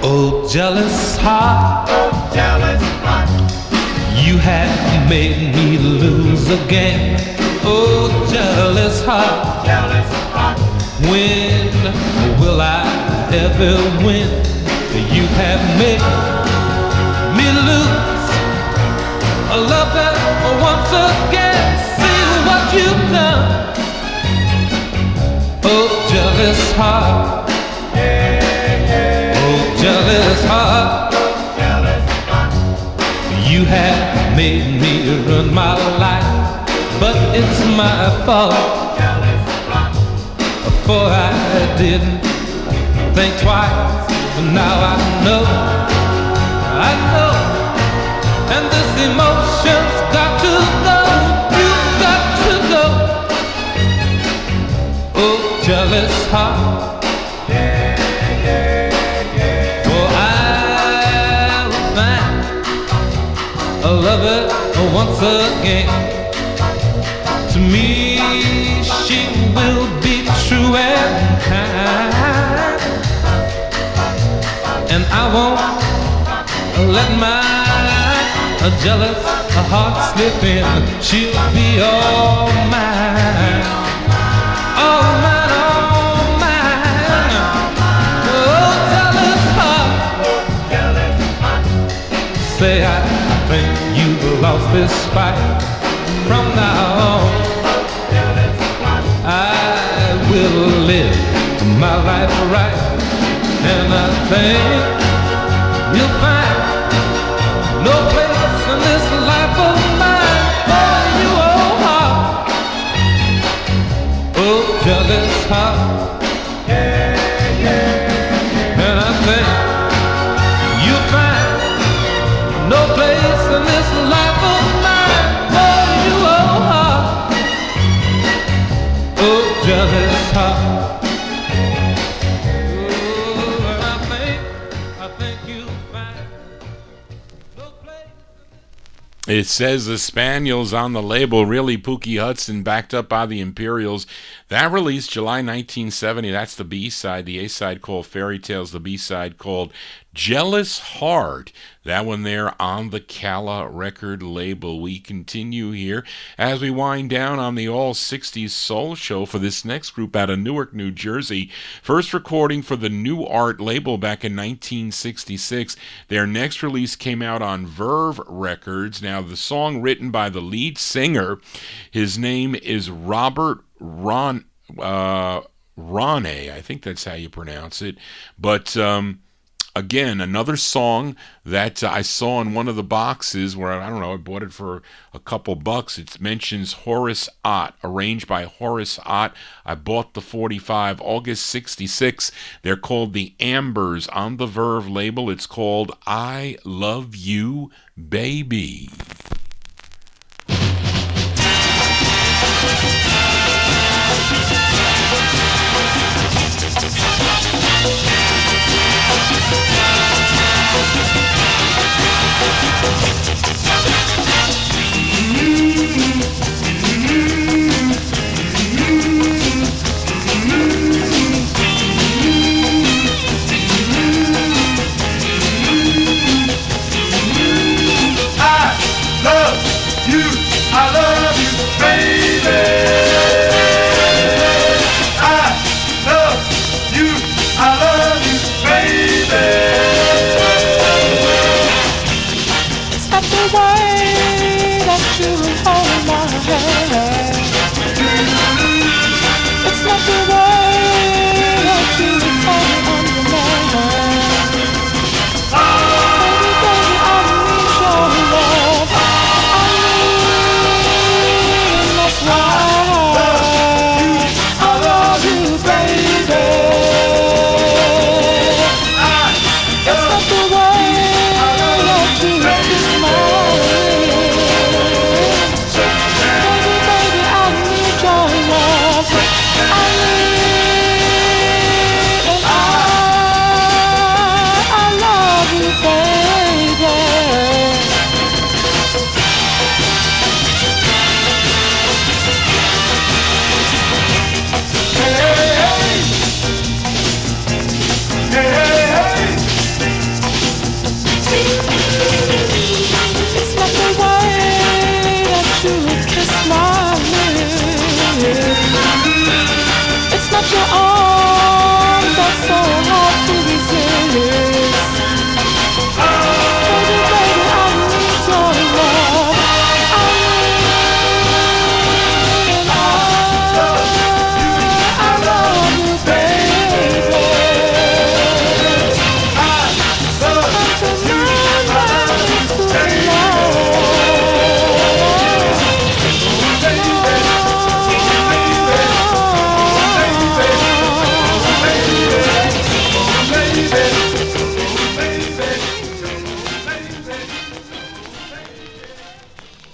Oh, jealous heart, Oh, jealous heart, you have made me lose again. Oh, jealous heart, jealous heart, when will I ever win? You have made me lose a love that once again. See what you've done. Oh, jealous heart, oh, jealous heart, you have made me run my life, but it's my fault. For I didn't think twice. But now I know, and this emotion's got to go, you've got to go. Oh, jealous heart, for I will find a lover once again. To me, she will be true and kind, and I won't let my jealous heart slip in. She'll be all mine, all mine, all mine. Oh, jealous heart, say I think you've lost this fight. From now on, I will live my life right. And I think you'll find no place in this It says the Spaniels on the label, really Pookie Hudson, backed up by the Imperials. That released July 1970. That's the B-side. The A-side called Fairy Tales. The B-side called Jealous Heart. That one there on the Calla record label. We continue here as we wind down on the All 60s Soul Show for this next group out of Newark, New Jersey. First recording for the New Art label back in 1966. Their next release came out on Verve Records. Now, the song written by the lead singer, his name is Robert Ronay, I think that's how you pronounce it. But again, another song that I saw in one of the boxes where, I don't know, I bought it for a couple bucks. It mentions Horace Ott, arranged by Horace Ott. I bought the 45, August 66. They're called the Embers on the Verve label. It's called I Love You, Baby. I love you, baby. I love you, baby. It's not the way that you hold my hand. It's not the way that you tell me I'm your man. Baby, baby, I need your love. That's why I love you, baby. It's not the way that you kiss my lips. Baby, baby, I need your love. I need, and I love you, baby. It's not the way that you kiss my lips. It's not your arms that's so hard to resist. Baby, baby, I need your love. I love you, baby. Sometimes your mind is too low.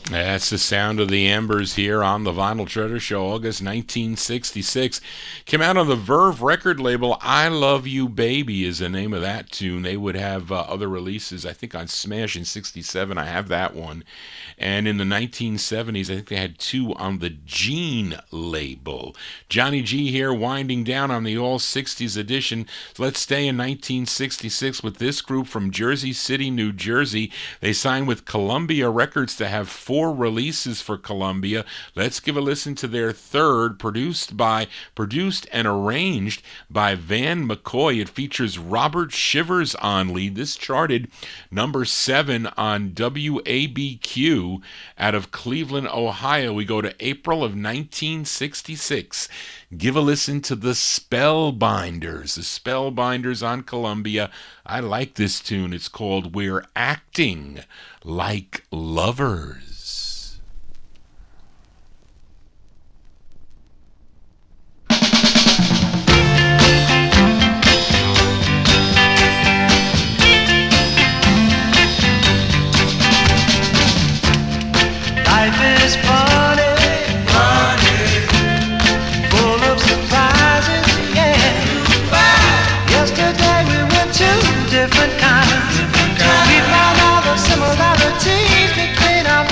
That's the sound of the Embers here on the Vinyltreasure Show, August 1966. Came out on the Verve record label. I Love You, Baby is the name of that tune. They would have other releases, I think on Smash in 67. I have that one. And in the 1970s, I think they had two on the Gene label. Johnny G here, winding down on the All 60s edition. So let's stay in 1966 with this group from Jersey City, New Jersey. They signed with Columbia Records to have 4 releases for Columbia. Let's give a listen to their third, produced and arranged by Van McCoy. It features Robert Shivers on lead. This charted number 7 on WABQ out of Cleveland, Ohio. We go to April of 1966. Give a listen to the Spellbinders. The Spellbinders on Columbia. I like this tune. It's called We're Acting Like Lovers. Life is funny, full of surprises, yeah. Yesterday we went to different kinds. We found out the similarities between our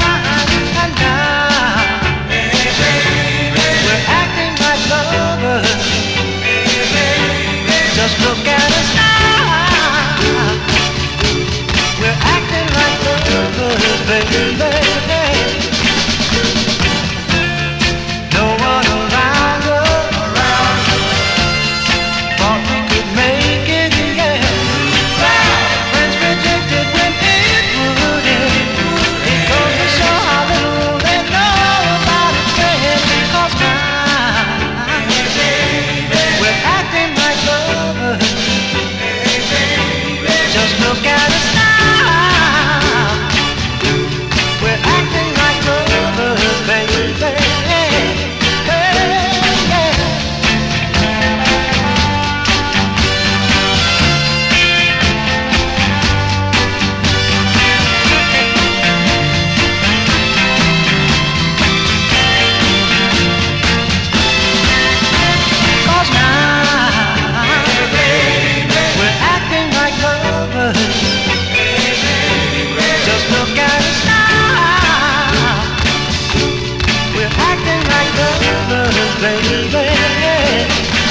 baby.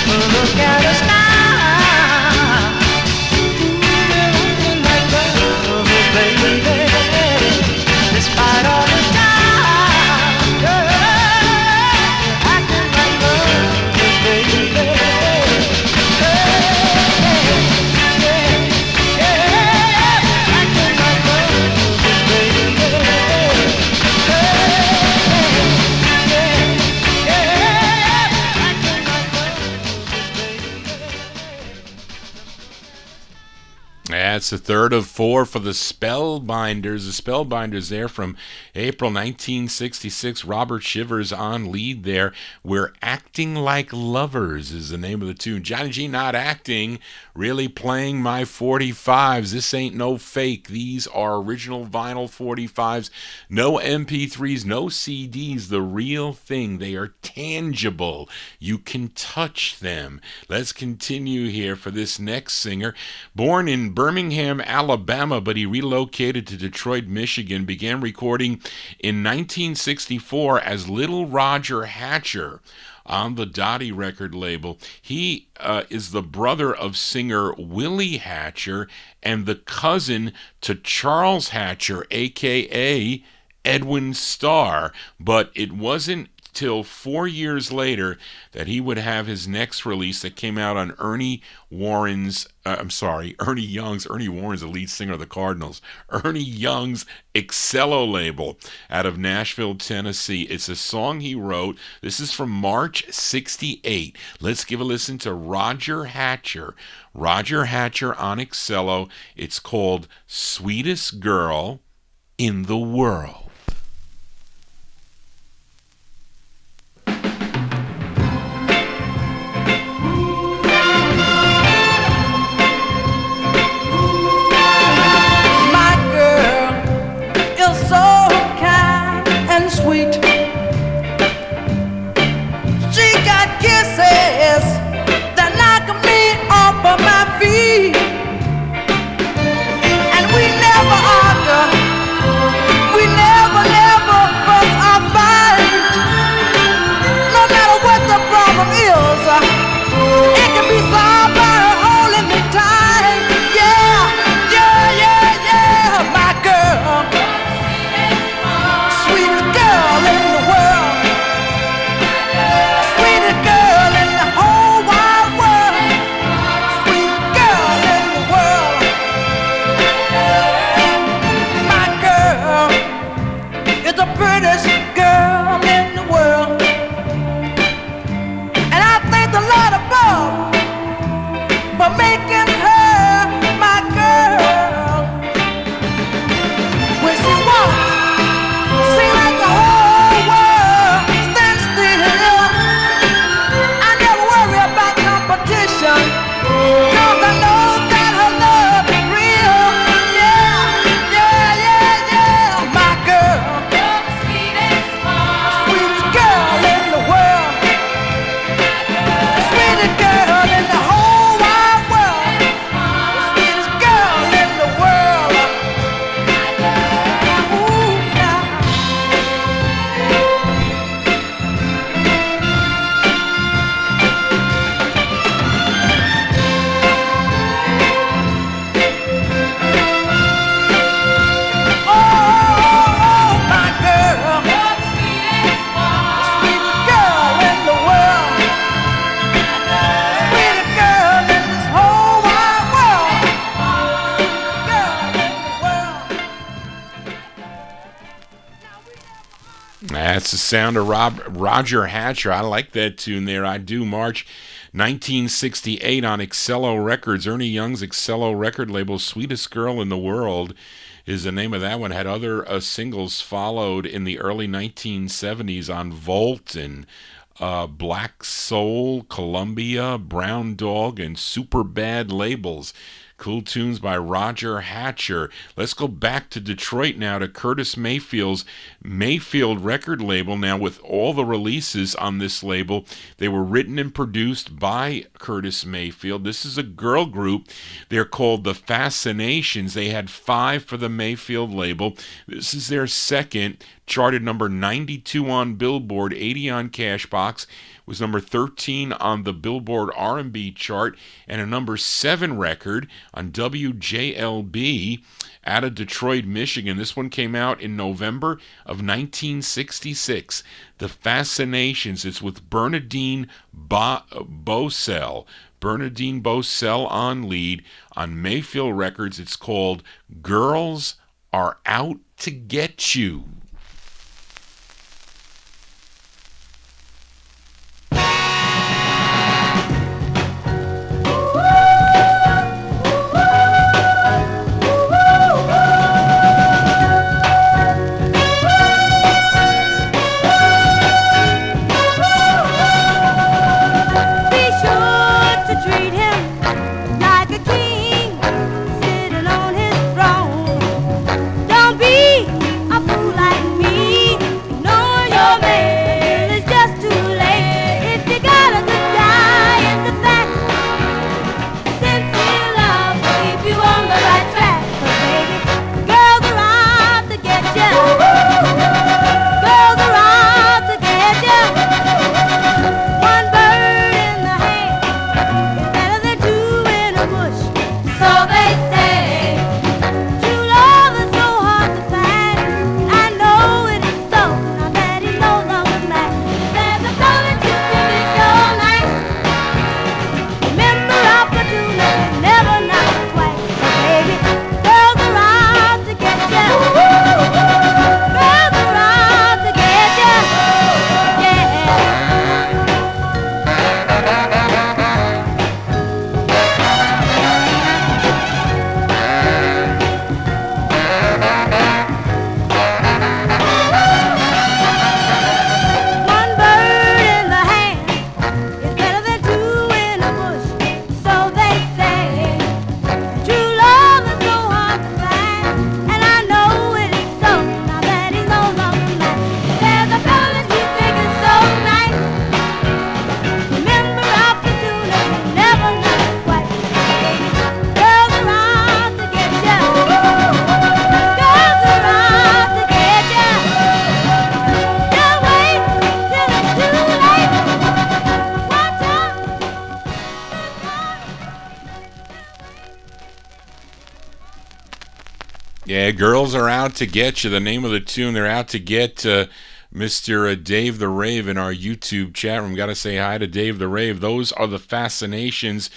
Look at us now. Ooh, like love, baby. Despite all the time, girl, acting like love, baby. That's the third of four for the Spellbinders. The Spellbinders there from April 1966. Robert Shivers on lead there. We're Acting Like Lovers is the name of the tune. Johnny G not acting, really playing my 45's. This ain't no fake. These are original vinyl 45's. No MP3s, no CDs. The real thing. They are tangible. You can touch them. Let's continue here for this next singer. Born in Birmingham, Alabama, but he relocated to Detroit, Michigan, began recording in 1964 as Little Roger Hatcher on the Dottie record label. He is the brother of singer Willie Hatcher and the cousin to Charles Hatcher, a.k.a. Edwin Starr, but it wasn't till 4 years later that he would have his next release that came out on Ernie Young's, the lead singer of the Cardinals, Ernie Young's Excello label out of Nashville, Tennessee. It's a song he wrote. This is from March 68. Let's give a listen to Roger Hatcher. Roger Hatcher on Excello. It's called Sweetest Girl in the World. Sweet. She got kisses that knock me off of my feet, and we never argue, we never fuss or fight. No matter what the problem is, it can be solved by her holding me tight. Yeah, my girl. That's the sound of Roger Hatcher. I like that tune there. I do. March 1968 on Excello Records. Ernie Young's Excello record label, Sweetest Girl in the World is the name of that one. Had other singles followed in the early 1970s on Volt and Black Soul, Columbia, Brown Dog, and Super Bad labels. Cool tunes by Roger Hatcher. Let's go back to Detroit now to Curtis Mayfield's Mayfield record label. Now, with all the releases on this label, they were written and produced by Curtis Mayfield. This is a girl group. They're called the Fascinations. They had 5 for the Mayfield label. This is their second. charted number 92 on Billboard, 80 on Cashbox, was number 13 on the Billboard R&B chart, and a number 7 record on WJLB out of Detroit, Michigan. This one came out in November of 1966. The Fascinations. It's with Bernadine Bosell. Bernadine Bosell on lead on Mayfield Records. It's called Girls Are Out to Get You. Yeah, Girls Are Out to Get You, the name of the tune. They're out to get Mr. Dave the Rave in our YouTube chat room. Got to say hi to Dave the Rave. Those are the Fascinations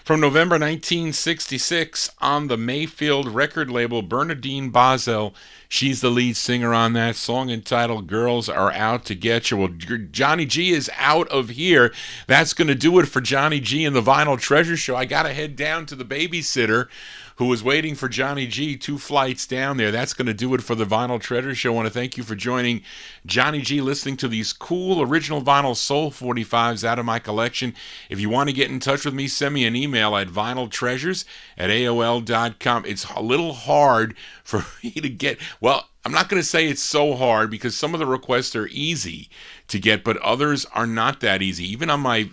from November 1966 on the Mayfield record label. Bernadine Bosell, she's the lead singer on that song entitled Girls Are Out to Get You. Well, Johnny G is out of here. That's going to do it for Johnny G and the Vinyl Treasure Show. I got to head down to the babysitter who was waiting for Johnny G 2 flights down there. That's going to do it for the Vinyl Treasure Show. I want to thank you for joining Johnny G, listening to these cool original vinyl soul 45s out of my collection. If you want to get in touch with me, send me an email at vinyltreasures@aol.com. It's a little hard for me to get. Well, I'm not going to say it's so hard because some of the requests are easy to get, but others are not that easy. Even on my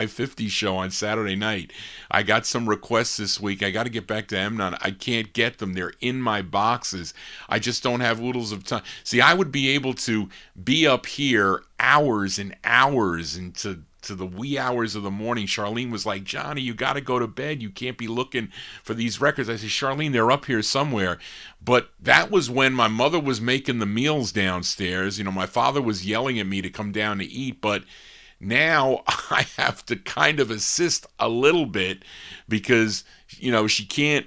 50 show on Saturday night, I got some requests this week. I got to get back to Emnon. I can't get them. They're in my boxes. I just don't have oodles of time. See, I would be able to be up here hours and hours into the wee hours of the morning. Charlene was like, Johnny, you got to go to bed. You can't be looking for these records. I said, Charlene, they're up here somewhere. But that was when my mother was making the meals downstairs. You know, my father was yelling at me to come down to eat, but now I have to kind of assist a little bit because, you know, she can't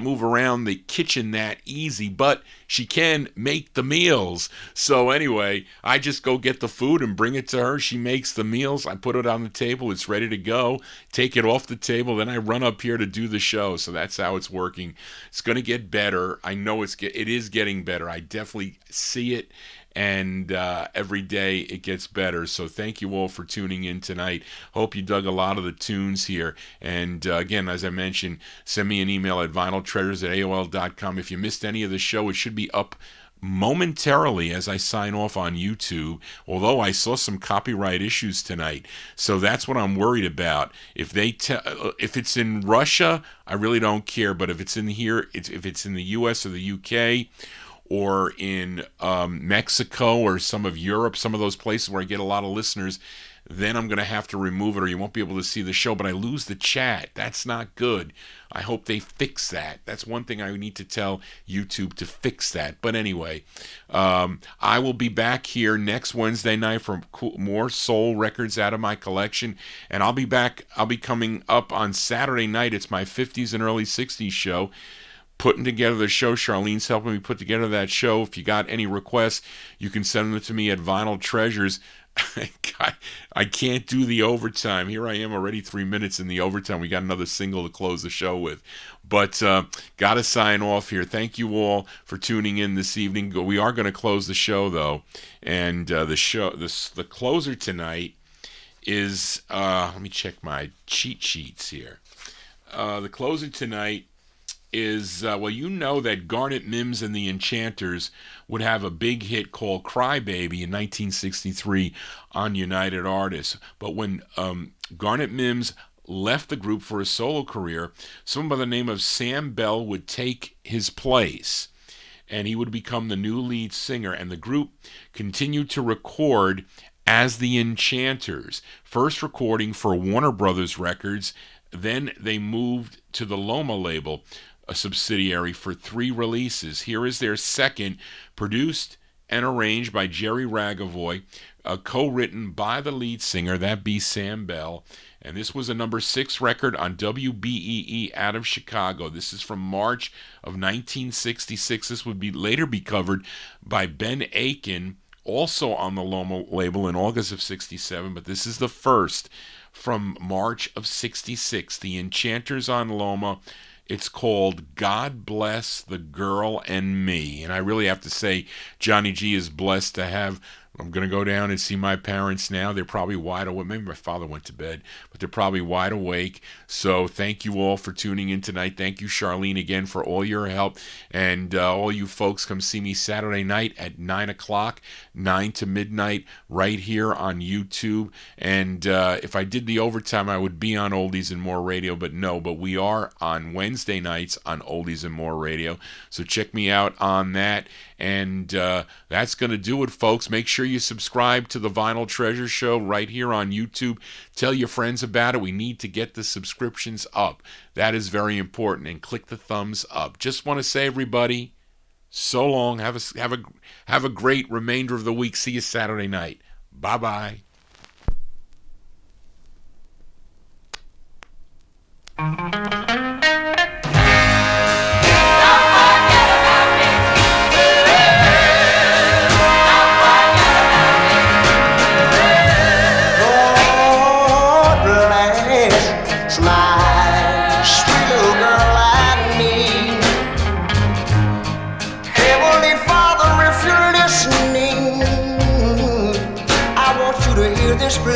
move around the kitchen that easy, but she can make the meals. So anyway, I just go get the food and bring it to her. She makes the meals. I put it on the table. It's ready to go. Take it off the table. Then I run up here to do the show. So that's how it's working. It's going to get better. I know it is getting better. I definitely see it. And every day it gets better. So thank you all for tuning in tonight. Hope you dug a lot of the tunes here. And again, as I mentioned, send me an email at vinyltreasures@aol.com. If you missed any of the show, it should be up momentarily as I sign off on YouTube, although I saw some copyright issues tonight. So that's what I'm worried about. If it's in Russia, I really don't care. But if it's in here, if it's in the US or the UK, or in Mexico or some of Europe, some of those places where I get a lot of listeners, then I'm going to have to remove it or you won't be able to see the show, but I lose the chat. That's not good. I hope they fix that. That's one thing I need to tell YouTube to fix that. But anyway, I will be back here next Wednesday night for more soul records out of my collection. And I'll be back. I'll be coming up on Saturday night. It's my 50s and early 60s show. Putting together the show. Charlene's helping me put together that show. If you got any requests, you can send them to me at Vinyltreasures. I can't do the overtime. Here I am already 3 minutes in the overtime. We got another single to close the show with. But got to sign off here. Thank you all for tuning in this evening. We are going to close the show, though. And the closer tonight is, let me check my cheat sheets here. The closer tonight is, well, you know that Garnet Mimms and the Enchanters would have a big hit called Cry Baby in 1963 on United Artists. But when Garnet Mimms left the group for a solo career, someone by the name of Sam Bell would take his place, and he would become the new lead singer, and the group continued to record as the Enchanters, first recording for Warner Brothers Records. Then they moved to the Loma label, a subsidiary, for 3 releases. Here is their second, produced and arranged by Jerry Ragavoy, co-written by the lead singer, that be Sam Bell. And this was a number 6 record on WBEE out of Chicago. This is from March of 1966. This would later be covered by Ben Aiken, also on the Loma label in August of 67. But this is the first from March of 66. The Enchanters on Loma. It's called God Bless the Girl and Me. And I really have to say, Johnny G is blessed to have. I'm going to go down and see my parents now. They're probably wide awake. Maybe my father went to bed, but they're probably wide awake. So thank you all for tuning in tonight. Thank you, Charlene, again for all your help. And all you folks, come see me Saturday night at 9 o'clock, 9 to midnight, right here on YouTube. And if I did the overtime, I would be on Oldies and More Radio, but no. But we are on Wednesday nights on Oldies and More Radio. So check me out on that. And that's going to do it, folks. Make sure you subscribe to the Vinyltreasure Show right here on YouTube. Tell your friends about it. We need to get the subscriptions up. That is very important. And click the thumbs up. Just want to say, everybody, so long. Have a great remainder of the week. See you Saturday night. Bye-bye.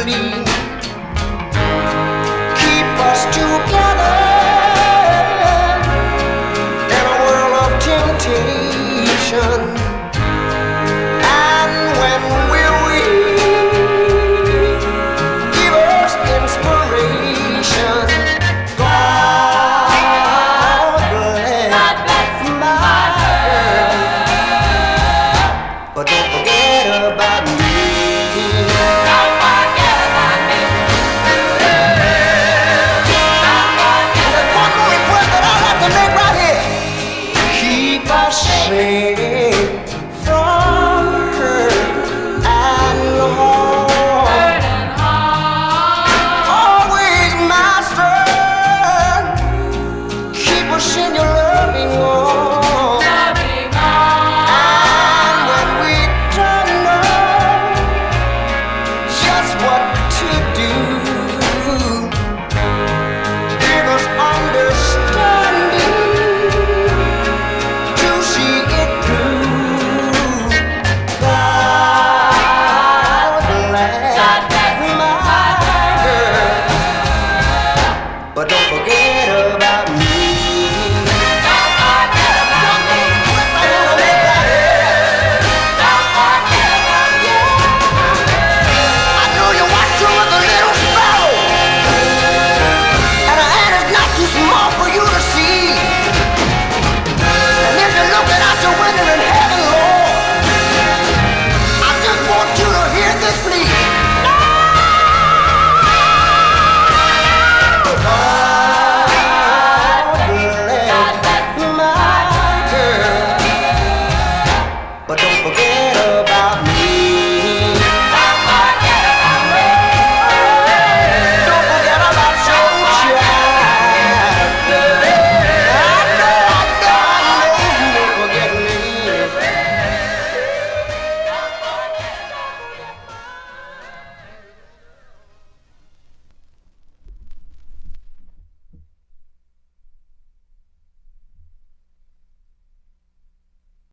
Please.